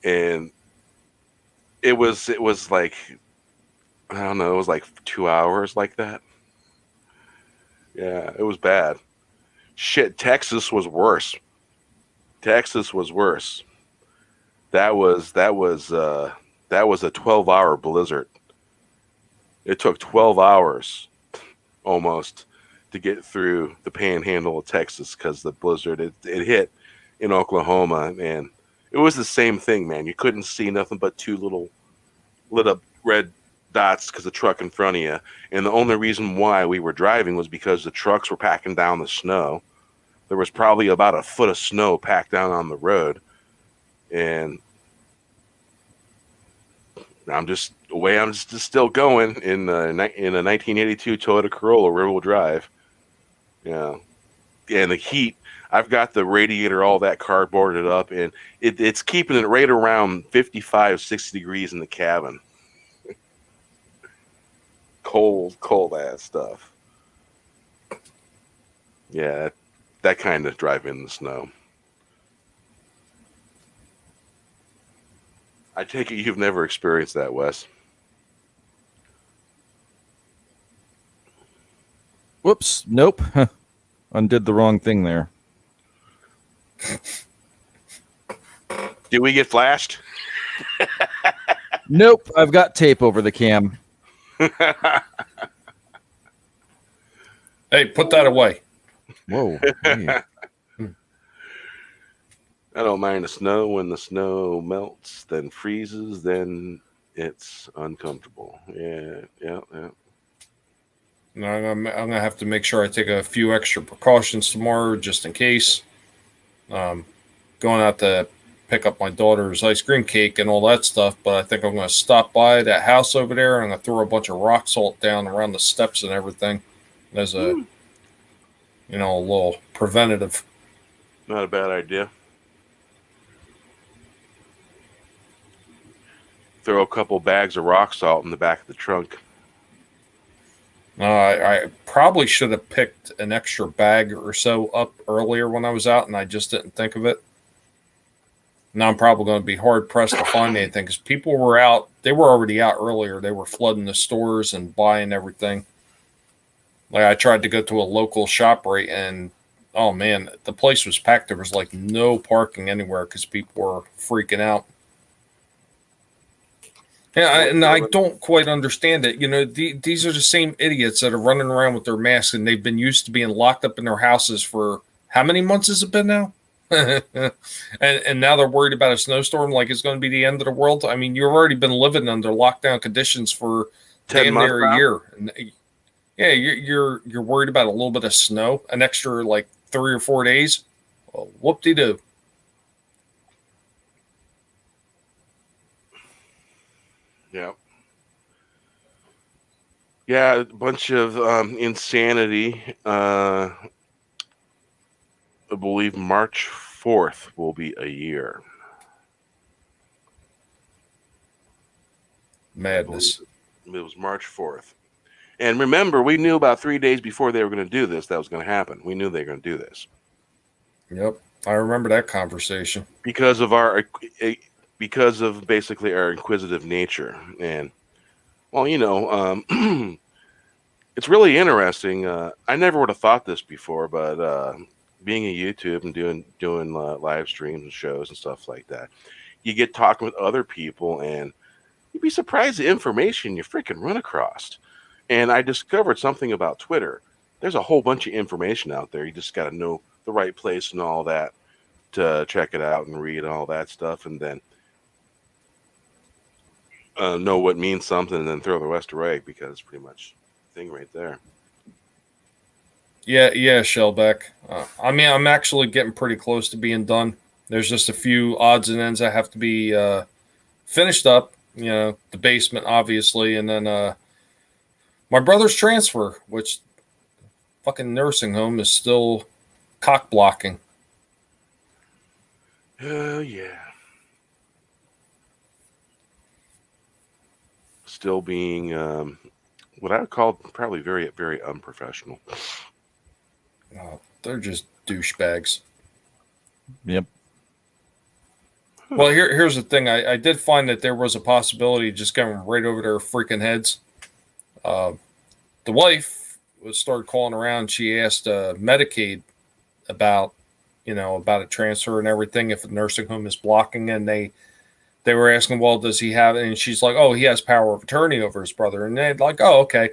And it was like, I don't know, it was like 2 hours like that. Yeah, it was bad. Shit, Texas was worse. That was a 12-hour blizzard. It took 12 hours almost to get through the panhandle of Texas because the blizzard it hit in Oklahoma, and it was the same thing, man. You couldn't see nothing but two little lit up red dots because the truck in front of you, and the only reason why we were driving was because the trucks were packing down the snow. There was probably about a foot of snow packed down on the road, and I'm just still going in a 1982 Toyota Corolla rear-wheel drive. Yeah, and the heat. I've got the radiator, all that cardboarded up, and it's keeping it right around 55, 60 degrees in the cabin. Cold ass stuff. Yeah, that kind of drive in the snow. I take it you've never experienced that, Wes. Whoops. Nope. Undid the wrong thing there. Did we get flashed? Nope. I've got tape over the cam. Hey, put that away. Whoa. Hey. I don't mind the snow. When the snow melts, then freezes, then it's uncomfortable. Yeah. No, I'm gonna have to make sure I take a few extra precautions tomorrow, just in case. Going out to pick up my daughter's ice cream cake and all that stuff, but I think I'm gonna stop by that house over there and I'm gonna throw a bunch of rock salt down around the steps and everything as a little preventative. Not a bad idea. Throw a couple bags of rock salt in the back of the trunk. I probably should have picked an extra bag or so up earlier when I was out, and I just didn't think of it. Now I'm probably going to be hard pressed to find anything because people were out. They were already out earlier. They were flooding the stores and buying everything. Like I tried to go to a local ShopRite, and oh man, the place was packed. There was like no parking anywhere because people were freaking out. Yeah, and I don't quite understand it. These are the same idiots that are running around with their masks, and they've been used to being locked up in their houses for how many months has it been now? and now they're worried about a snowstorm like it's going to be the end of the world. I mean, you've already been living under lockdown conditions for 10 damn months near a now? year. And, yeah, you're worried about a little bit of snow, an extra like 3 or 4 days. Well, whoop-de-doo. Yeah. Yeah, a bunch of insanity. I believe March 4th will be a year. Madness. It was March 4th. And remember, we knew about 3 days before they were going to do this that was going to happen. We knew they were going to do this. Yep. I remember that conversation. Because of basically our inquisitive nature. And, well, it's really interesting. I never would have thought this before, but being a YouTube and doing live streams and shows and stuff like that, you get talking with other people, and you'd be surprised the information you freaking run across. And I discovered something about Twitter. There's a whole bunch of information out there. You just got to know the right place and all that to check it out and read all that stuff, and then know what means something, and then throw the rest away because it's pretty much the thing right there. Yeah, Shellback. I'm actually getting pretty close to being done. There's just a few odds and ends that have to be finished up. The basement, obviously, and then my brother's transfer, which fucking nursing home is still cock blocking. Oh, yeah. Still being what I would call probably very, very unprofessional. They're just douchebags. Yep. Well, here's the thing. I did find that there was a possibility of just going right over their freaking heads. The wife started calling around. She asked Medicaid about a transfer and everything if the nursing home is blocking, and they were asking, well, does he have it? And she's like, oh, he has power of attorney over his brother. And they're like, oh, okay.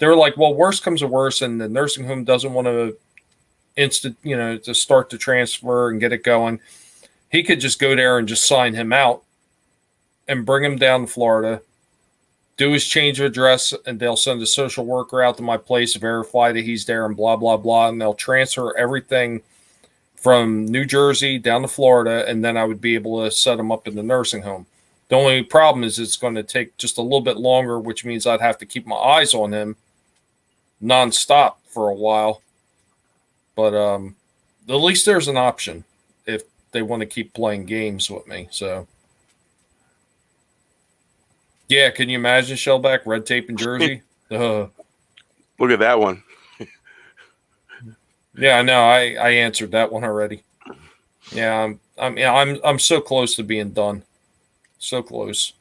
they're like, well, worst comes to worst, and the nursing home doesn't want to to start the transfer and get it going. He could just go there and just sign him out and bring him down to Florida, do his change of address, and they'll send a social worker out to my place to verify that he's there and blah, blah, blah. And they'll transfer everything from New Jersey down to Florida, and then I would be able to set him up in the nursing home. The only problem is it's going to take just a little bit longer, which means I'd have to keep my eyes on him nonstop for a while. But at least there's an option if they want to keep playing games with me. So, yeah, can you imagine, Shellback, red tape in Jersey? Look at that one. Yeah, I know. I answered that one already. Yeah, I'm so close to being done. So close.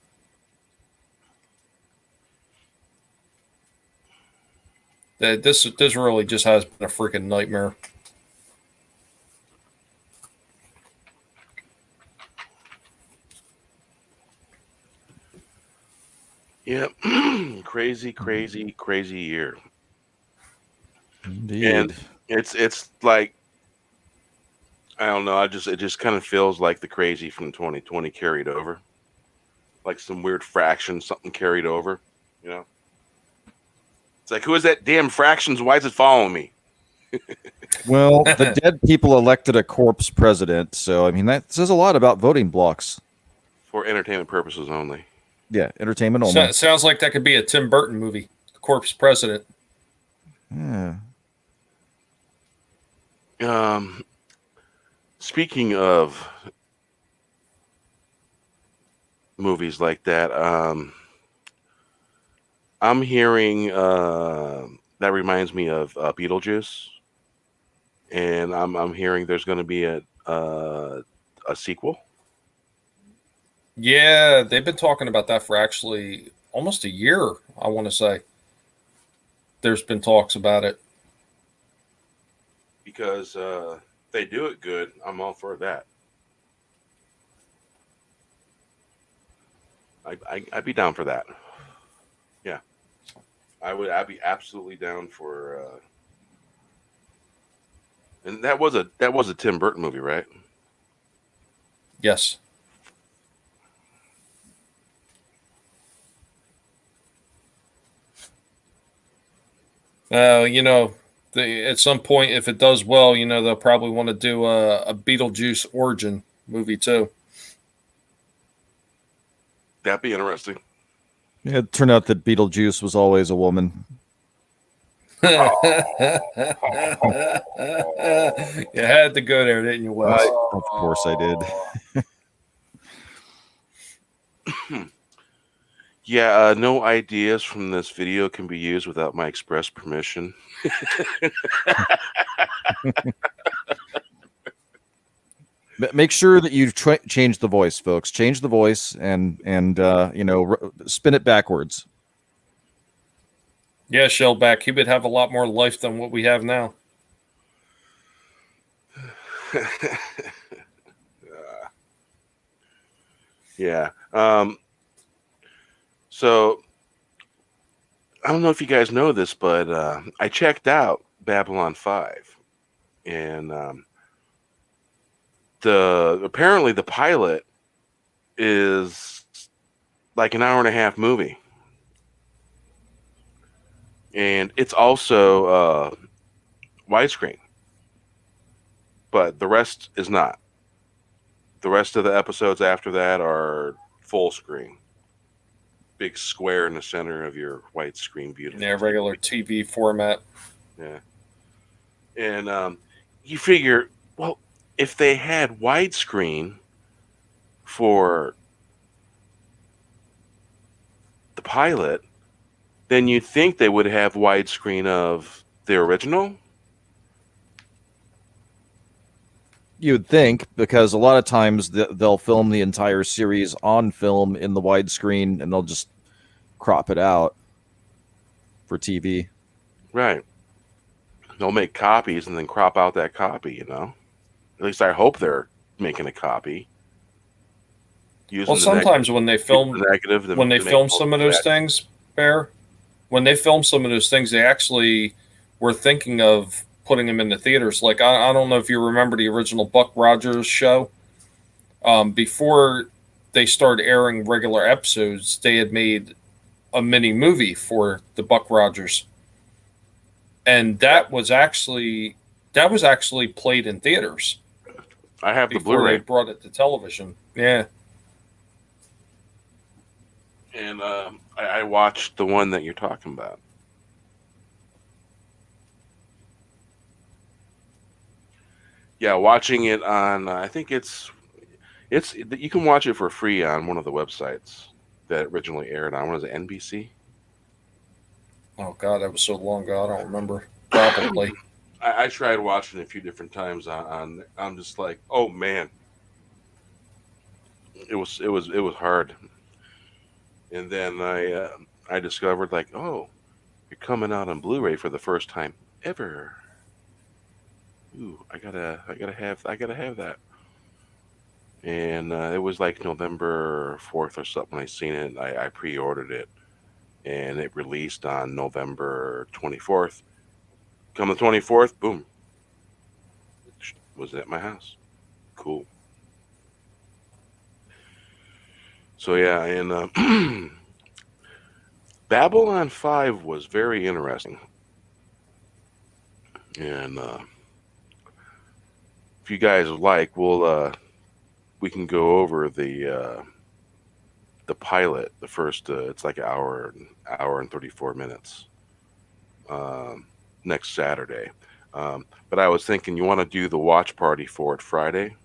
This really just has been a freaking nightmare. Yep. Crazy year. Indeed. And it's like, I don't know, it just kind of feels like the crazy from 2020 carried over. Like some weird fraction, something carried over, you know? It's like, who is that damn fractions? Why is it following me? Well, the dead people elected a corpse president, so I mean that says a lot about voting blocks. For entertainment purposes only. Yeah, entertainment only. Sounds like that could be a Tim Burton movie, The Corpse President. Yeah. Speaking of movies like that, I'm hearing that reminds me of Beetlejuice, and I'm hearing there's going to be a sequel. Yeah, they've been talking about that for actually almost a year, I want to say. There's been talks about it. Because they do it good, I'm all for that. I'd be down for that. Yeah. I'd be absolutely down for and that was a Tim Burton movie, right? Yes. At some point, if it does well, they'll probably want to do a Beetlejuice origin movie too. That'd be interesting. Yeah, it turned out that Beetlejuice was always a woman. You had to go there, didn't you, Wes? Of course I did. Yeah, no ideas from this video can be used without my express permission. Make sure that you change the voice, folks. Change the voice and spin it backwards. Yeah, Shellback, he would have a lot more life than what we have now. Yeah. So I don't know if you guys know this, but I checked out Babylon 5, and apparently the pilot is like an hour and a half movie, and it's also widescreen, but the rest is not. The rest of the episodes after that are full screen. Big square in the center of your white screen, beautiful. Yeah, regular TV format. Yeah. And you figure, well, if they had widescreen for the pilot, then you'd think they would have widescreen of the original. You would think, because a lot of times they'll film the entire series on film in the widescreen, and they'll just crop it out for TV. Right. They'll make copies and then crop out that copy, At least I hope they're making a copy. Well, sometimes when they film negative, when they film some of those things, Bear, when they filmed some of those things, they actually were thinking of putting them in the theaters. Like, I don't know if you remember the original Buck Rogers show. Before they started airing regular episodes, they had made a mini movie for the Buck Rogers. And that was actually played in theaters. I have the before Blu-ray. they brought it to television. Yeah. And I watched the one that you're talking about. Yeah, watching it on, I think it's you can watch it for free on one of the websites that originally aired on. What was it, NBC? Oh God, that was so long ago. I don't remember. Probably. I tried watching it a few different times on. I'm just like, oh man, it was hard. And then I discovered, like, oh, you're coming out on Blu-ray for the first time ever. Ooh, I gotta have that. And it was like November 4th or something. I seen it. I pre-ordered it, and it released on November 24th. Come the 24th, boom, was at my house. Cool. So yeah, and Babylon 5 was very interesting. And if you guys would like, we can go over the pilot. The first, it's like an hour and 34 minutes. Next Saturday. But I was thinking, you want to do the watch party for it Friday?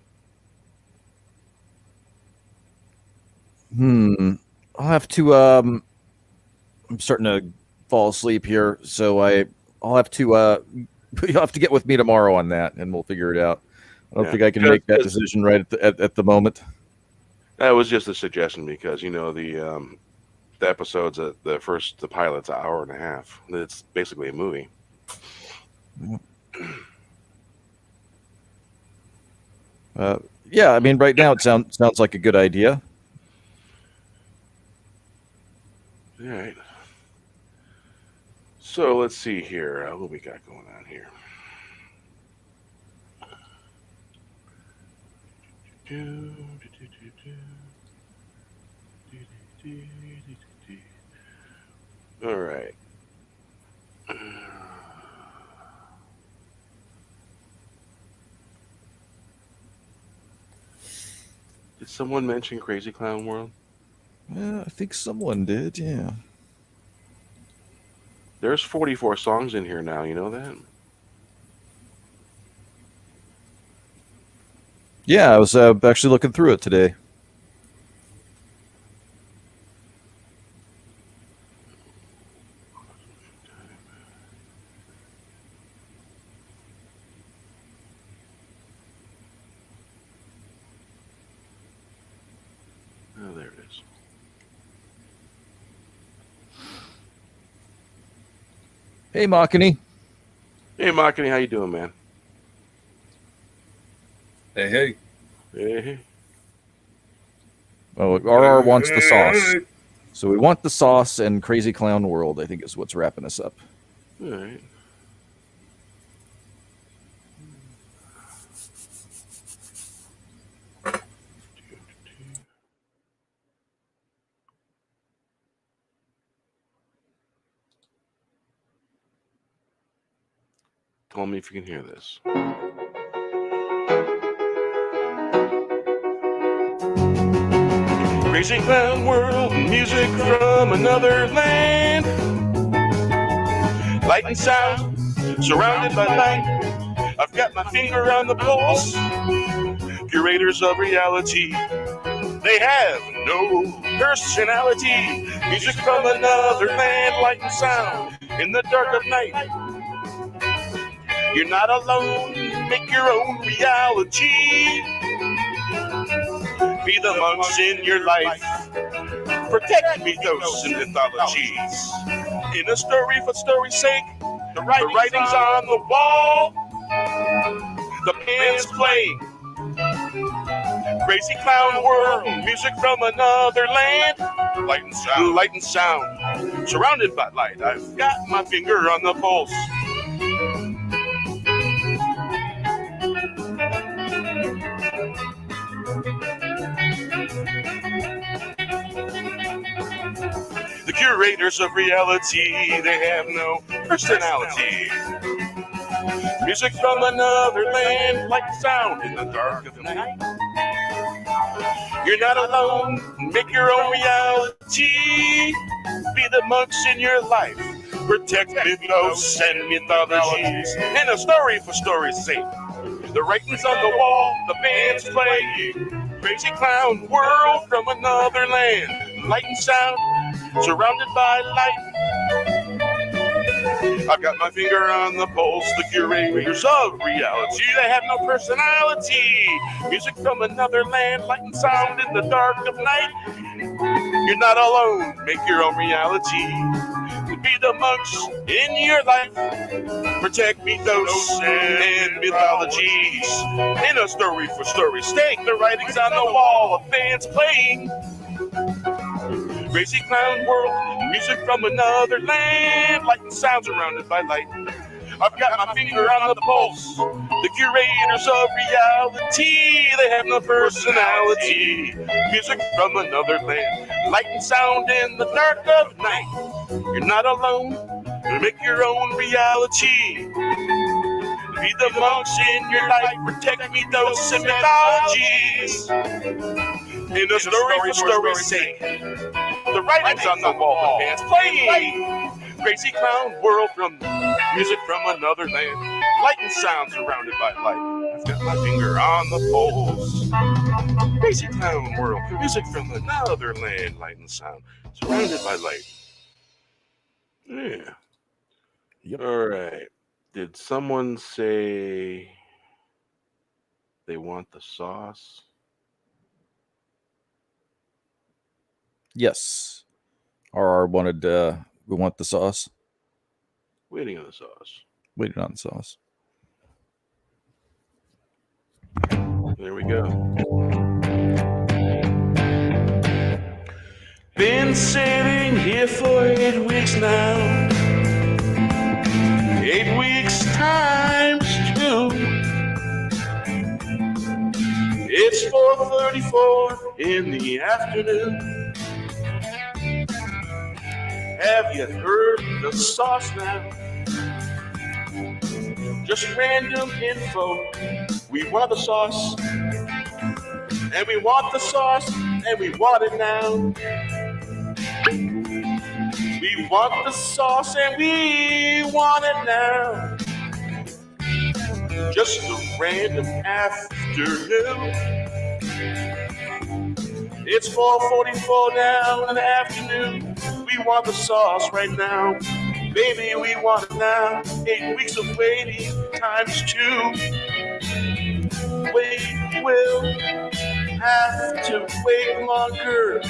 I'll have to. I'm starting to fall asleep here, so I'll have to. You'll have to get with me tomorrow on that, and we'll figure it out. I don't think I can make that decision right at the moment. That was just a suggestion because the episodes, the pilot's an hour and a half. It's basically a movie. Yeah, I mean, right now it sounds like a good idea. All right. So let's see here. What we got going on here? All right. Did someone mention Crazy Clown World? Yeah, I think someone did. Yeah. There's 44 songs in here now. You know that? Yeah, I was actually looking through it today. Oh, there it is. Hey, Makani. Hey, Makani, how you doing, man? Hey. Hey. Oh, RR wants the sauce. So we want the sauce, and Crazy Clown World, I think, is what's wrapping us up. All right. Tell me if you can hear this. Crazy Clown World, music from another land. Light and sound, surrounded by light. I've got my finger on the pulse. Curators of reality, they have no personality. Music from another land, light and sound in the dark of night. You're not alone, make your own reality. Be the monks in your life, protect mythos and mythologies. In a story for story's sake, the writing's on the wall, the band's playing. Crazy Clown World, music from another land. Light and sound, light and sound. surrounded by light. I've got my finger on the pulse. The curators of reality, they have no personality. Music from another land, like sound in the dark of the night. You're not alone, make your own reality. Be the monks in your life, protect mythos and mythologies. And a story for story's sake. The writings on the wall, the band's playing. Crazy clown world from another land. Light and sound, surrounded by light. I've got my finger on the pulse, the curators of reality. They have no personality. Music from another land, light and sound in the dark of night. You're not alone, make your own reality. Be the monks in your life. Protect mythos and mythologies. In a story for story's sake, the writings on the wall of fans playing. Crazy clown world, music from another land, light and sound surrounded by light. I've got my finger on the pulse, the curators of reality, they have no personality. Music from another land, light and sound in the dark of night. You're not alone, make your own reality. Be the monks in your life, protect mythos and mythologies. In a story for story's sake, the writings on the wall, the band's playing. Crazy clown world from music from another land. Light and sound surrounded by light. I've got my finger on the pulse. Crazy clown world, music from another land. Light and sound surrounded by light. Yeah. Yep. All right. Did someone say they want the sauce? Yes. RR wanted, we want the sauce. Waiting on the sauce. Waiting on the sauce. There we go. Been sitting here for 8 weeks now. 8 weeks times 2. It's 4:34 in the afternoon. Have you heard the sauce now? Just random info. We want the sauce. And we want the sauce. And we want it now. We want the sauce and we want it now. Just a random afternoon. It's 4:44 now in the afternoon. We want the sauce right now. Baby, we want it now. 8 weeks of waiting times 2. We will have to wait longer.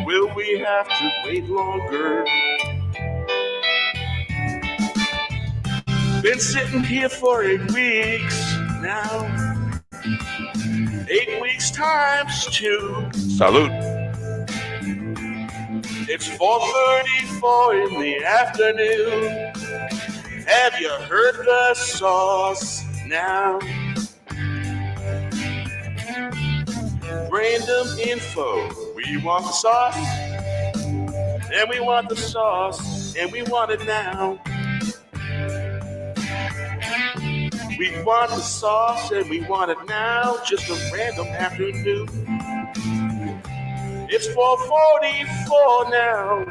Will we have to wait longer? Been sitting here for 8 weeks now. 8 weeks times 2. Salute. It's 4:34 in the afternoon. Have you heard the sauce now? Random info. We want the sauce. And we want the sauce. And we want it now. We want the sauce and we want it now. Just a random afternoon. It's 4:44 now.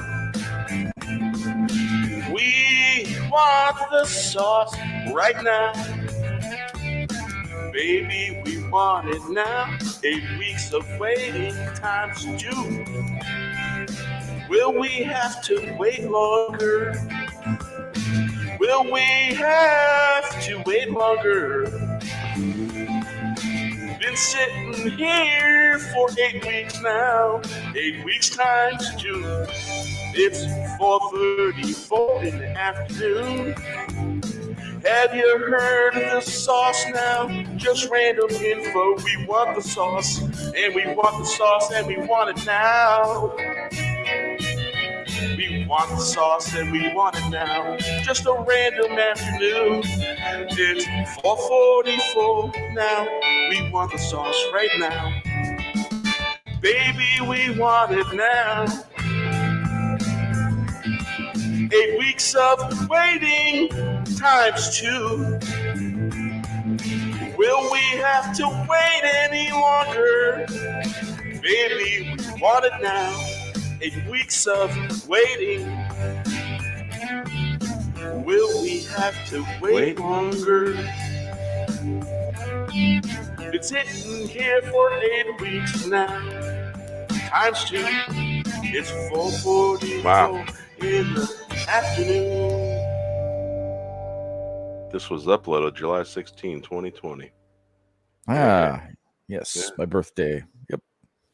We want the sauce right now. Baby, we want it now. 8 weeks of waiting times 2. Will we have to wait longer? Will we have to wait longer? Been sitting here for 8 weeks now. 8 weeks times 2. It's 4:34 in the afternoon. Have you heard the sauce now? Just random info. We want the sauce, and we want the sauce, and we want it now. We want the sauce and we want it now. Just a random afternoon. It's 4:44 now. We want the sauce right now. Baby, we want it now. 8 weeks of waiting times 2. Will we have to wait any longer? Baby, we want it now. 8 weeks of waiting. Will we have to wait longer? It's sitting here for 8 weeks now. Times 2. It's 4:44 Wow. in the afternoon. This was uploaded July 16, 2020. Yes, Yeah. my birthday. Yep.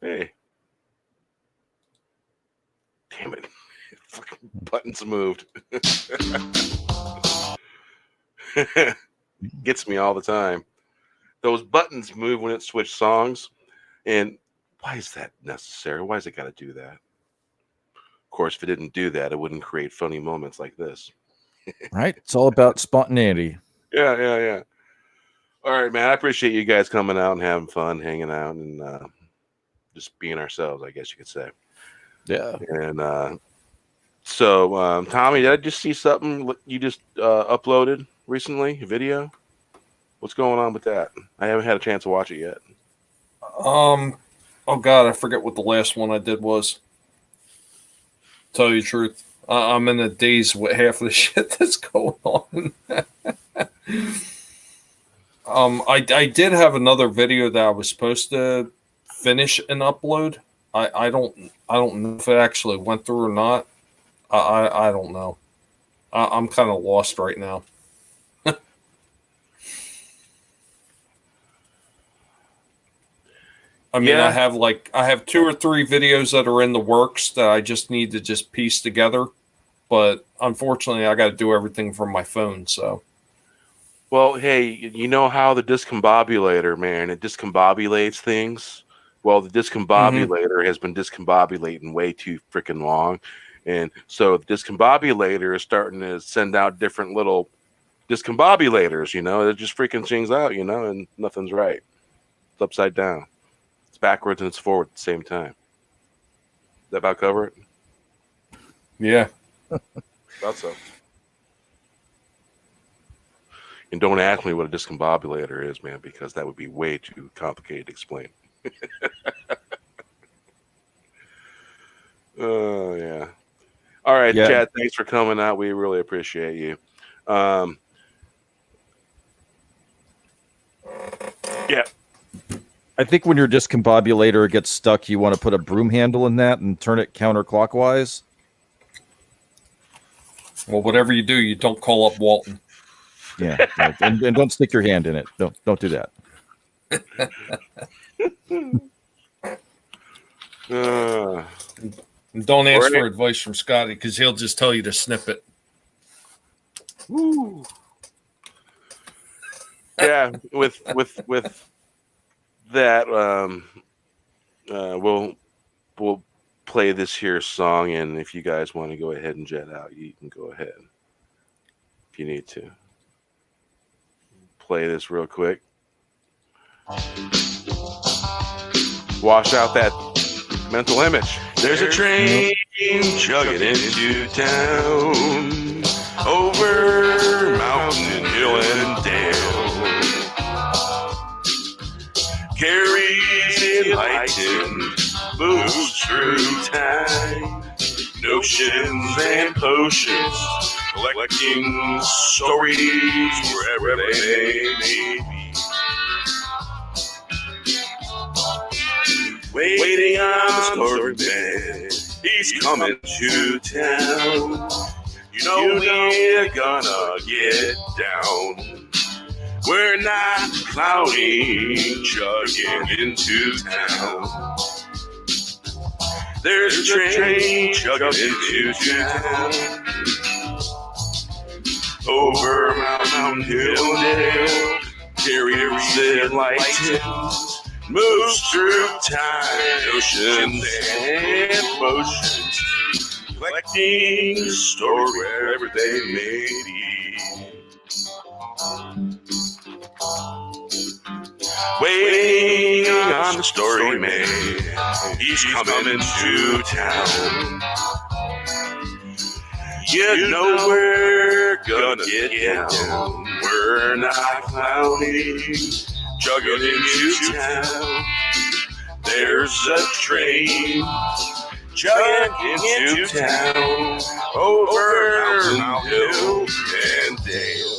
Hey. Damn it. Fucking buttons moved. Gets me all the time. Those buttons move when it switches songs. And why is that necessary? Why is it got to do that? Of course, if it didn't do that, it wouldn't create funny moments like this. Right? It's all about spontaneity. Yeah. All right, man. I appreciate you guys coming out and having fun, hanging out, and just being ourselves, I guess you could say. Yeah. And so, Tommy, did I just see something you just uploaded recently? A video? What's going on with that? I haven't had a chance to watch it yet. Oh God, I forget what the last one I did was. Tell you the truth, I'm in a daze with half of the shit that's going on. I did have another video that I was supposed to finish and upload. I don't know if it actually went through or not. I don't know. I'm kind of lost right now. I mean, Yeah. I have 2 or 3 videos that are in the works that I just need to just piece together. But unfortunately, I got to do everything from my phone. So, Well, hey, you know how the discombobulator, man, it discombobulates things? Well, the discombobulator has been discombobulating way too freaking long. And so the discombobulator is starting to send out different little discombobulators, it just freaking things out, and nothing's right. It's upside down. It's backwards and it's forward at the same time. That about cover it? yeah. Thought so. And don't ask me what a discombobulator is, man, because that would be way too complicated to explain. Oh, yeah. All right, Yeah. Chad, thanks for coming out. We really appreciate you. Yeah. I think when your discombobulator gets stuck, you want to put a broom handle in that and turn it counterclockwise. Well, whatever you do, you don't call up Walton. Yeah. and don't stick your hand in it. Don't do that. And don't ask for advice from Scotty because he'll just tell you to snip it. Woo. Yeah, with that, we'll play this here song, and if you guys want to go ahead and jet out, you can go ahead if you need to. Play this real quick. Wash out that mental image. There's a train chugging into town, over mountain, hill, and dale. Carries enlightened, moves through time. Notions and potions, collecting stories wherever they may be. Waiting on the story bed, he's coming to town. You know we're gonna get down. We're not clowning, chugging into town. There's a train chugging into town. Over mountain, hill, and dale, carries enlightened, moves through time, oceans and motions, collecting stories wherever they may be. Waiting on the story man, he's coming to town. You know we're gonna get down, we're not clowning, juggling into town. There's a train chugging into town, over mountain, hill, and dale.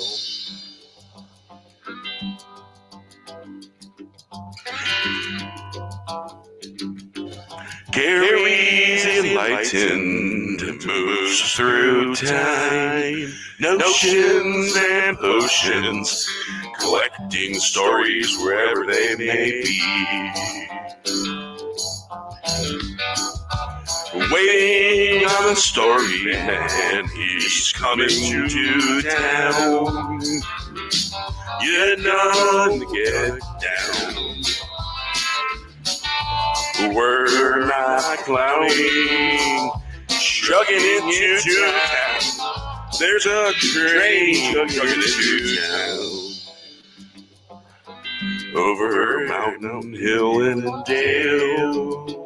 Gary's enlightened, moves through time, notions and potions, collecting stories wherever they may be. Waiting on the story man, he's coming to town. You know to get down. We're not clowning, chugging into town. There's a train chugging into town, over mountain, hill, and dale.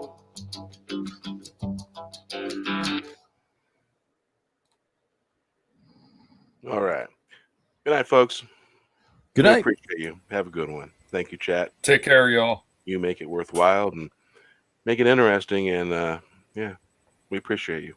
All right. Good night, folks. Good We night. appreciate you. Have a good one. Thank you, chat. Take care, y'all. You make it worthwhile and make it interesting. And yeah, we appreciate you.